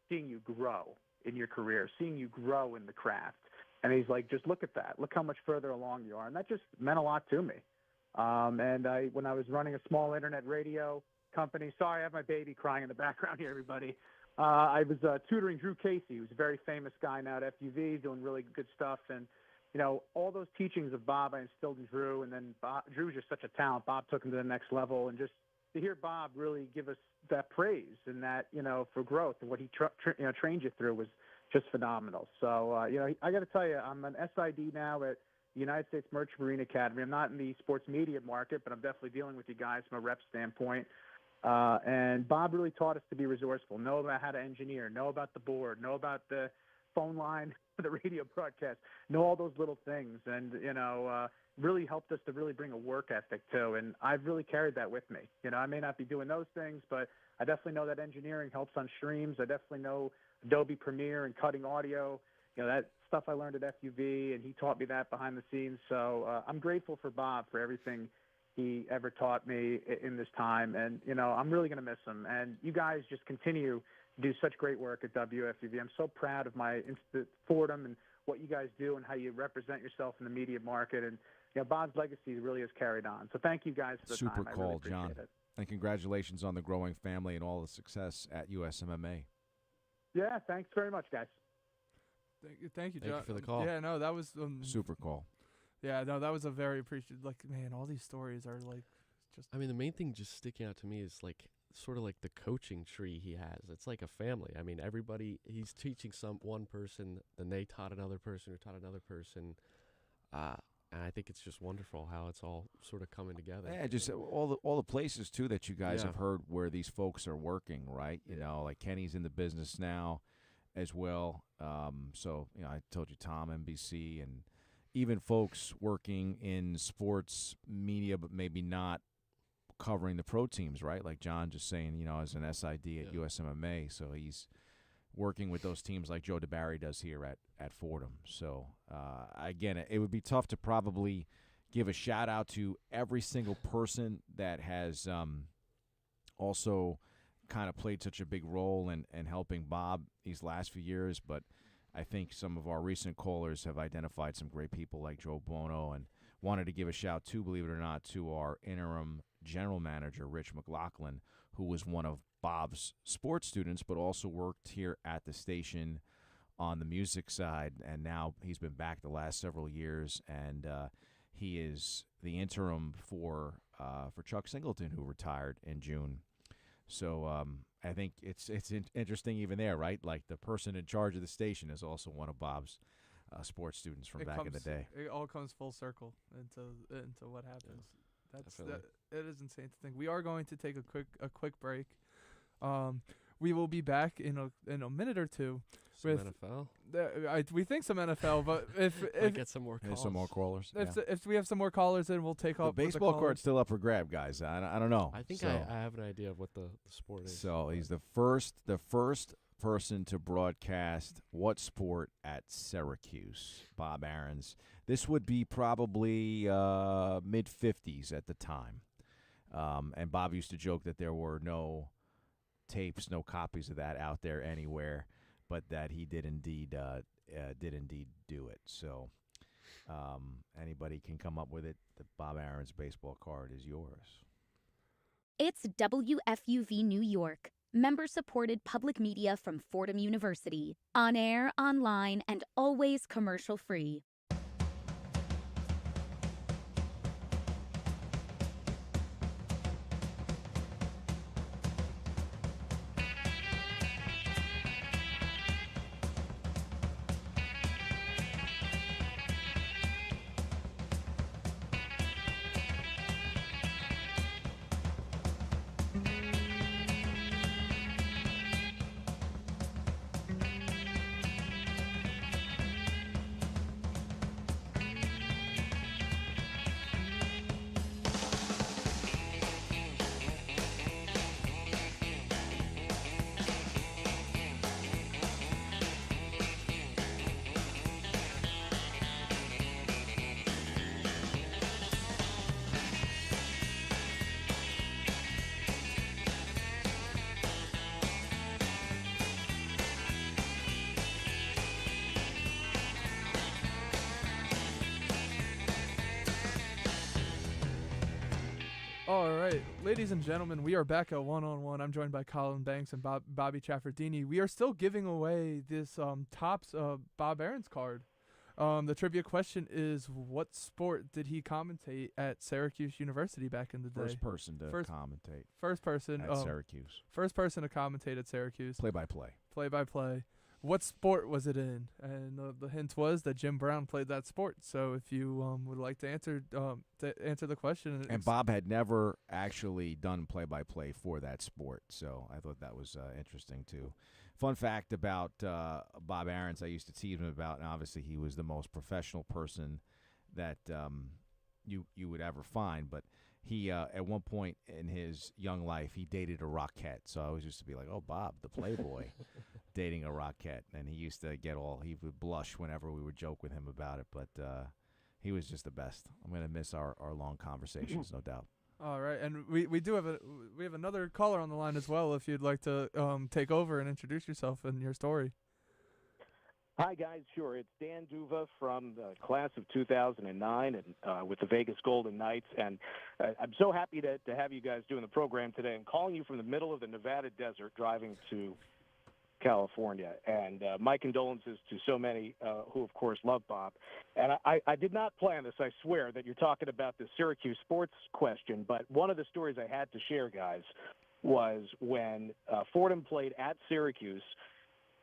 seeing you grow in your career, seeing you grow in the craft. And he's like, just look at that. Look how much further along you are. And that just meant a lot to me. And when I was running a small internet radio company, sorry, I have my baby crying in the background here, everybody. I was tutoring Drew Casey, who's a very famous guy now at FUV, doing really good stuff. And, all those teachings of Bob I instilled in Drew. And then Drew's just such a talent. Bob took him to the next level. And just to hear Bob really give us that praise and that, for growth and what he trained you through was just phenomenal. So, I got to tell you, I'm an SID now at the United States Merchant Marine Academy. I'm not in the sports media market, but I'm definitely dealing with you guys from a rep standpoint. And Bob really taught us to be resourceful, know about how to engineer, know about the board, know about the phone line, the radio broadcast, know all those little things. And, really helped us to really bring a work ethic too. And I've really carried that with me. I may not be doing those things, but I definitely know that engineering helps on streams. I definitely know Adobe Premiere and cutting audio. That stuff I learned at FUV, and he taught me that behind the scenes. So I'm grateful for Bob for everything he ever taught me in this time. And, I'm really going to miss him. And you guys just continue to do such great work at WFUV. I'm so proud of my Fordham and what you guys do and how you represent yourself in the media market. And, Bob's legacy really has carried on. So thank you guys for the time. Super I call, really appreciate John. it. And congratulations on the growing family and all the success at USMMA. Yeah, thanks very much, guys. Thank you, John. Thank you for the call. Yeah, no, that was Super call. Yeah, no, that was a very appreciated. Like, man, all these stories are like just. I mean, the main thing just sticking out to me is like sort of like the coaching tree he has. It's like a family. I mean, everybody, he's teaching one person, then they taught another person who taught another person. And I think it's just wonderful how it's all sort of coming together. Yeah, just all the places too that you guys Yeah. have heard where these folks are working, right? Like Kenny's in the business now as well. So, I told you Tom, NBC, and even folks working in sports media, but maybe not covering the pro teams, right? Like John just saying, as an SID at USMMA. So he's working with those teams like Joe DeBarry does here at Fordham. So, again, it would be tough to probably give a shout-out to every single person that has also kind of played such a big role in helping Bob these last few years. But I think some of our recent callers have identified some great people like Joe Bono, and wanted to give a shout, too, believe it or not, to our interim general manager, Rich McLaughlin, who was one of Bob's sports students, but also worked here at the station on the music side, and now he's been back the last several years, and he is the interim for Chuck Singleton, who retired in June. So I think it's interesting even there, right? Like the person in charge of the station is also one of Bob's sports students from back in the day. It all comes full circle into what happens. It is insane to think. We are going to take a quick break. We will be back in a minute or two. Some NFL. We think some NFL, but if get some more calls. Some more callers. If we have some more callers, then we'll take off. The baseball card's still up for grab, guys. I don't know. I think I have an idea of what the sport is. So he's the first person to broadcast what sport at Syracuse, Bob Ahrens. This would be probably mid-50s at the time. And Bob used to joke that there were no tapes, no copies of that out there anywhere, but that he did indeed do it. So anybody can come up with it. The Bob Ahrens baseball card is yours. It's WFUV New York, member-supported public media from Fordham University. On air, online, and always commercial-free. All right, ladies and gentlemen, we are back at one-on-one. I'm joined by Colin Banks and Bobby Chaffardini. We are still giving away this Topps Bob Ahrens card. The trivia question is, what sport did he commentate at Syracuse University back in the day? First person to commentate. First person at Syracuse. First person to commentate at Syracuse. Play-by-play. Play-by-play. What sport was it in? And the hint was that Jim Brown played that sport. So if you would like to answer the question. And Bob had never actually done play-by-play for that sport, so I thought that was interesting too. Fun fact about Bob Ahrens, I used to tease him about, and obviously he was the most professional person that you would ever find, but he at one point in his young life, he dated a Rockette. So I always used to be like, oh, Bob, the Playboy, dating a Rockette. And he used to he would blush whenever we would joke with him about it. But he was just the best. I'm going to miss our long conversations, no doubt. All right. And we have another caller on the line as well, if you'd like to take over and introduce yourself and your story. Hi, guys. Sure. It's Dan Duva from the class of 2009 and with the Vegas Golden Knights. And I'm so happy to have you guys doing the program today. I'm calling you from the middle of the Nevada desert driving to California. And my condolences to so many who, of course, love Bob. And I did not plan this, I swear, that you're talking about the Syracuse sports question. But one of the stories I had to share, guys, was when Fordham played at Syracuse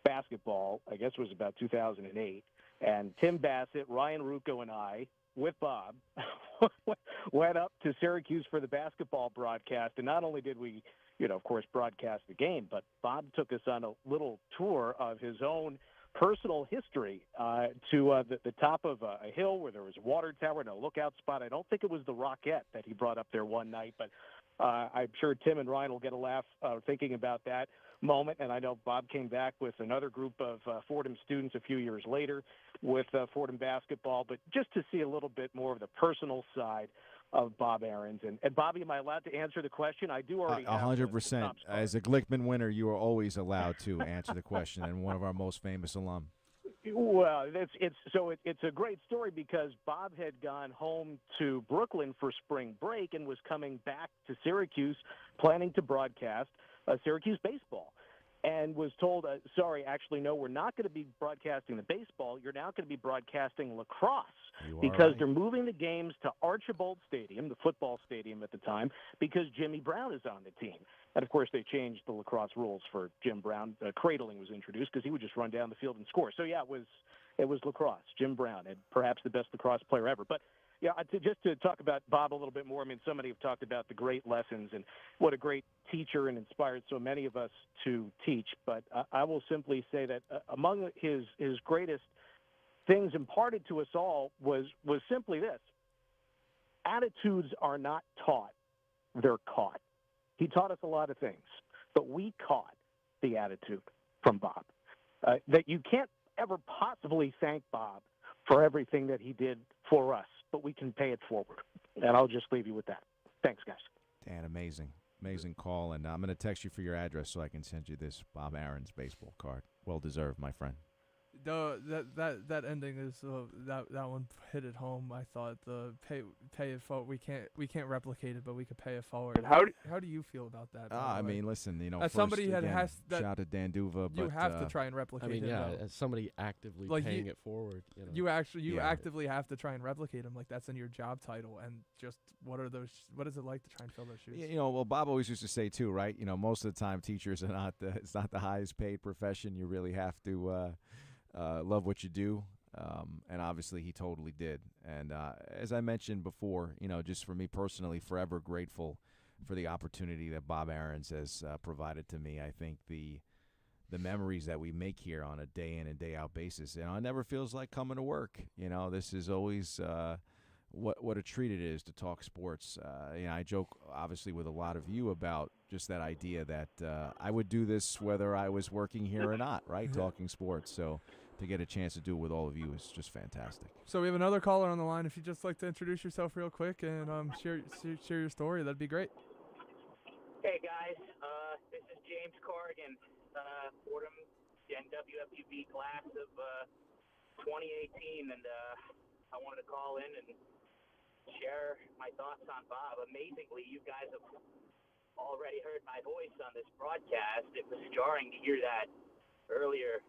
basketball, I guess it was about 2008, and Tim Bassett, Ryan Rucco, and I, with Bob, went up to Syracuse for the basketball broadcast. And not only did we, of course, broadcast the game, but Bob took us on a little tour of his own personal history to the top of a hill where there was a water tower and a lookout spot. I don't think it was the Rockette that he brought up there one night, but I'm sure Tim and Ryan will get a laugh thinking about that moment. And I know Bob came back with another group of Fordham students a few years later with Fordham basketball, but just to see a little bit more of the personal side of Bob Ahrens. And Bobby, am I allowed to answer the question? I do already have 100%. As a Glickman winner, you are always allowed to answer the question, and one of our most famous alum. Well, it's a great story because Bob had gone home to Brooklyn for spring break and was coming back to Syracuse planning to broadcast Syracuse baseball, and was told, sorry, actually, no, we're not going to be broadcasting the baseball. You're now going to be broadcasting lacrosse because they're moving the games to Archibald Stadium, the football stadium at the time, because Jimmy Brown is on the team. And, of course, they changed the lacrosse rules for Jim Brown. Cradling was introduced because he would just run down the field and score. So, yeah, it was lacrosse, Jim Brown, and perhaps the best lacrosse player ever. But, yeah, just to talk about Bob a little bit more, I mean, so many have talked about the great lessons and what a great teacher and inspired so many of us to teach. But I will simply say that among his greatest things imparted to us all was simply this. Attitudes are not taught, they're caught. He taught us a lot of things, but we caught the attitude from Bob. That you can't ever possibly thank Bob for everything that he did for us, but we can pay it forward. And I'll just leave you with that. Thanks, guys. Dan, amazing call. And I'm going to text you for your address so I can send you this Bob Ahrens baseball card. Well deserved, my friend. That ending is that one hit it home. I thought the pay it forward. We can't replicate it, but we could pay it forward. How do you feel about that? I mean, listen, as first, somebody again, has that, shout out to Dan Duva, but you have to try and replicate. I mean, him, yeah, though. as somebody actively Like paying it forward, you actively have to try and replicate him. Like that's in your job title. And just what is it like to try and fill those shoes? Well, Bob always used to say too, right? Most of the time, teachers are not it's not the highest paid profession. You really have to love what you do, and obviously he totally did. And as I mentioned before, just for me personally, forever grateful for the opportunity that Bob Ahrens has provided to me. I think the memories that we make here on a day in and day out basis, it never feels like coming to work. This is always what a treat it is to talk sports. I joke obviously with a lot of you about just that idea that I would do this whether I was working here or not, right? Talking sports. So to get a chance to do it with all of you is just fantastic. So we have another caller on the line. If you'd just like to introduce yourself real quick and share your story, that'd be great. Hey guys, this is James Corrigan, Fordham and WFUV class of 2018, and I wanted to call in and share my thoughts on Bob. Amazingly, you guys have already heard my voice on this broadcast. It was jarring to hear that earlier,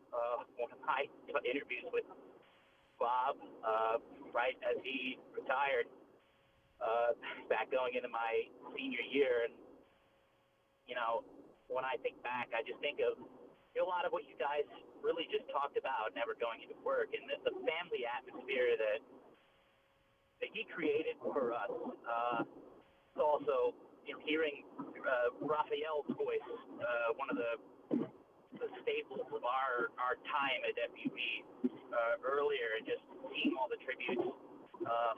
one of my interviews with Bob, right as he retired, back going into my senior year. And, when I think back, I just think of a lot of what you guys really just talked about, never going into work, and the family atmosphere that he created for us. It's also, hearing Raphael's voice, one of the staples of our time at FUV earlier, and just seeing all the tributes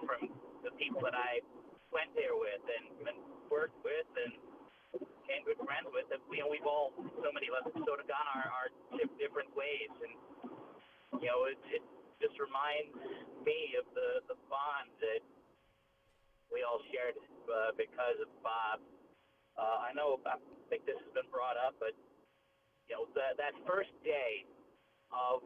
from the people that I went there with and worked with and became good friends with. We've all, so many of us, sort of gone our different ways, and it just reminds me of the bond that we all shared because of Bob. I think this has been brought up, but that first day of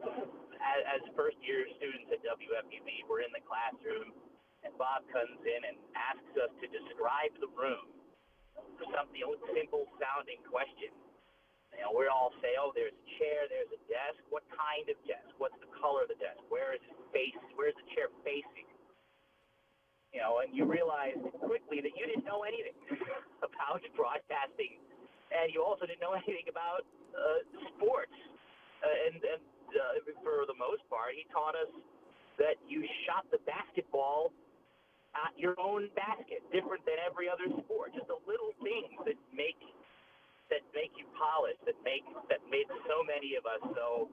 as first year students at WFUV, we're in the classroom, and Bob comes in and asks us to describe the room for something simple sounding question. We all say, oh, there's a chair, there's a desk. What kind of desk? What's the color of the desk? Where is it facing? Where's the chair facing? And you realize quickly that you didn't know anything about broadcasting, and you also didn't know anything about sports. And for the most part, he taught us that you shot the basketball at your own basket, different than every other sport. Just the little things that make you polished, that made so many of us so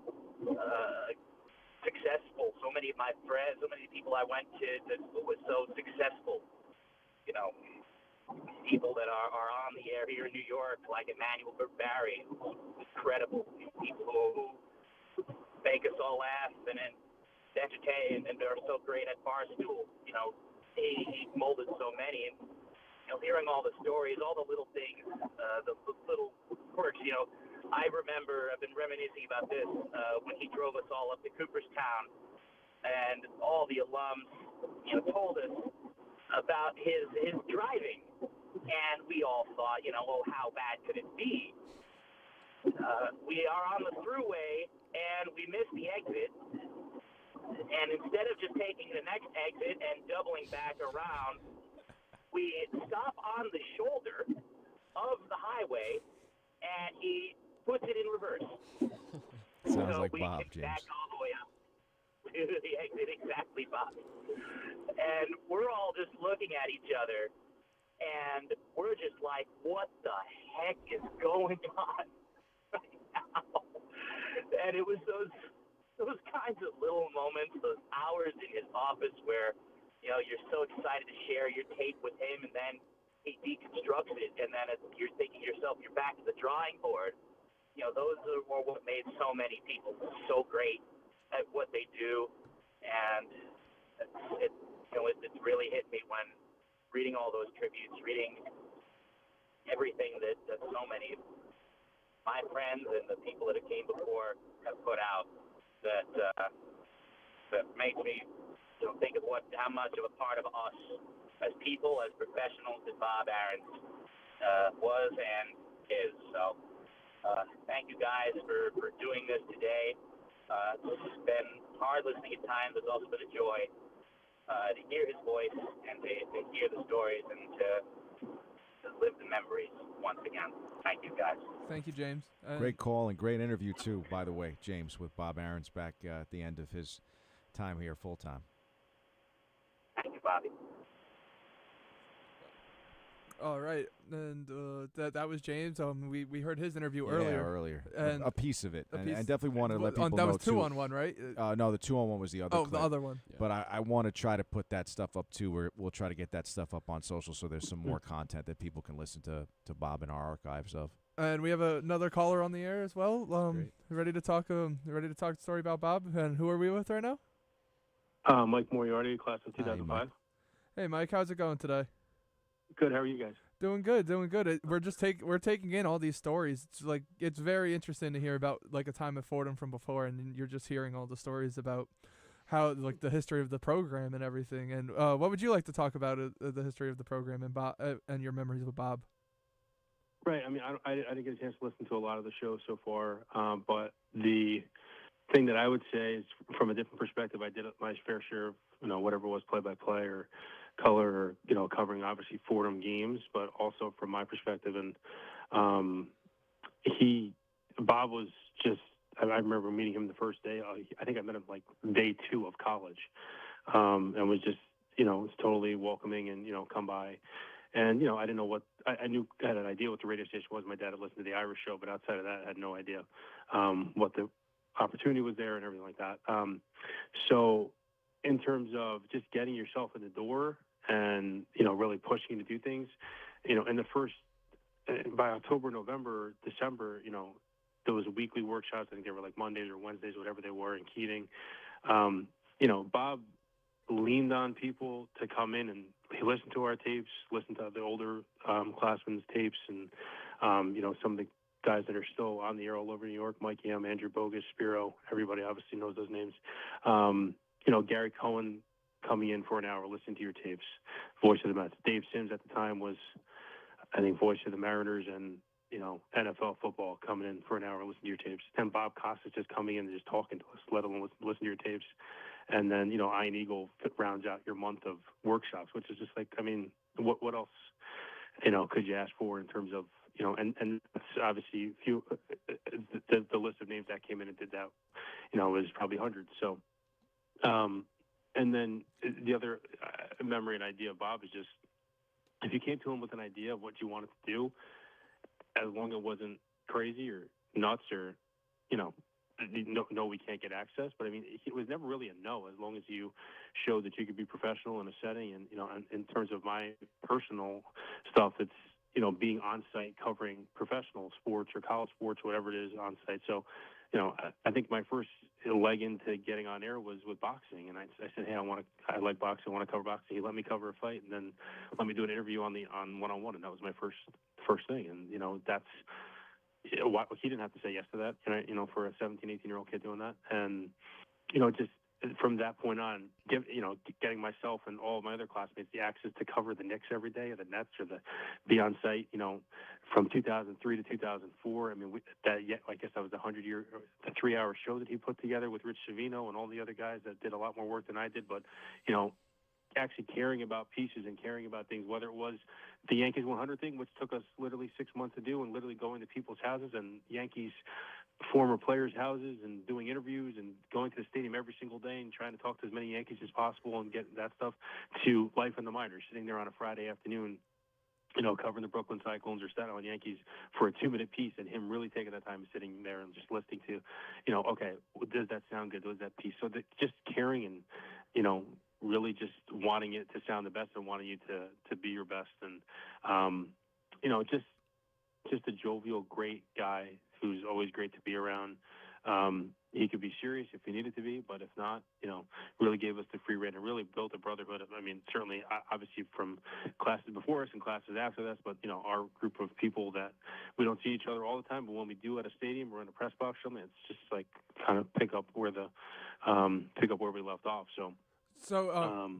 successful. So many of my friends, so many people I went to that was so successful. People that are on the air here in New York, like Emmanuel Barry, incredible. People who make us all laugh and entertain, and are so great at Barstool. He molded so many, and hearing all the stories, all the little things, the little quirks. I remember, I've been reminiscing about this when he drove us all up to Cooperstown, and all the alums, told us about his driving, and we all thought, oh, how bad could it be? We are on the thruway, and we missed the exit. And instead of just taking the next exit and doubling back around, we stop on the shoulder of the highway, and he puts it in reverse. Sounds so like we Bob, can James. back all the way up to the exit, exactly, Bob. And we're all just looking at each other, and we're just like, what the heck is going on right now? And it was those kinds of little moments, those hours in his office where, you're so excited to share your tape with him, and then he deconstructs it, and then you're thinking to yourself, you're back to the drawing board. Those are what made so many people so great at what they do, and it really hit me when reading all those tributes, reading everything that so many of my friends and the people that have came before have put out that makes me think of how much of a part of us as people, as professionals, that Bob Ahrens was and is. So thank you guys for doing this today. It's been hard listening at times. It's also been a joy to hear his voice and to hear the stories and to live the memories once again. Thank you, guys. Thank you, James. Great call and great interview, too, by the way, James, with Bob Ahrens back at the end of his time here full-time. Thank you, Bobby. All right, and that was James. We heard his interview earlier. And a piece of it, and definitely want to let people know that was too. 2-on-1, right? No, the 2-on-1 was the other. Oh, clip. the other one. Yeah. But I want to try to put that stuff up too. We'll try to get that stuff up on social, so there's some more content that people can listen to Bob in our archives of. And we have another caller on the air as well. Ready to talk? Ready to talk a story about Bob? And who are we with right now? Mike Moriarty, class of 2005. Hey, Mike, how's it going today? Good. How are you guys? Doing good. We're just we're taking in all these stories. It's very interesting to hear about a time at Fordham from before, and you're just hearing all the stories about how the history of the program and everything. And what would you like to talk about the history of the program and Bob and your memories with Bob? Right. I mean, I didn't get a chance to listen to a lot of the show so far, but the thing that I would say is, from a different perspective, I did my fair share of whatever it was, play-by-play or color, or covering obviously Fordham games, but also from my perspective. And Bob was just, I remember meeting him the first day. I think I met him day 2 of college, and was just was totally welcoming and come by. And I didn't know what I had an idea what the radio station was. My dad had listened to the Irish show, but outside of that, I had no idea what the opportunity was there and everything like that. So in terms of just getting yourself in the door and really pushing to do things, in the first, by October, November, December, there was weekly workshops. I think they were Mondays or Wednesdays, whatever they were, in Keating. Bob leaned on people to come in and he listened to our tapes, listened to the older classmen's tapes, and some of the guys that are still on the air all over New York, Mike Yam, Andrew Bogus, Spiro, everybody obviously knows those names. Gary Cohen coming in for an hour, listening to your tapes, voice of the Mets. Dave Sims at the time was, I think, voice of the Mariners and, NFL football, coming in for an hour, listening to your tapes. Then Bob Costas just coming in and just talking to us, let alone listen to your tapes. And then, Iron Eagle rounds out your month of workshops, which is just what else, could you ask for in terms of, and that's obviously the list of names that came in and did that, was probably hundreds. So, and then the other memory and idea of Bob is just, if you came to him with an idea of what you wanted to do, as long as it wasn't crazy or nuts or, no, we can't get access. But I mean, it was never really a no, as long as you showed that you could be professional in a setting. And, in terms of my personal stuff, it's, being on site covering professional sports or college sports, whatever it is, on site. So, I think my first leg into getting on air was with boxing. And I said, hey, I like boxing. I want to cover boxing. He let me cover a fight and then let me do an interview on one-on-one. And that was my first thing. And, that's, he didn't have to say yes to that, for a 17, 18-year-old kid doing that. And, just from that point on, getting myself and all of my other classmates the access to cover the Knicks every day, or the Nets, or be on site, from 2003 to 2004. I mean, I guess that was the 3-hour show that he put together with Rich Savino and all the other guys that did a lot more work than I did. But, actually caring about pieces and caring about things, whether it was the Yankees 100 thing, which took us literally 6 months to do, and literally going to people's houses and Yankees former players' houses and doing interviews and going to the stadium every single day and trying to talk to as many Yankees as possible and get that stuff, to life in the minors, sitting there on a Friday afternoon, covering the Brooklyn Cyclones or Staten Island Yankees for a 2-minute piece, and him really taking that time and sitting there and just listening to, okay, does that sound good? Does that piece? So just caring and, really just wanting it to sound the best and wanting you to be your best. And, just a jovial, great guy who's always great to be around. He could be serious if he needed to be, but if not, really gave us the free rein and really built a brotherhood. I mean, certainly, obviously from classes before us and classes after us, but, our group of people that we don't see each other all the time, but when we do at a stadium or in a press box, it's just like kind of pick up where we left off. So.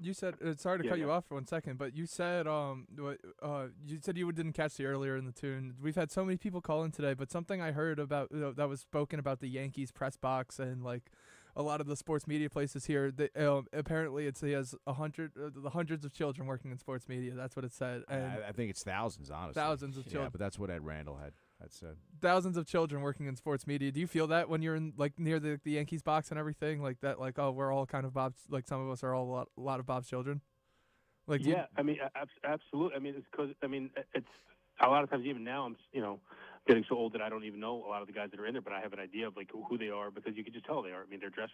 You said sorry to cut you off for 1 second, but you said you said you didn't catch the earlier in the tune. We've had so many people call in today, but something I heard about that was spoken about the Yankees press box and like a lot of the sports media places here. They, apparently, he has hundreds of children working in sports media. That's what it said. And I think it's thousands, honestly. Thousands of children. Yeah, but that's what Ed Randall had said. Thousands of children working in sports media. Do you feel that when you're in like near the Yankees box and everything like that? Like, oh, we're all kind of Bob's. Like some of us are all a lot of Bob's children. Like, I mean, absolutely. I mean, it's because it's a lot of times even now I'm getting so old that I don't even know a lot of the guys that are in there, but I have an idea of like who they are because you can just tell they are. I mean, they're dressed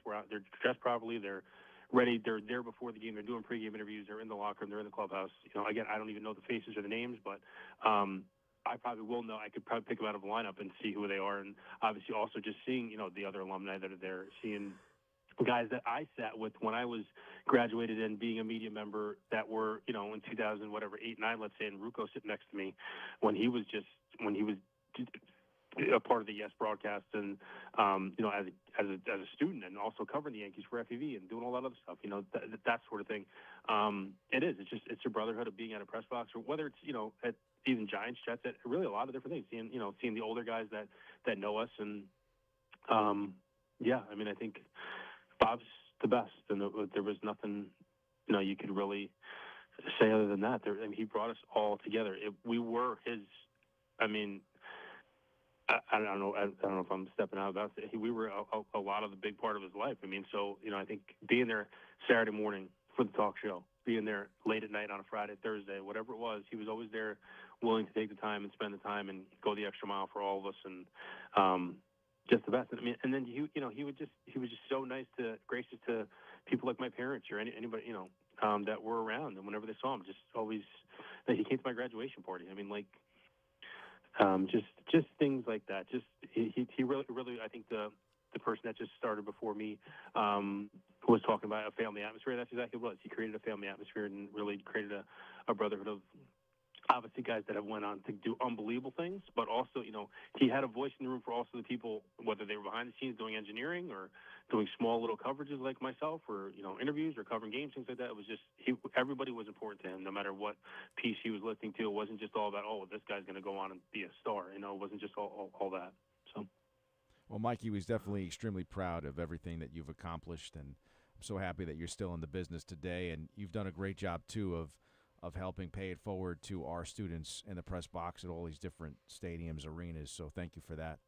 properly. They're ready. They're there before the game. They're doing pregame interviews. They're in the locker room. They're in the clubhouse. Again, I don't even know the faces or the names, but I probably will know. I could probably pick them out of a lineup and see who they are, and obviously also just seeing the other alumni that are there, seeing guys that I sat with when I was graduated and being a media member that were in 2000 whatever 8, 9, let's say, and Rucco sitting next to me when he was a part of the Yes broadcast and as a student and also covering the Yankees for FUV and doing all that other stuff, that sort of thing. It's a brotherhood of being at a press box, or whether it's at even Giants, Jets, at really a lot of different things. Seeing the older guys that know us, and I mean, I think Bob's the best, and there was nothing you could really say other than that. He brought us all together. We were his. I mean, I don't know if I'm stepping out about it. We were a lot of the big part of his life. I mean, so I think being there Saturday morning for the talk show, being there late at night on a Friday, Thursday, whatever it was, he was always there, willing to take the time and spend the time and go the extra mile for all of us, and just the best. I mean, and then he was just so gracious to people like my parents or anybody that were around, and whenever they saw him, just always. He came to my graduation party. I mean, like. Just things like that. Just he really I think the person that just started before me was talking about a family atmosphere. That's exactly what it was. He created a family atmosphere and really created a brotherhood of obviously guys that have went on to do unbelievable things, but also he had a voice in the room for also the people, whether they were behind the scenes doing engineering or doing small little coverages like myself, or interviews or covering games, things like that. It was just everybody was important to him, no matter what piece he was listening to. It wasn't just all about this guy's going to go on and be a star. It wasn't just all that. So, well, Mikey was definitely extremely proud of everything that you've accomplished, and I'm so happy that you're still in the business today, and you've done a great job too of helping pay it forward to our students in the press box at all these different stadiums, arenas. So thank you for that.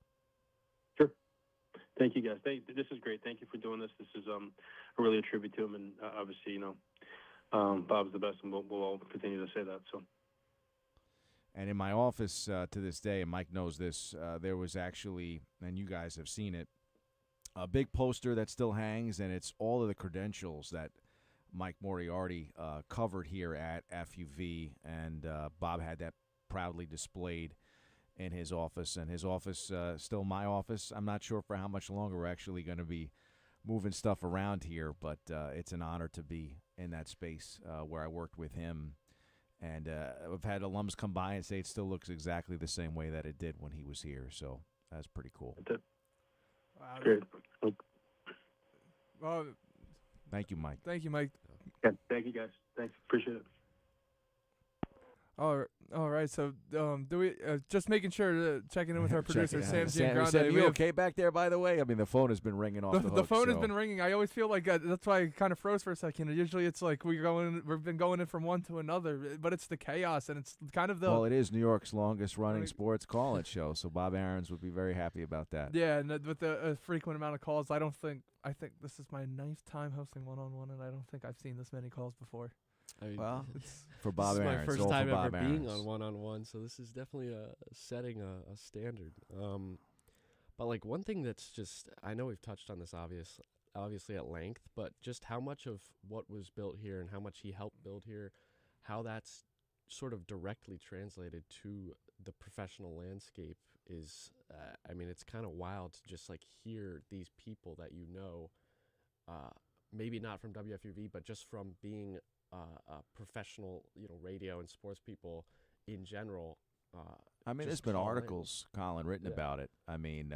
Sure. Thank you, guys. This is great. Thank you for doing this. This is really a tribute to him, and obviously, Bob's the best, and we'll all continue to say that. So. And in my office to this day, and Mike knows this, there was actually, and you guys have seen it, a big poster that still hangs, and it's all of the credentials that Mike Moriarty covered here at FUV, and Bob had that proudly displayed in his office, and his office still my office. I'm not sure for how much longer we're actually going to be moving stuff around here, but it's an honor to be in that space where I worked with him, and I've had alums come by and say it still looks exactly the same way that it did when he was here, so that's pretty cool. Wow. Great. Well, thank you, Mike. Thank you, Mike. Yeah, thank you, guys. Thanks. Appreciate it. All right. So, do we just making sure checking in with our producer Sam Giangrande? Sam, you okay back there? By the way, I mean the phone has been ringing off the hook. The phone has been ringing. I always feel like that's why I kind of froze for a second. Usually, it's like we've been going in from one to another, but it's the chaos, and it's kind of the. Well, it is New York's longest running sports call-in show, so Bob Ahrens would be very happy about that. Yeah, and with the frequent amount of calls, I think this is my 9th time hosting one-on-one, and I don't think I've seen this many calls before. Well, it's for Bob This is Ahrens. my first time ever being Ahrens. on one-on-one, so this is definitely setting a standard. But like one thing that's just, I know we've touched on this obviously at length, but just how much of what was built here and how much he helped build here, how that's sort of directly translated to the professional landscape is, I mean, it's kind of wild to just like hear these people that maybe not from WFUV, but just from being professional, radio and sports people in general. I mean, there's been articles, Colin, written about it. I mean,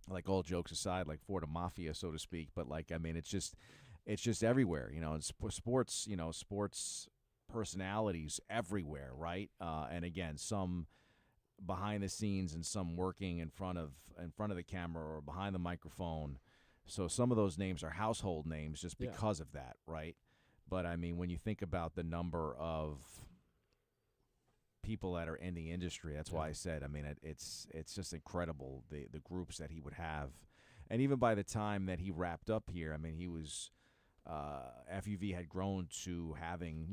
like all jokes aside, like for the mafia, so to speak. But like, I mean, it's just everywhere. In sports, sports personalities everywhere, right? And again, some behind the scenes and some working in front of the camera or behind the microphone. So some of those names are household names just because of that, right? But I mean, when you think about the number of people that are in the industry, that's why I said, I mean, it's just incredible, the groups that he would have. And even by the time that he wrapped up here, I mean, he was FUV had grown to having,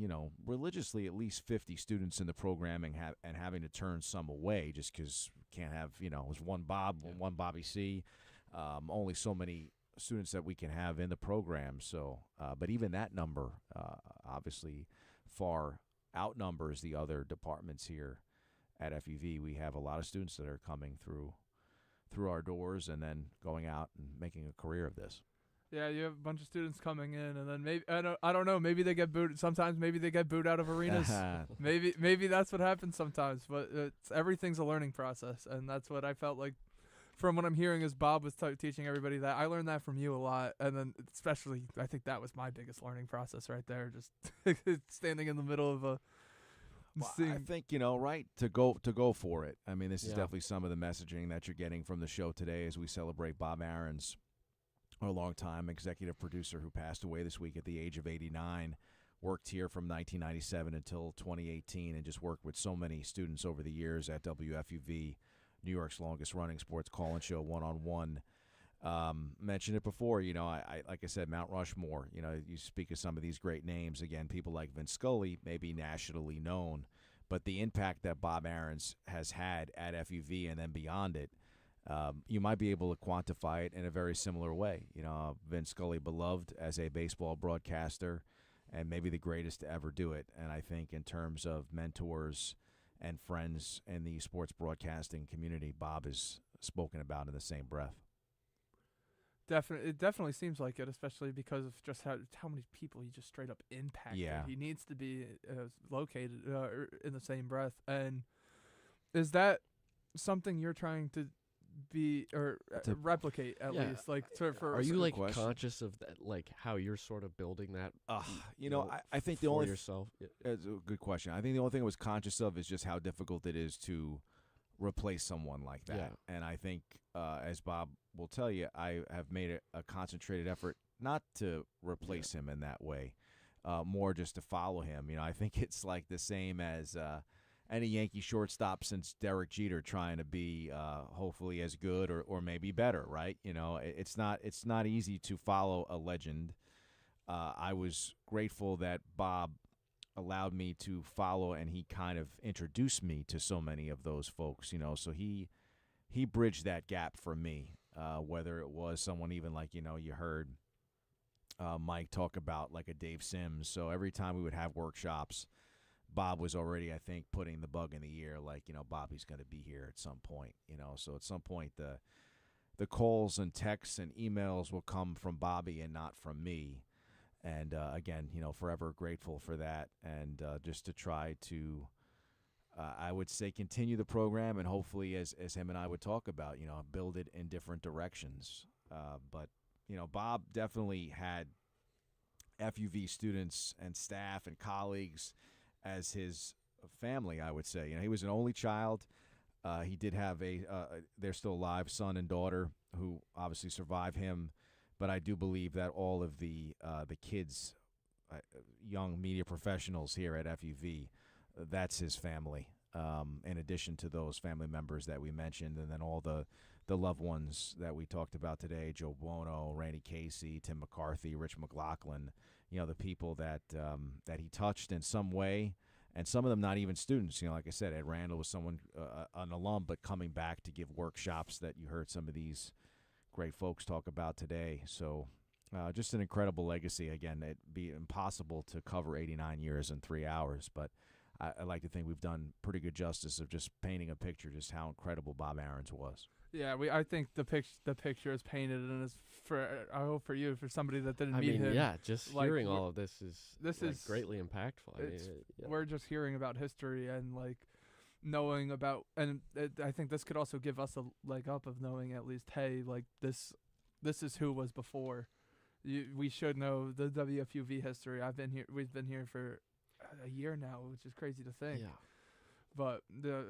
religiously at least 50 students in the program and having to turn some away just because can't have, it was one Bob, one Bobby C, only so many students that we can have in the program. So, but even that number obviously far outnumbers the other departments here at FUV. We have a lot of students that are coming through our doors and then going out and making a career of this. Yeah, you have a bunch of students coming in, and then maybe I don't know. Maybe they get booed. Sometimes maybe they get booed out of arenas. maybe that's what happens sometimes. But everything's a learning process, and that's what I felt like. From what I'm hearing, is Bob was teaching everybody that. I learned that from you a lot, and then especially I think that was my biggest learning process right there. Just standing in the middle of a. Well, I think right to go for it. I mean, this is definitely some of the messaging that you're getting from the show today as we celebrate Bob Ahrens, our longtime executive producer who passed away this week at the age of 89, worked here from 1997 until 2018 and just worked with so many students over the years at WFUV, New York's longest running sports call-in show, one-on-one. Mentioned it before, I like I said, Mount Rushmore, you speak of some of these great names. Again, people like Vince Scully may be nationally known, but the impact that Bob Ahrens has had at FUV and then beyond it, you might be able to quantify it in a very similar way. Vince Scully, beloved as a baseball broadcaster and maybe the greatest to ever do it. And I think in terms of mentors and friends in the sports broadcasting community, Bob is spoken about in the same breath. It definitely seems like it, especially because of just how many people he just straight up impacted. Yeah. He needs to be located in the same breath. And is that something you're trying to be or replicate at least? Like, are you like conscious of that, like how you're sort of building that? I think the only yourself. It's a good question. I think the only thing I was conscious of is just how difficult it is to replace someone like that. Yeah. And I think, as Bob will tell you, I have made a concentrated effort not to replace him in that way, more just to follow him. I think it's like the same as any Yankee shortstop since Derek Jeter trying to be hopefully as good or maybe better, right? It's not easy to follow a legend. I was grateful that Bob allowed me to follow, and he kind of introduced me to so many of those folks, so he bridged that gap for me, whether it was someone even like, you heard Mike talk about like a Dave Sims. So every time we would have workshops, Bob was already, I think, putting the bug in the ear, like, Bobby's going to be here at some point, so at some point the calls and texts and emails will come from Bobby and not from me. And again, forever grateful for that, and just to try to, I would say, continue the program, and hopefully, as him and I would talk about, build it in different directions. But Bob definitely had FUV students and staff and colleagues as his family, I would say. He was an only child. He did have they're still alive, son and daughter who obviously survived him. But I do believe that all of the kids, young media professionals here at FUV, that's his family. In addition to those family members that we mentioned, and then all the loved ones that we talked about today: Joe Buono, Randy Casey, Tim McCarthy, Rich McLaughlin. The people that he touched in some way, and some of them not even students. Like I said, Ed Randall was someone, an alum, but coming back to give workshops that you heard some of these great folks talk about today. So just an incredible legacy. Again, it'd be impossible to cover 89 years in 3 hours, but I like to think we've done pretty good justice of just painting a picture just how incredible Bob Ahrens was. Yeah, I think the picture is painted, and it's I hope for you, for somebody that didn't meet him. Yeah, just like, hearing all of this is greatly impactful. We're just hearing about history and like knowing about, and I think this could also give us a leg up of knowing at least, hey, like this is who was before. We should know the WFUV history. We've been here for a year now, which is crazy to think. Yeah. But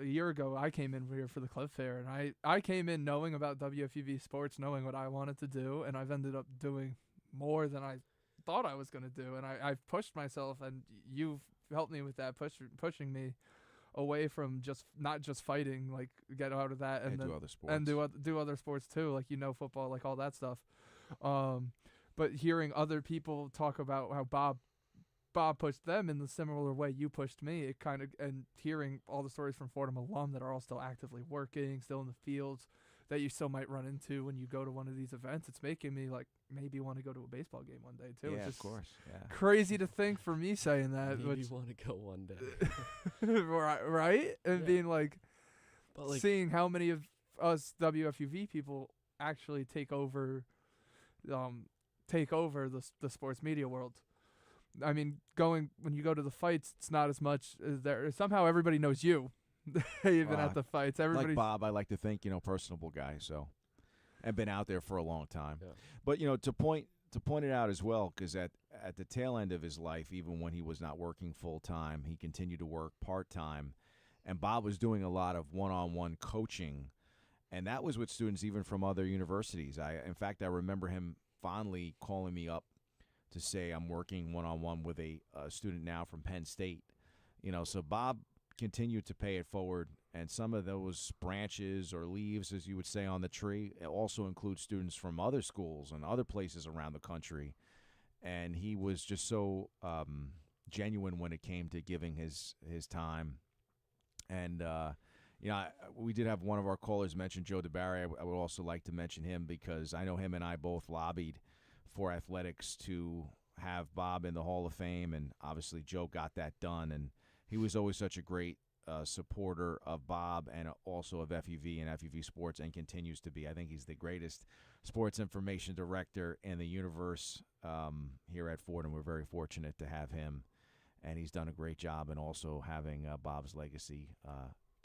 a year ago, I came in here for the Club Fair, and I came in knowing about WFUV Sports, knowing what I wanted to do, and I've ended up doing more than I thought I was going to do. And I've pushed myself, and you've helped me with that, pushing me away from not just fighting, like get out of that and do other sports. And do other sports too, like football, like all that stuff. But hearing other people talk about how Bob pushed them in the similar way you pushed me, it kind of, and hearing all the stories from Fordham alum that are all still actively working, still in the fields, that you still might run into when you go to one of these events, it's making me like maybe want to go to a baseball game one day too. Yeah, It's of course. Yeah. crazy to think for me saying that. Maybe want to go one day. right? And being like, But like, seeing how many of us WFUV people actually take over the sports media world. I mean, when you go to the fights, it's not as much as there. Somehow everybody knows you, even at the fights. Everybody, like Bob, I like to think, personable guy. So, and been out there for a long time. Yeah. But to point it out as well, because at the tail end of his life, even when he was not working full time, he continued to work part time, and Bob was doing a lot of one-on-one coaching, and that was with students even from other universities. In fact, I remember him fondly calling me up to say, I'm working one-on-one with a student now from Penn State. So Bob continued to pay it forward, and some of those branches or leaves, as you would say, on the tree also include students from other schools and other places around the country. And he was just so genuine when it came to giving his time. And, we did have one of our callers mention Joe DeBarry. I would also like to mention him because I know him and I both lobbied for athletics to have Bob in the Hall of Fame, and obviously Joe got that done, and he was always such a great supporter of Bob and also of FUV and FUV Sports, and continues to be. I think he's the greatest sports information director in the universe here at Fordham. We're very fortunate to have him, and he's done a great job in also having Bob's legacy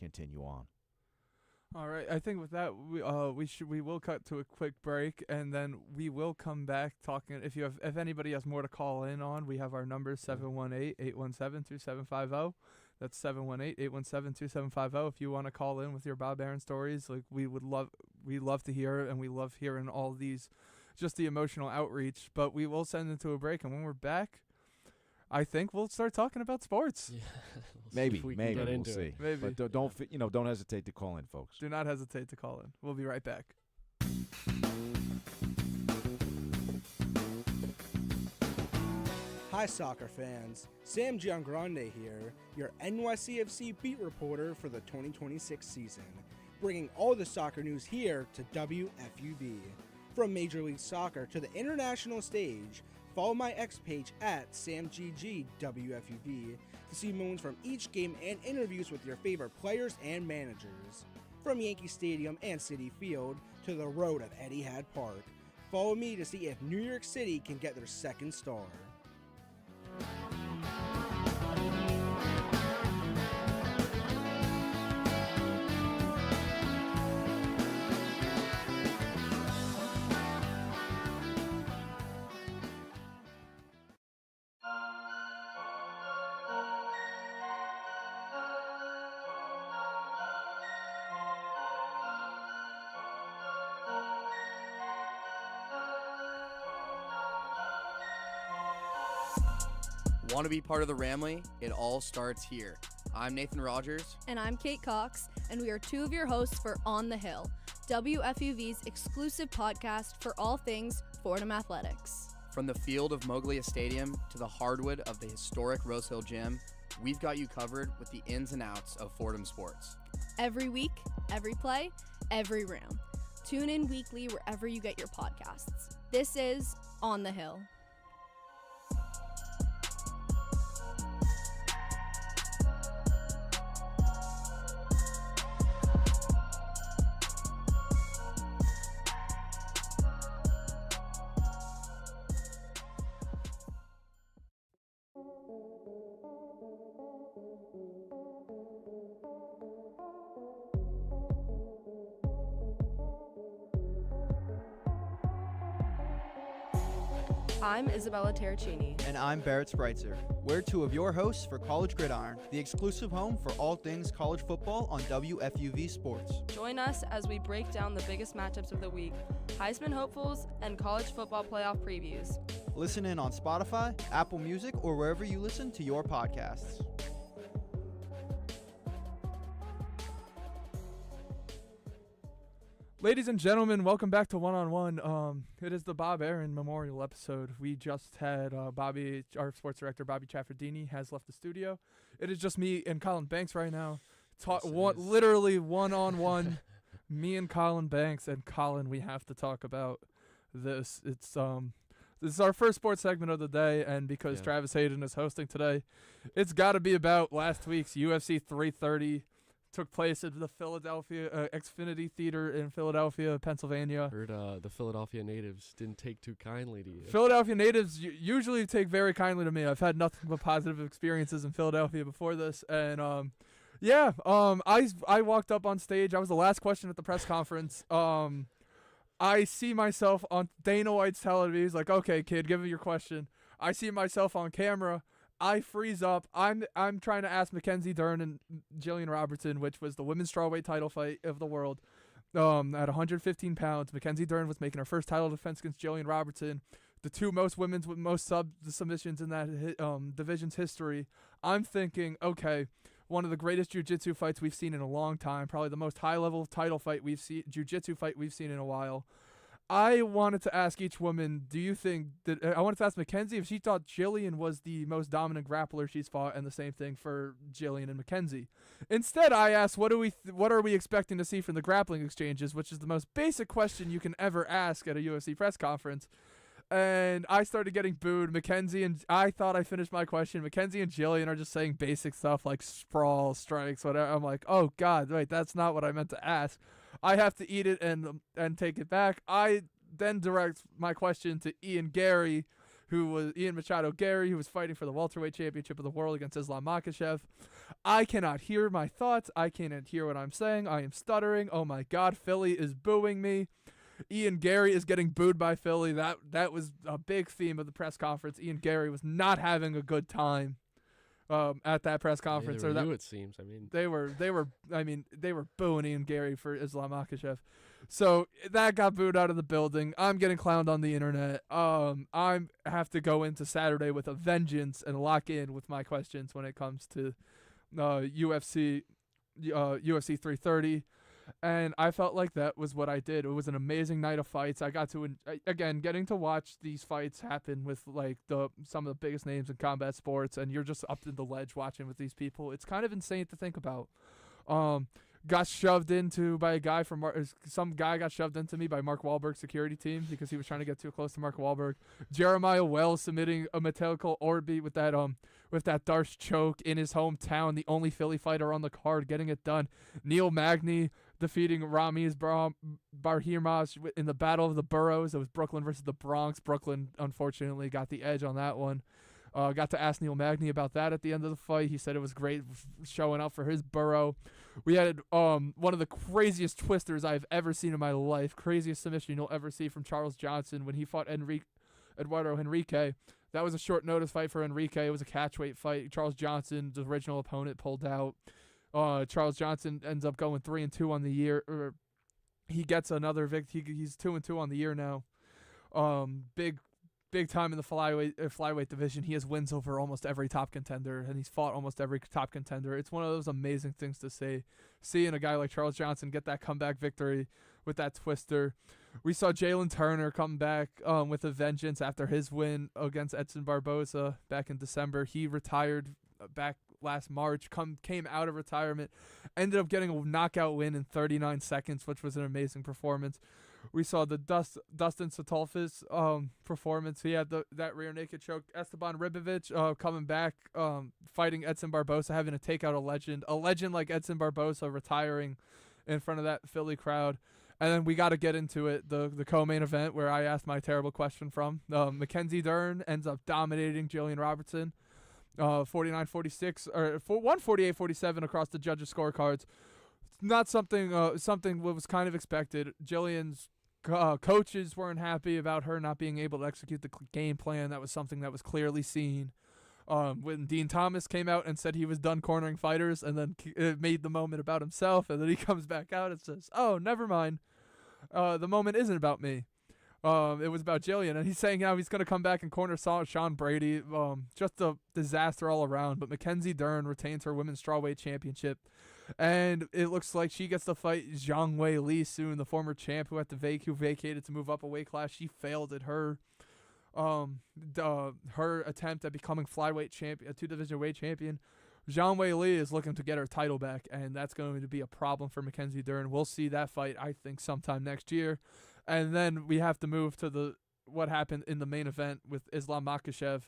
continue on. All right, I think with that we will cut to a quick break, and then we will come back talking. If anybody has more to call in on, we have our number 718-817-2750. That's 718-817-2750. If you want to call in with your Bob Ahrens stories, like we love to hear it, and we love hearing all these, just the emotional outreach. But we will send into a break, and when we're back, I think we'll start talking about sports. Yeah. Maybe we'll see. Maybe. But don't hesitate to call in, folks. Do not hesitate to call in. We'll be right back. Hi, soccer fans. Sam Giangrande here, your NYCFC beat reporter for the 2026 season, bringing all the soccer news here to WFUV. From Major League Soccer to the international stage, follow my X page at SamGGWFUV to see moments from each game and interviews with your favorite players and managers. From Yankee Stadium and Citi Field to the road of Etihad Park, follow me to see if New York City can get their second star. Want to be part of the Ramley? It all starts here. I'm Nathan Rogers. And I'm Kate Cox, and we are two of your hosts for On the Hill, WFUV's exclusive podcast for all things Fordham athletics. From the field of Moglia Stadium to the hardwood of the historic Rose Hill Gym, we've got you covered with the ins and outs of Fordham sports. Every week, every play, every round. Tune in weekly wherever you get your podcasts. This is On the Hill. I'm Isabella Terracini. And I'm Barrett Spreitzer. We're two of your hosts for College Gridiron, the exclusive home for all things college football on WFUV Sports. Join us as we break down the biggest matchups of the week, Heisman hopefuls, and college football playoff previews. Listen in on Spotify, Apple Music, or wherever you listen to your podcasts. Ladies and gentlemen, welcome back to One on One. It is the Bob Ahrens Memorial episode. We just had our sports director, Bobby Chaffardini, has left the studio. It is just me and Colin Banks right now. Literally one-on-one, me and Colin Banks. And Colin, we have to talk about this. This is our first sports segment of the day, and because Travis Hayden is hosting today, it's got to be about last week's UFC 330. Took place at the Philadelphia Xfinity Theater in Philadelphia, Pennsylvania. Heard the Philadelphia natives didn't take too kindly to you. Philadelphia natives usually take very kindly to me. I've had nothing but positive experiences in Philadelphia before this, and I walked up on stage. I was the last question at the press conference. I see myself on Dana White's television. He's like, "Okay, kid, give me your question." I see myself on camera. I freeze up. I'm trying to ask Mackenzie Dern and Jillian Robertson, which was the women's strawweight title fight of the world, at 115 pounds. Mackenzie Dern was making her first title defense against Jillian Robertson, the two most women's with most submissions in that division's history. I'm thinking, okay, one of the greatest jiu-jitsu fights we've seen in a long time, probably the most high-level title fight jiu-jitsu fight we've seen in a while. I wanted to ask each woman, do you think that I wanted to ask Mackenzie if she thought Jillian was the most dominant grappler she's fought, and the same thing for Jillian and Mackenzie. Instead, I asked, what are we expecting to see from the grappling exchanges, which is the most basic question you can ever ask at a UFC press conference. And I started getting booed. I thought I finished my question. Mackenzie and Jillian are just saying basic stuff like sprawl, strikes, whatever. I'm like, oh God, wait, that's not what I meant to ask. I have to eat it and take it back. I then direct my question to Ian Machado Gary, who was fighting for the welterweight championship of the world against Islam Makhachev. I cannot hear my thoughts. I cannot hear what I'm saying. I am stuttering. Oh my God, Philly is booing me. Ian Gary is getting booed by Philly. That was a big theme of the press conference. Ian Gary was not having a good time at that press conference. It seems. They were booing Ian Gary for Islam Makhachev. So that got booed out of the building. I'm getting clowned on the internet. I have to go into Saturday with a vengeance and lock in with my questions when it comes to UFC 330. And I felt like that was what I did. It was an amazing night of fights. I got to, again, getting to watch these fights happen with like some of the biggest names in combat sports, and you're just up to the ledge watching with these people. It's kind of insane to think about. Got shoved into by a guy from some guy got shoved into me by Mark Wahlberg's security team because he was trying to get too close to Mark Wahlberg. Jeremiah Wells submitting a Metallica Orby with that Darce choke in his hometown. The only Philly fighter on the card getting it done. Neil Magny defeating Ramiz Barhirmas in the Battle of the Boroughs. It was Brooklyn versus the Bronx. Brooklyn unfortunately got the edge on that one. Got to ask Neil Magny about that at the end of the fight. He said it was great showing up for his borough. We had one of the craziest twisters I've ever seen in my life. Craziest submission you'll ever see from Charles Johnson when he fought Eduardo Henrique. That was a short notice fight for Henrique. It was a catchweight fight. Charles Johnson, the original opponent, pulled out. Charles Johnson ends up going 3-2 on the year. He gets another victory. He's 2-2 on the year now. Big time in the flyweight division. He has wins over almost every top contender, and he's fought almost every top contender. It's one of those amazing things to see. Seeing a guy like Charles Johnson get that comeback victory with that twister. We saw Jalen Turner come back with a vengeance after his win against Edson Barboza back in December. He retired back last March, came out of retirement, ended up getting a knockout win in 39 seconds, which was an amazing performance. We saw the Dustin Satolfis performance. He had that rear naked choke. Esteban Ribovic coming back, fighting Edson Barboza, having to take out a legend like Edson Barboza, retiring in front of that Philly crowd. And then we got to get into it, the co-main event where I asked my terrible question from. Mackenzie Dern ends up dominating Jillian Robertson, 49-46 or 148-47 across the judges' scorecards. Not something what was kind of expected. Jillian's Coaches weren't happy about her not being able to execute the game plan. That was something that was clearly seen. When Dean Thomas came out and said he was done cornering fighters, and then made the moment about himself, and then he comes back out and says, "Oh, never mind. The moment isn't about me. It was about Jillian." And he's saying now he's going to come back and corner Sean Brady. Just a disaster all around. But Mackenzie Dern retains her women's strawweight championship. And it looks like she gets to fight Zhang Wei Li soon, the former champ who who vacated to move up a weight class. She failed at her attempt at becoming flyweight champion, a 2-division weight champion. Zhang Wei Li is looking to get her title back, and that's going to be a problem for Mackenzie Dern. We'll see that fight, I think, sometime next year. And then we have to move to what happened in the main event with Islam Makhachev,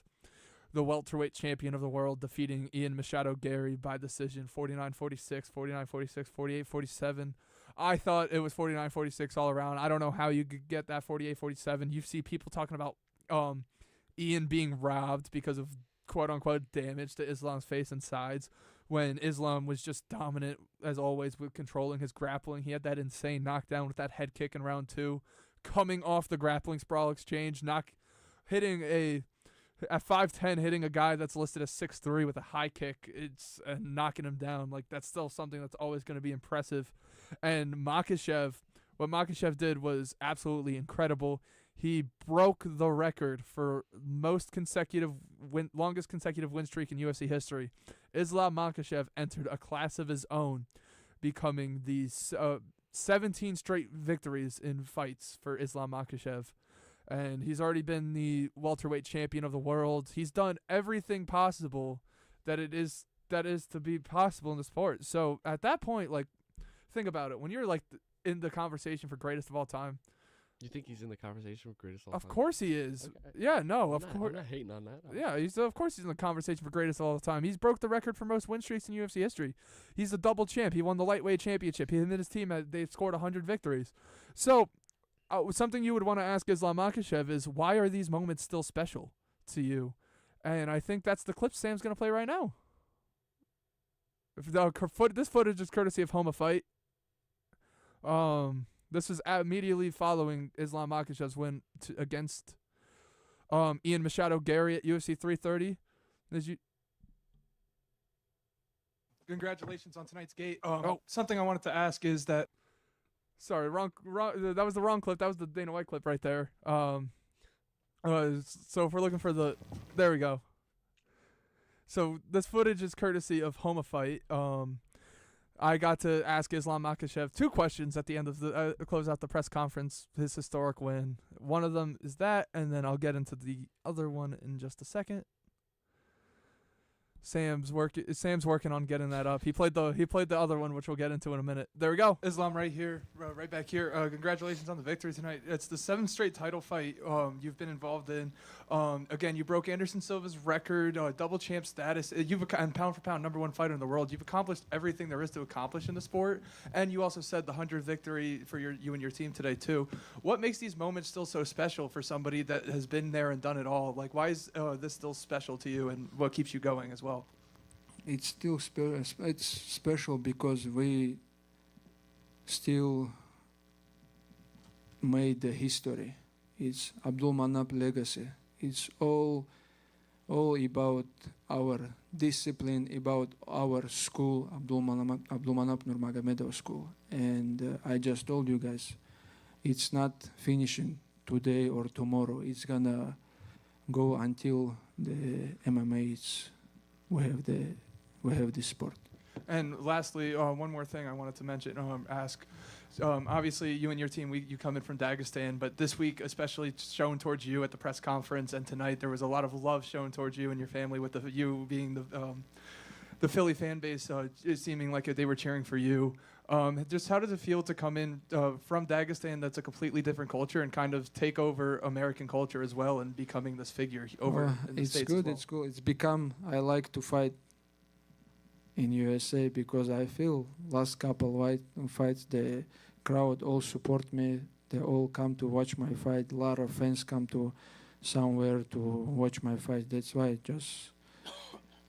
the welterweight champion of the world, defeating Ian Machado Gary by decision, 49-46, 49-46, 48-47. I thought it was 49-46 all around. I don't know how you could get that 48-47. You see people talking about Ian being robbed because of quote-unquote damage to Islam's face and sides, when Islam was just dominant, as always, with controlling his grappling. He had that insane knockdown with that head kick in round 2, coming off the grappling sprawl exchange, at 5'10", hitting a guy that's listed as 6'3" with a high kick, and knocking him down. Like, that's still something that's always going to be impressive. And what Makhachev did was absolutely incredible. He broke the record for longest consecutive win streak in UFC history. Islam Makhachev entered a class of his own, becoming the 17 straight victories in fights for Islam Makhachev. And he's already been the welterweight champion of the world. He's done everything possible that is to be possible in the sport. So at that point, like, think about it. When you're like in the conversation for greatest of all time, You think he's in the conversation for greatest of all time? of course he is. Okay. Yeah, no, I'm course. not hating on that. Yeah, of course he's in the conversation for greatest of all time. He's broke the record for most win streaks in UFC history. He's a double champ. He won the lightweight championship. Him and his team, they've scored 100 victories. So something you would want to ask Islam Makhachev is, why are these moments still special to you? And I think that's the clip Sam's going to play right now. This footage is courtesy of Homa Fight. This was immediately following Islam Makhachev's win against Ian Machado Gary at UFC 330. Congratulations on tonight's gate. Something I wanted to ask is that. Sorry, wrong. That was the wrong clip. That was the Dana White clip right there. So if we're looking for there we go. So this footage is courtesy of Homa Fight. I got to ask Islam Makhachev 2 questions at the end of close out the press conference, his historic win. One of them is that, and then I'll get into the other one in just a second. Sam's working on getting that up. He played the other one, which we'll get into in a minute. There we go. Islam right here, right back here. Congratulations on the victory tonight. It's the 7th straight title fight you've been involved in. Again, you broke Anderson Silva's record, double champ status. And pound for pound #1 fighter in the world. You've accomplished everything there is to accomplish in the sport. And you also said the 100th victory for you and your team today too. What makes these moments still so special for somebody that has been there and done it all? Like, why is this still special to you, and what keeps you going as well? It's still special because we still made the history. It's Abdul Manap legacy. It's all about our discipline, about our school, Abdul Manap Nurmagomedov School. And I just told you guys, it's not finishing today or tomorrow. It's gonna go until the MMA we have this sport. And lastly, one more thing I wanted to mention, ask. Obviously, you and your team, you come in from Dagestan, but this week, especially shown towards you at the press conference, and tonight there was a lot of love shown towards you and your family, with you being the Philly fan base, seeming like they were cheering for you. Just how does it feel to come in from Dagestan, that's a completely different culture, and kind of take over American culture as well, and becoming this figure over in the States as well? It's good. It's become, I like to fight in USA because I feel last couple fights, the crowd all support me. They all come to watch my fight. A lot of fans come to somewhere to watch my fight. That's why I just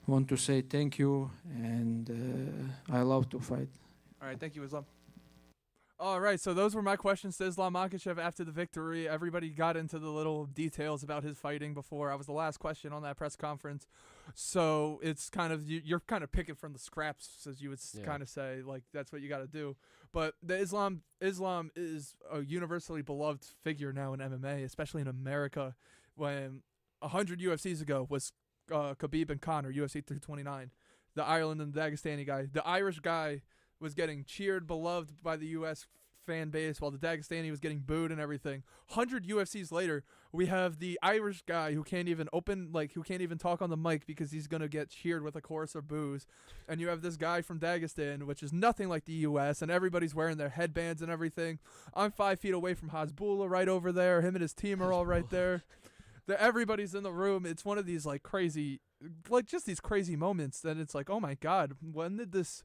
want to say thank you, and I love to fight. All right, thank you, Islam. All right, so those were my questions to Islam Makhachev after the victory. Everybody got into the little details about his fighting before. I was the last question on that press conference. So it's kind of, you're kind of picking from the scraps, as you would kind of say. Like, that's what you got to do. But the Islam is a universally beloved figure now in MMA, especially in America. When 100 UFCs ago was Khabib and Conor, UFC 329. The Ireland and the Dagestani guy. The Irish guy was getting cheered, beloved by the U.S. fan base, while the Dagestani was getting booed and everything. 100 UFCs later, we have the Irish guy who can't even who can't even talk on the mic because he's going to get cheered with a chorus of boos. And you have this guy from Dagestan, which is nothing like the U.S., and everybody's wearing their headbands and everything. I'm 5 feet away from Hasbullah right over there. Him and his team are all right there. Everybody's in the room. It's one of these, like, crazy, like, just these crazy moments that it's like, oh, my God, when did this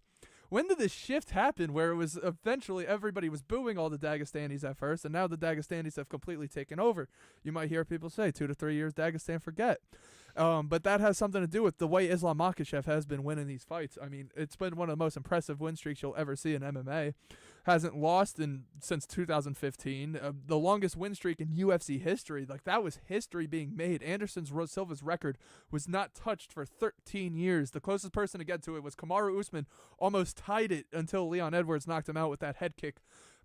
shift happen where it was eventually everybody was booing all the Dagestanis at first, and now the Dagestanis have completely taken over? You might hear people say 2 to 3 years, Dagestan forget. But that has something to do with the way Islam Makhachev has been winning these fights. I mean, it's been one of the most impressive win streaks you'll ever see in MMA. Hasn't lost since 2015. The longest win streak in UFC history. Like, that was history being made. Anderson Silva's record was not touched for 13 years. The closest person to get to it was Kamaru Usman. Almost tied it until Leon Edwards knocked him out with that head kick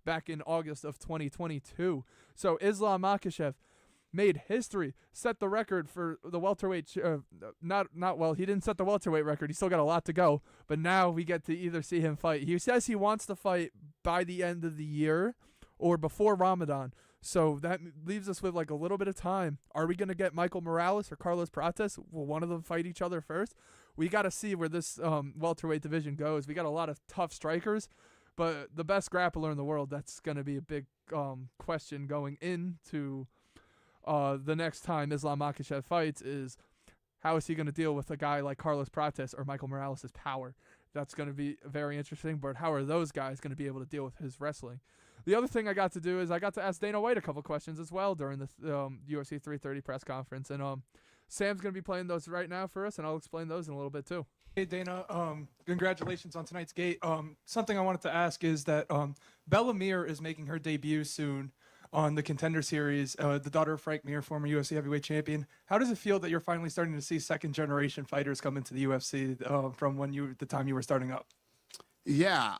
back in August of 2022. So Islam Makhachev made history, set the record for the welterweight. He didn't set the welterweight record. He still got a lot to go. But now we get to either see him fight. He says he wants to fight by the end of the year or before Ramadan. So that leaves us with like a little bit of time. Are we going to get Michael Morales or Carlos Prates? Will one of them fight each other first? We got to see where this welterweight division goes. We got a lot of tough strikers, but the best grappler in the world, that's going to be a big question going into the next time Islam Makhachev fights is how is he going to deal with a guy like Carlos Prates or Michael Morales' power? That's going to be very interesting, but how are those guys going to be able to deal with his wrestling? The other thing I got to do is I got to ask Dana White a couple questions as well during the UFC 330 press conference, and Sam's going to be playing those right now for us, and I'll explain those in a little bit too. Hey, Dana, congratulations on tonight's gate. Something I wanted to ask is that Bella Mir is making her debut soon on the Contender Series, the daughter of Frank Mir, former UFC heavyweight champion. How does it feel that you're finally starting to see second-generation fighters come into the UFC from the time you were starting up? Yeah,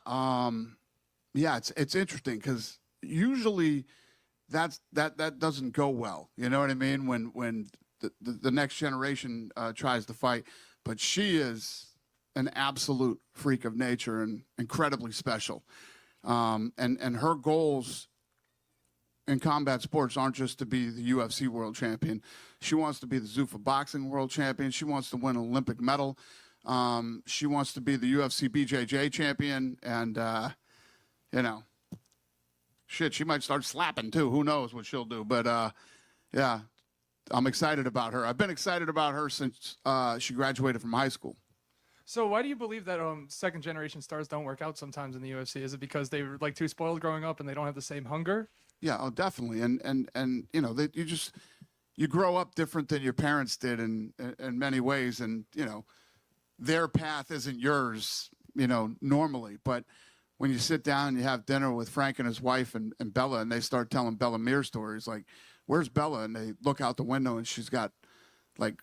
it's interesting because usually that doesn't go well. You know what I mean? When the next generation tries to fight, but she is an absolute freak of nature and incredibly special. And her goals in combat sports aren't just to be the UFC world champion. She wants to be the Zuffa boxing world champion. She wants to win an Olympic medal. She wants to be the UFC BJJ champion. And, she might start slapping too. Who knows what she'll do. But, yeah, I'm excited about her. I've been excited about her since she graduated from high school. So why do you believe that second-generation stars don't work out sometimes in the UFC? Is it because they were like too spoiled growing up and they don't have the same hunger? Yeah, oh, definitely. And you grow up different than your parents did in many ways. And, their path isn't yours, normally. But when you sit down and you have dinner with Frank and his wife and Bella, and they start telling Bella Mir stories, like, where's Bella? And they look out the window and she's got, like,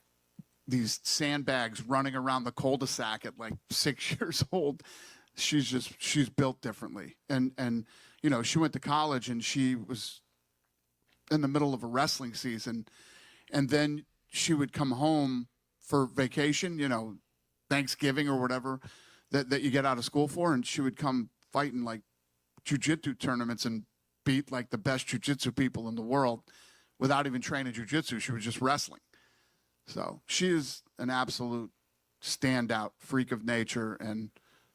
these sandbags running around the cul-de-sac at, like, 6 years old. She's built differently. And she went to college and she was in the middle of a wrestling season. And then she would come home for vacation, Thanksgiving or whatever that you get out of school for. And she would come fight in like jiu-jitsu tournaments and beat like the best jiu-jitsu people in the world without even training jiu-jitsu. She was just wrestling. So she is an absolute standout freak of nature and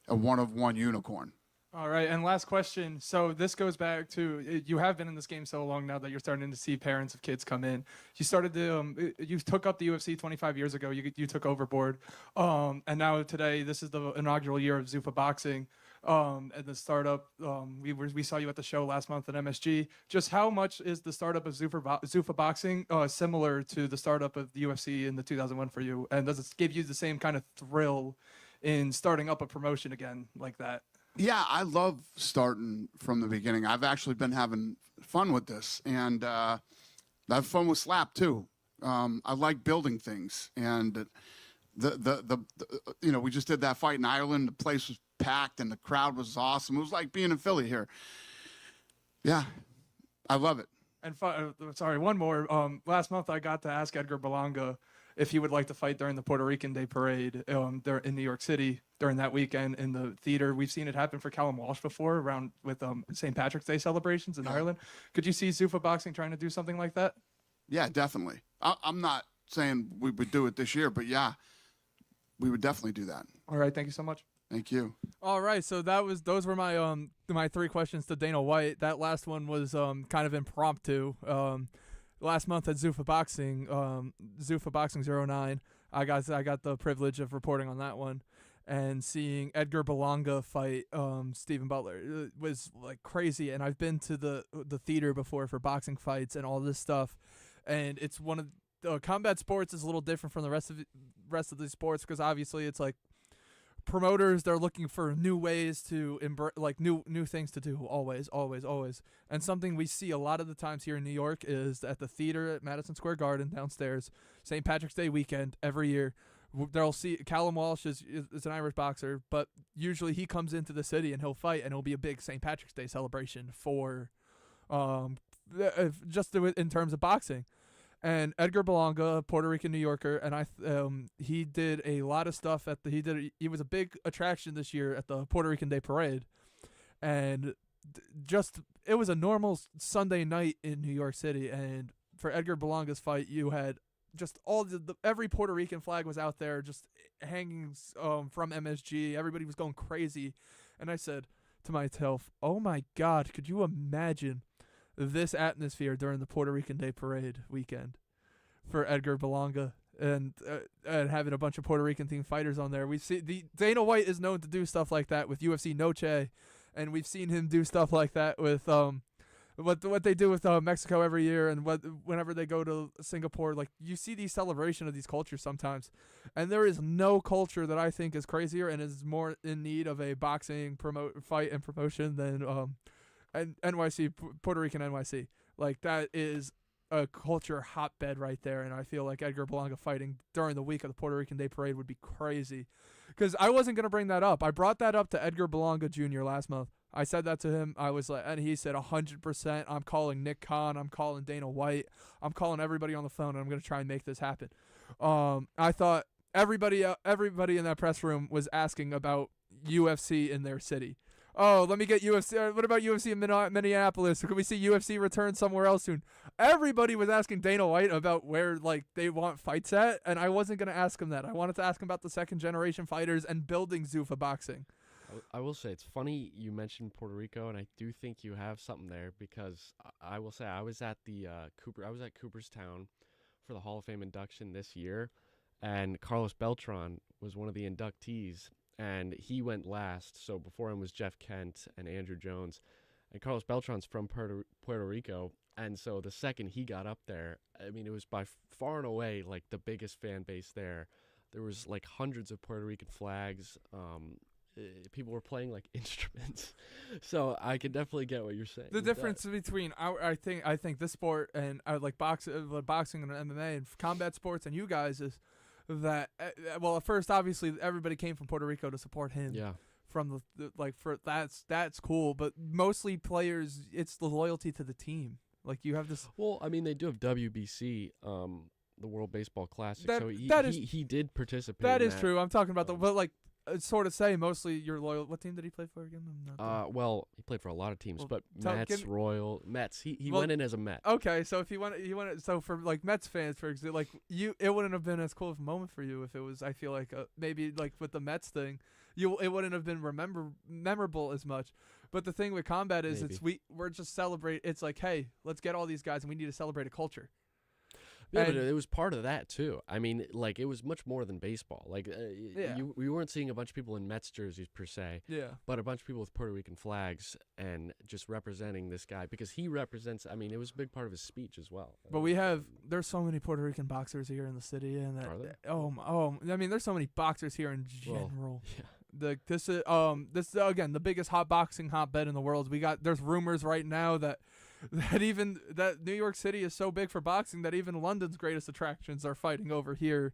a one-of-one unicorn. All right, and last question. So this goes back to, you have been in this game so long now that you're starting to see parents of kids come in. You started to, you took up the UFC 25 years ago. You took Overboard. And now today, this is the inaugural year of Zuffa Boxing. And the startup, we saw you at the show last month at MSG. Just how much is the startup of Zuffa Boxing similar to the startup of the UFC in the 2001 for you? And does it give you the same kind of thrill in starting up a promotion again like that? Yeah, I love starting from the beginning. I've actually been having fun with this, and I have fun with Slap too. I like building things, and the we just did that fight in Ireland. The place was packed, and the crowd was awesome. It was like being in Philly here. Yeah, I love it. And sorry, one more. Last month I got to ask Edgar Berlanga if he would like to fight during the Puerto Rican Day Parade there in New York City during that weekend in the theater. We've seen it happen for Callum Walsh before around with St. Patrick's Day celebrations in Ireland. Could you see Zuffa Boxing trying to do something like that? Yeah, definitely. I'm not saying we would do it this year, but yeah, we would definitely do that. All right, thank you so much. Thank you. All right, so those were my 3 questions to Dana White. That last one was kind of impromptu. Last month at Zuffa Boxing 09, I got the privilege of reporting on that one, and seeing Edgar Berlanga fight Stephen Butler was like crazy. And I've been to the theater before for boxing fights and all this stuff, and it's one of combat sports is a little different from the rest of the sports, because obviously it's like promoters, they're looking for new ways to like new things to do always. And something we see a lot of the times here in New York is at the theater at Madison Square Garden downstairs, St. Patrick's Day weekend every year. They'll see Callum Walsh is an Irish boxer, but usually he comes into the city and he'll fight, and it'll be a big St. Patrick's Day celebration for just in terms of boxing. And Edgar Berlanga, a Puerto Rican New Yorker, and he did a lot of stuff he was a big attraction this year at the Puerto Rican Day Parade, and it was a normal Sunday night in New York City. And for Edgar Berlanga's fight, you had just all every Puerto Rican flag was out there, just hanging from MSG. Everybody was going crazy, and I said to myself, "Oh my God, could you imagine this atmosphere during the Puerto Rican Day Parade weekend for Edgar Berlanga and having a bunch of Puerto Rican themed fighters on there?" We see Dana White is known to do stuff like that with UFC Noche, and we've seen him do stuff like that with what they do with Mexico every year, and whenever they go to Singapore. Like, you see these celebration of these cultures sometimes, and there is no culture that I think is crazier and is more in need of a boxing fight and promotion than and NYC, Puerto Rican NYC. Like, that is a culture hotbed right there, and I feel like Edgar Berlanga fighting during the week of the Puerto Rican Day Parade would be crazy. Because I wasn't going to bring that up. I brought that up to Edgar Berlanga Jr. last month. I said that to him. I was like, and he said 100%. I'm calling Nick Khan. I'm calling Dana White. I'm calling everybody on the phone, and I'm going to try and make this happen. I thought everybody in that press room was asking about UFC in their city. Oh, let me get UFC. What about UFC in Minneapolis? Could we see UFC return somewhere else soon? Everybody was asking Dana White about where they want fights at, and I wasn't going to ask him that. I wanted to ask him about the second generation fighters and building Zuffa Boxing. I will say it's funny you mentioned Puerto Rico, and I do think you have something there, because I will say I was at Cooperstown for the Hall of Fame induction this year, and Carlos Beltran was one of the inductees. And he went last, so before him was Jeff Kent and Andrew Jones. And Carlos Beltran's from Puerto Rico, and so the second he got up there, I mean, it was by far and away, like, the biggest fan base there. There was, like, hundreds of Puerto Rican flags. People were playing, like, instruments. So I can definitely get what you're saying. The difference between I think this sport and boxing and MMA and combat sports and you guys is that at first, obviously, everybody came from Puerto Rico to support him. Yeah. From that's cool, but mostly players, it's the loyalty to the team. Like, you have this. Well, I mean, they do have WBC, the World Baseball Classic. So he did participate. That is true. I'm talking about sort of say mostly you're loyal. What team did he play for again? Well, he played for a lot of teams, but Mets, Mets. He went in as a Met. Okay, so if he went, so for like Mets fans, for example, like it wouldn't have been as cool of a moment for you if it was. I feel like maybe like with the Mets thing, it wouldn't have been memorable as much. But the thing with combat is we're just celebrate. It's like, hey, let's get all these guys, and we need to celebrate a culture. Yeah, but it was part of that too. I mean, like, it was much more than baseball. Like, we weren't seeing a bunch of people in Mets jerseys per se. Yeah. But a bunch of people with Puerto Rican flags and just representing this guy, because he represents. I mean, it was a big part of his speech as well. But there's so many Puerto Rican boxers here in the city, and are there? I mean, there's so many boxers here in general. Well, yeah. This is again the biggest boxing hotbed in the world. There's rumors right now that New York City is so big for boxing that even London's greatest attractions are fighting over here.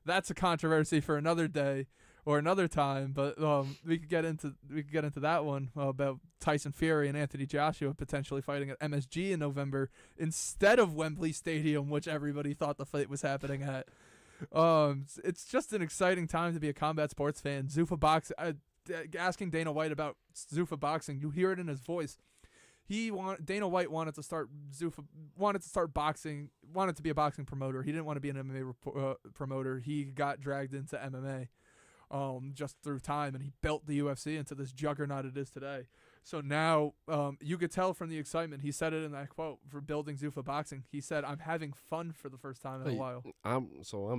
That's a controversy for another day or another time, but we could get into that one about Tyson Fury and Anthony Joshua potentially fighting at MSG in November instead of Wembley Stadium, which everybody thought the fight was happening at. It's just an exciting time to be a combat sports fan. Zuffa boxing. Asking Dana White about Zuffa boxing, you hear it in his voice. Dana White wanted to start boxing, wanted to be a boxing promoter. He didn't want to be an MMA promoter. He got dragged into MMA just through time, and he built the UFC into this juggernaut it is today. So now you could tell from the excitement. He said it in that quote for building Zuffa boxing. He said, "I'm having fun for the first time in a while." I'm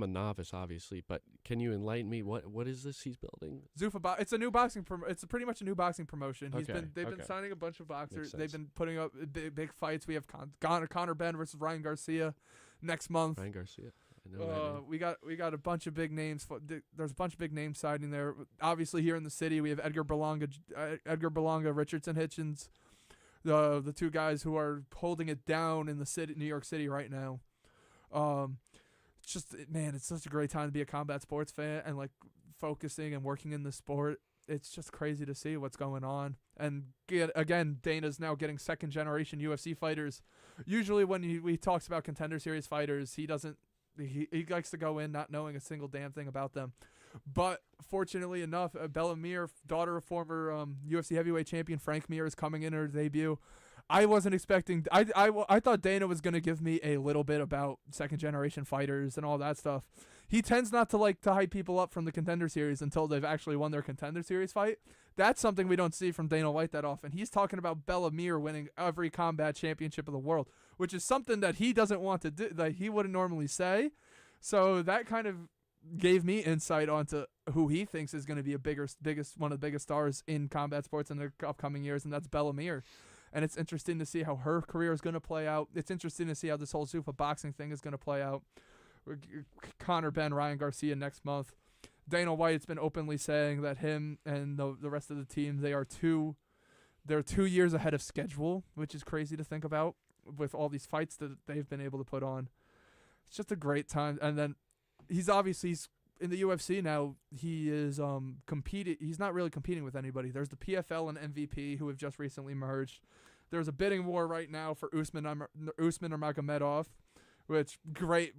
a novice, obviously, but can you enlighten me? What is this he's building? Zuffa it's a new boxing. It's pretty much a new boxing promotion. They've been signing a bunch of boxers. They've been putting up big fights. We have Conor Benn versus Ryan Garcia next month. Ryan Garcia. I know we got a bunch of big names. There's a bunch of big names signing there. Obviously, here in the city, we have Edgar Berlanga, Richardson Hitchens, the two guys who are holding it down in the city, New York City, right now. It's such a great time to be a combat sports fan and like focusing and working in the sport. It's just crazy to see what's going on. And again, Dana's now getting second generation UFC fighters. Usually, when he talks about Contender Series fighters, he likes to go in not knowing a single damn thing about them. But fortunately enough, Bella Mir, daughter of former UFC heavyweight champion Frank Mir, is coming in her debut. I wasn't expecting. I thought Dana was going to give me a little bit about second generation fighters and all that stuff. He tends not to like to hype people up from the Contender Series until they've actually won their Contender Series fight. That's something we don't see from Dana White that often. He's talking about Bella Mir winning every combat championship of the world, which is something that he doesn't want to do, that he wouldn't normally say. So that kind of gave me insight onto who he thinks is going to be one of the biggest stars in combat sports in the upcoming years, and that's Bella Mir. And it's interesting to see how her career is going to play out. It's interesting to see how this whole Zuffa boxing thing is going to play out. Conor Benn, Ryan Garcia next month. Dana White's been openly saying that him and the rest of the team, they're 2 years ahead of schedule, which is crazy to think about with all these fights that they've been able to put on. It's just a great time. And then he's in the UFC now. He is competing. He's not really competing with anybody. There's the PFL and MVP who have just recently merged. There's a bidding war right now for Usman Nurmagomedov, which great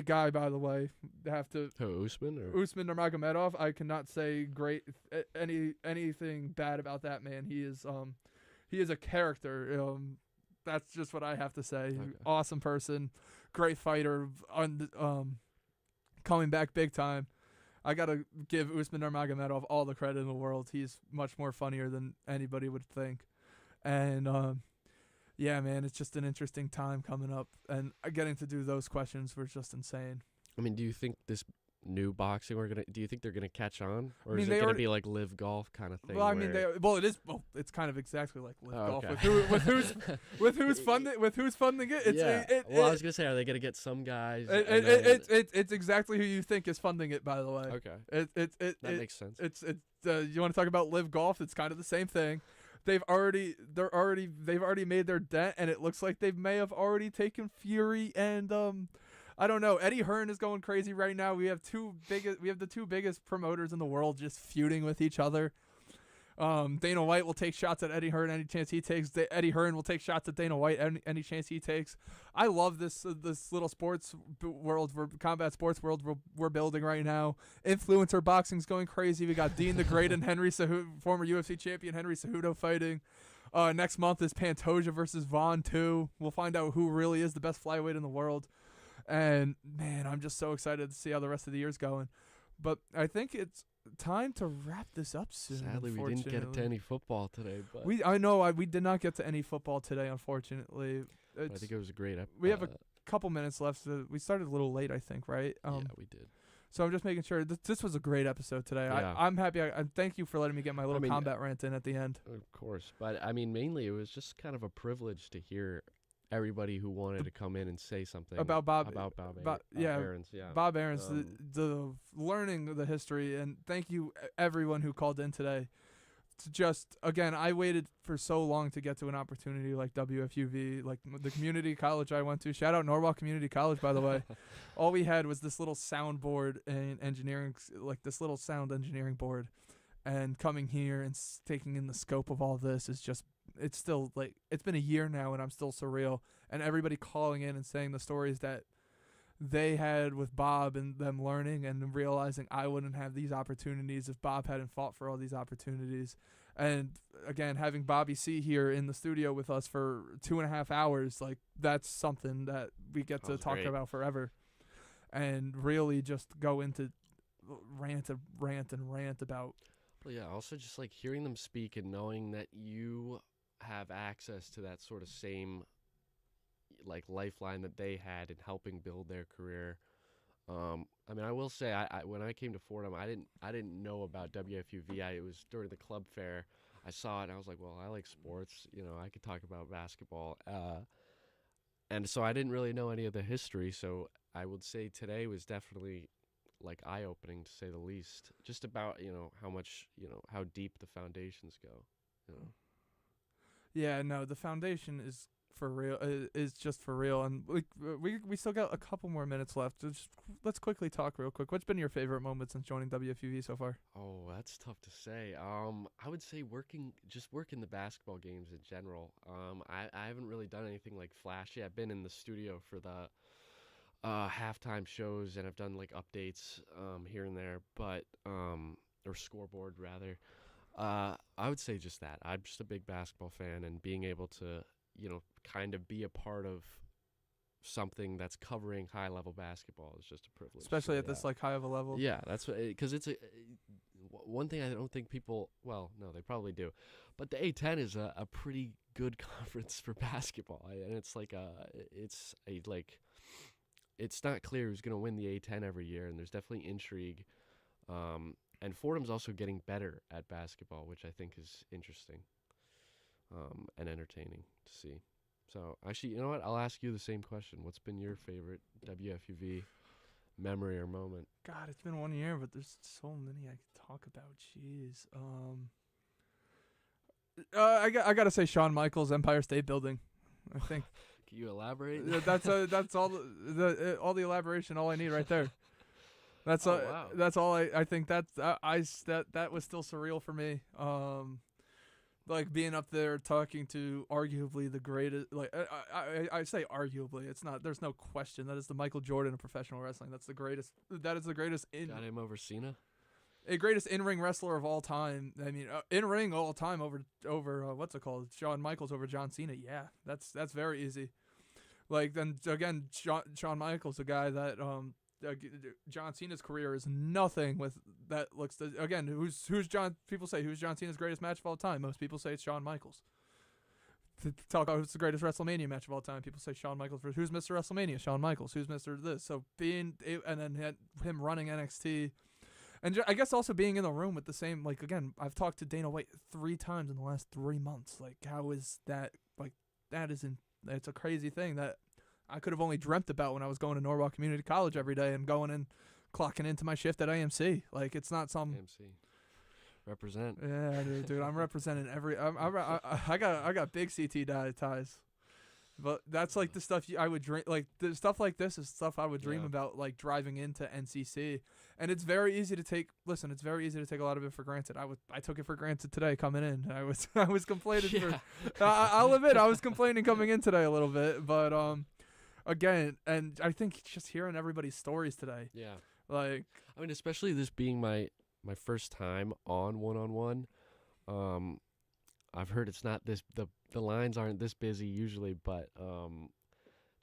guy, by the way. Usman Nurmagomedov. I cannot say anything bad about that man. He is a character. That's just what I have to say. Okay. Awesome person, great fighter, coming back big time. I gotta give Usman Nurmagomedov all the credit in the world. He's much more funnier than anybody would think, and yeah, man, it's just an interesting time coming up, and getting to do those questions was just insane. I mean, do you think this new boxing do you think they're gonna catch on, or is it gonna be like live golf kind of thing? Well, I mean, it's kind of exactly like live golf with who's funding it. I was gonna say, are they gonna get some guys? It's exactly who you think is funding it. By the way, okay, that makes sense. You want to talk about live golf? It's kind of the same thing. They've already made their dent, and it looks like they may have already taken Fury and I don't know. Eddie Hearn is going crazy right now. We have the two biggest promoters in the world just feuding with each other. Dana White will take shots at Eddie Hearn any chance he takes. Eddie Hearn will take shots at Dana White any chance he takes. I love this little sports world, combat sports world we're building right now. Influencer boxing's going crazy. We got Dean the Great and Henry Cejudo, former UFC champion Henry Cejudo, fighting. Next month is Pantoja versus Vaughn 2. We'll find out who really is the best flyweight in the world. And, man, I'm just so excited to see how the rest of the year's going. But I think it's time to wrap this up soon. Sadly, we didn't get to any football today. But we did not get to any football today, unfortunately. I think it was a great episode. We have a couple minutes left. We started a little late, I think, right? Yeah, we did. So I'm just making sure. This was a great episode today. Yeah. I'm happy. I thank you for letting me get my little combat rant in at the end. Of course. But, I mean, mainly it was just kind of a privilege to hear everybody who wanted to come in and say something about Bob Ahrens. Yeah, Bob Ahrens, the learning the history, and thank you everyone who called in today. To just again, I waited for so long to get to an opportunity like WFUV, like the community college I went to. Shout out Norwalk Community College, by the way. All we had was this little soundboard and engineering, like this little sound engineering board, and coming here and taking in the scope of all this is just. It's still like it's been a year now and I'm still surreal, and everybody calling in and saying the stories that they had with Bob and them learning and realizing I wouldn't have these opportunities if Bob hadn't fought for all these opportunities. And again, having Bobby C here in the studio with us for 2.5 hours, like that's something that we get to talk about forever, and really just go into rant about. Well, yeah, also just like hearing them speak and knowing that you have access to that sort of same like lifeline that they had in helping build their career. I mean, I will say, I when I came to Fordham, I didn't know about WFUV. It was during the club fair. I saw it and I was like, well, I like sports. You know, I could talk about basketball. And so I didn't really know any of the history. So I would say today was definitely like eye-opening to say the least. Just about how much how deep the foundations go. Yeah, no, the foundation is for real. Is just for real, and we still got a couple more minutes left. So just let's quickly talk real quick. What's been your favorite moment since joining WFUV so far? Oh, that's tough to say. I would say working the basketball games in general. I haven't really done anything like flashy. I've been in the studio for the halftime shows, and I've done like updates here and there, but or scoreboard rather. I would say just that. I'm just a big basketball fan, and being able to kind of be a part of something that's covering high level basketball is just a privilege. Especially at this like high of a level. Yeah, that's because it's one thing I don't think people. Well, no, they probably do, but the A10 is a pretty good conference for basketball, and it's like it's not clear who's going to win the A10 every year, and there's definitely intrigue. And Fordham's also getting better at basketball, which I think is interesting and entertaining to see. So, actually, you know what? I'll ask you the same question. What's been your favorite WFUV memory or moment? God, it's been 1 year, but there's so many I could talk about. Jeez. I got to say Shawn Michaels Empire State Building. I think. Can you elaborate? That's all all the elaboration. All I need right there. That's wow. That's all I think. That was still surreal for me. Like being up there talking to arguably the greatest. Like I say arguably. It's not. There's no question. That is the Michael Jordan of professional wrestling. That's the greatest. That is the greatest. Got him over Cena. A greatest in-ring wrestler of all time. I mean, in-ring all time over what's it called? Shawn Michaels over John Cena. Yeah, that's very easy. Like then again, Shawn Michaels, a guy that John Cena's career is nothing with that looks to, again, who's John, people say who's John Cena's greatest match of all time. Most people say it's Shawn Michaels. To talk about who's the greatest WrestleMania match of all time, people say Shawn Michaels. Who's Mr. WrestleMania? Shawn Michaels. Who's Mr. This? So and then him running NXT, and I guess also being in the room with the same, like, again, I've talked to Dana White 3 times in the last 3 months. Like, how is that? Like, it's a crazy thing that I could have only dreamt about when I was going to Norwalk Community College every day and going and clocking into my shift at AMC. Like, it's not some AMC represent. Yeah, dude, I'm representing every. I got big CT ties, but that's like the stuff I would dream. Like the stuff like this is stuff I would dream about, like driving into NCC. And it's very easy to take. Listen, it's very easy to take a lot of it for granted. I took it for granted today coming in. I was complaining I'll admit I was complaining coming in today a little bit, but again, and I think just hearing everybody's stories today. Yeah. Like, I mean, especially this being my first time on one-on-one. I've heard it's not this, the lines aren't this busy usually, but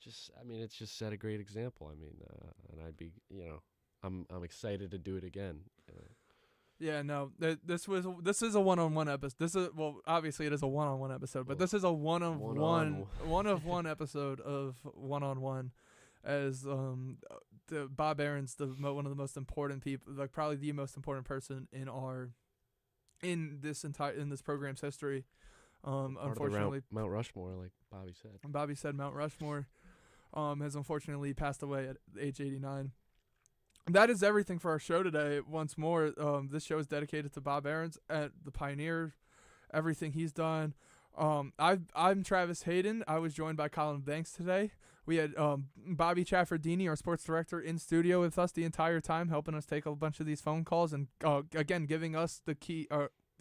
it's just set a great example. I mean, and I'd be, I'm excited to do it again. Yeah, no, this is a one-on-one episode. Obviously it is a one-on-one episode, but this is a one-of-one episode of one-on-one, as Bob Ahrens, one of the most important people, like probably the most important person in this program's history. Unfortunately, Mount Rushmore, like Bobby said. Bobby said Mount Rushmore has unfortunately passed away at age 89. That is everything for our show today. Once more, this show is dedicated to Bob Ahrens, the pioneer, everything he's done. I'm Travis Hayden. I was joined by Colin Banks today. We had Bobby Chaffardini, our sports director, in studio with us the entire time, helping us take a bunch of these phone calls and, again, giving us the key,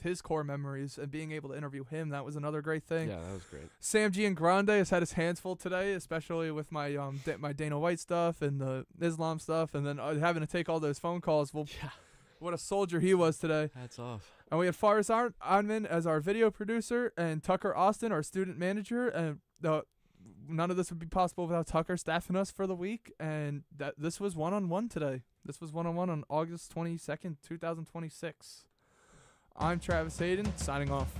his core memories and being able to interview him. That was another great thing. Yeah, that was great. Sam Giangrande has had his hands full today, especially with my my Dana White stuff and the Islam stuff, and then having to take all those phone calls. Well, yeah. What a soldier he was today. Hats off. And we had Faris Onman as our video producer and Tucker Austin, our student manager. And none of this would be possible without Tucker staffing us for the week. And this was one-on-one today. This was one-on-one on August 22nd, 2026. I'm Travis Hayden, signing off.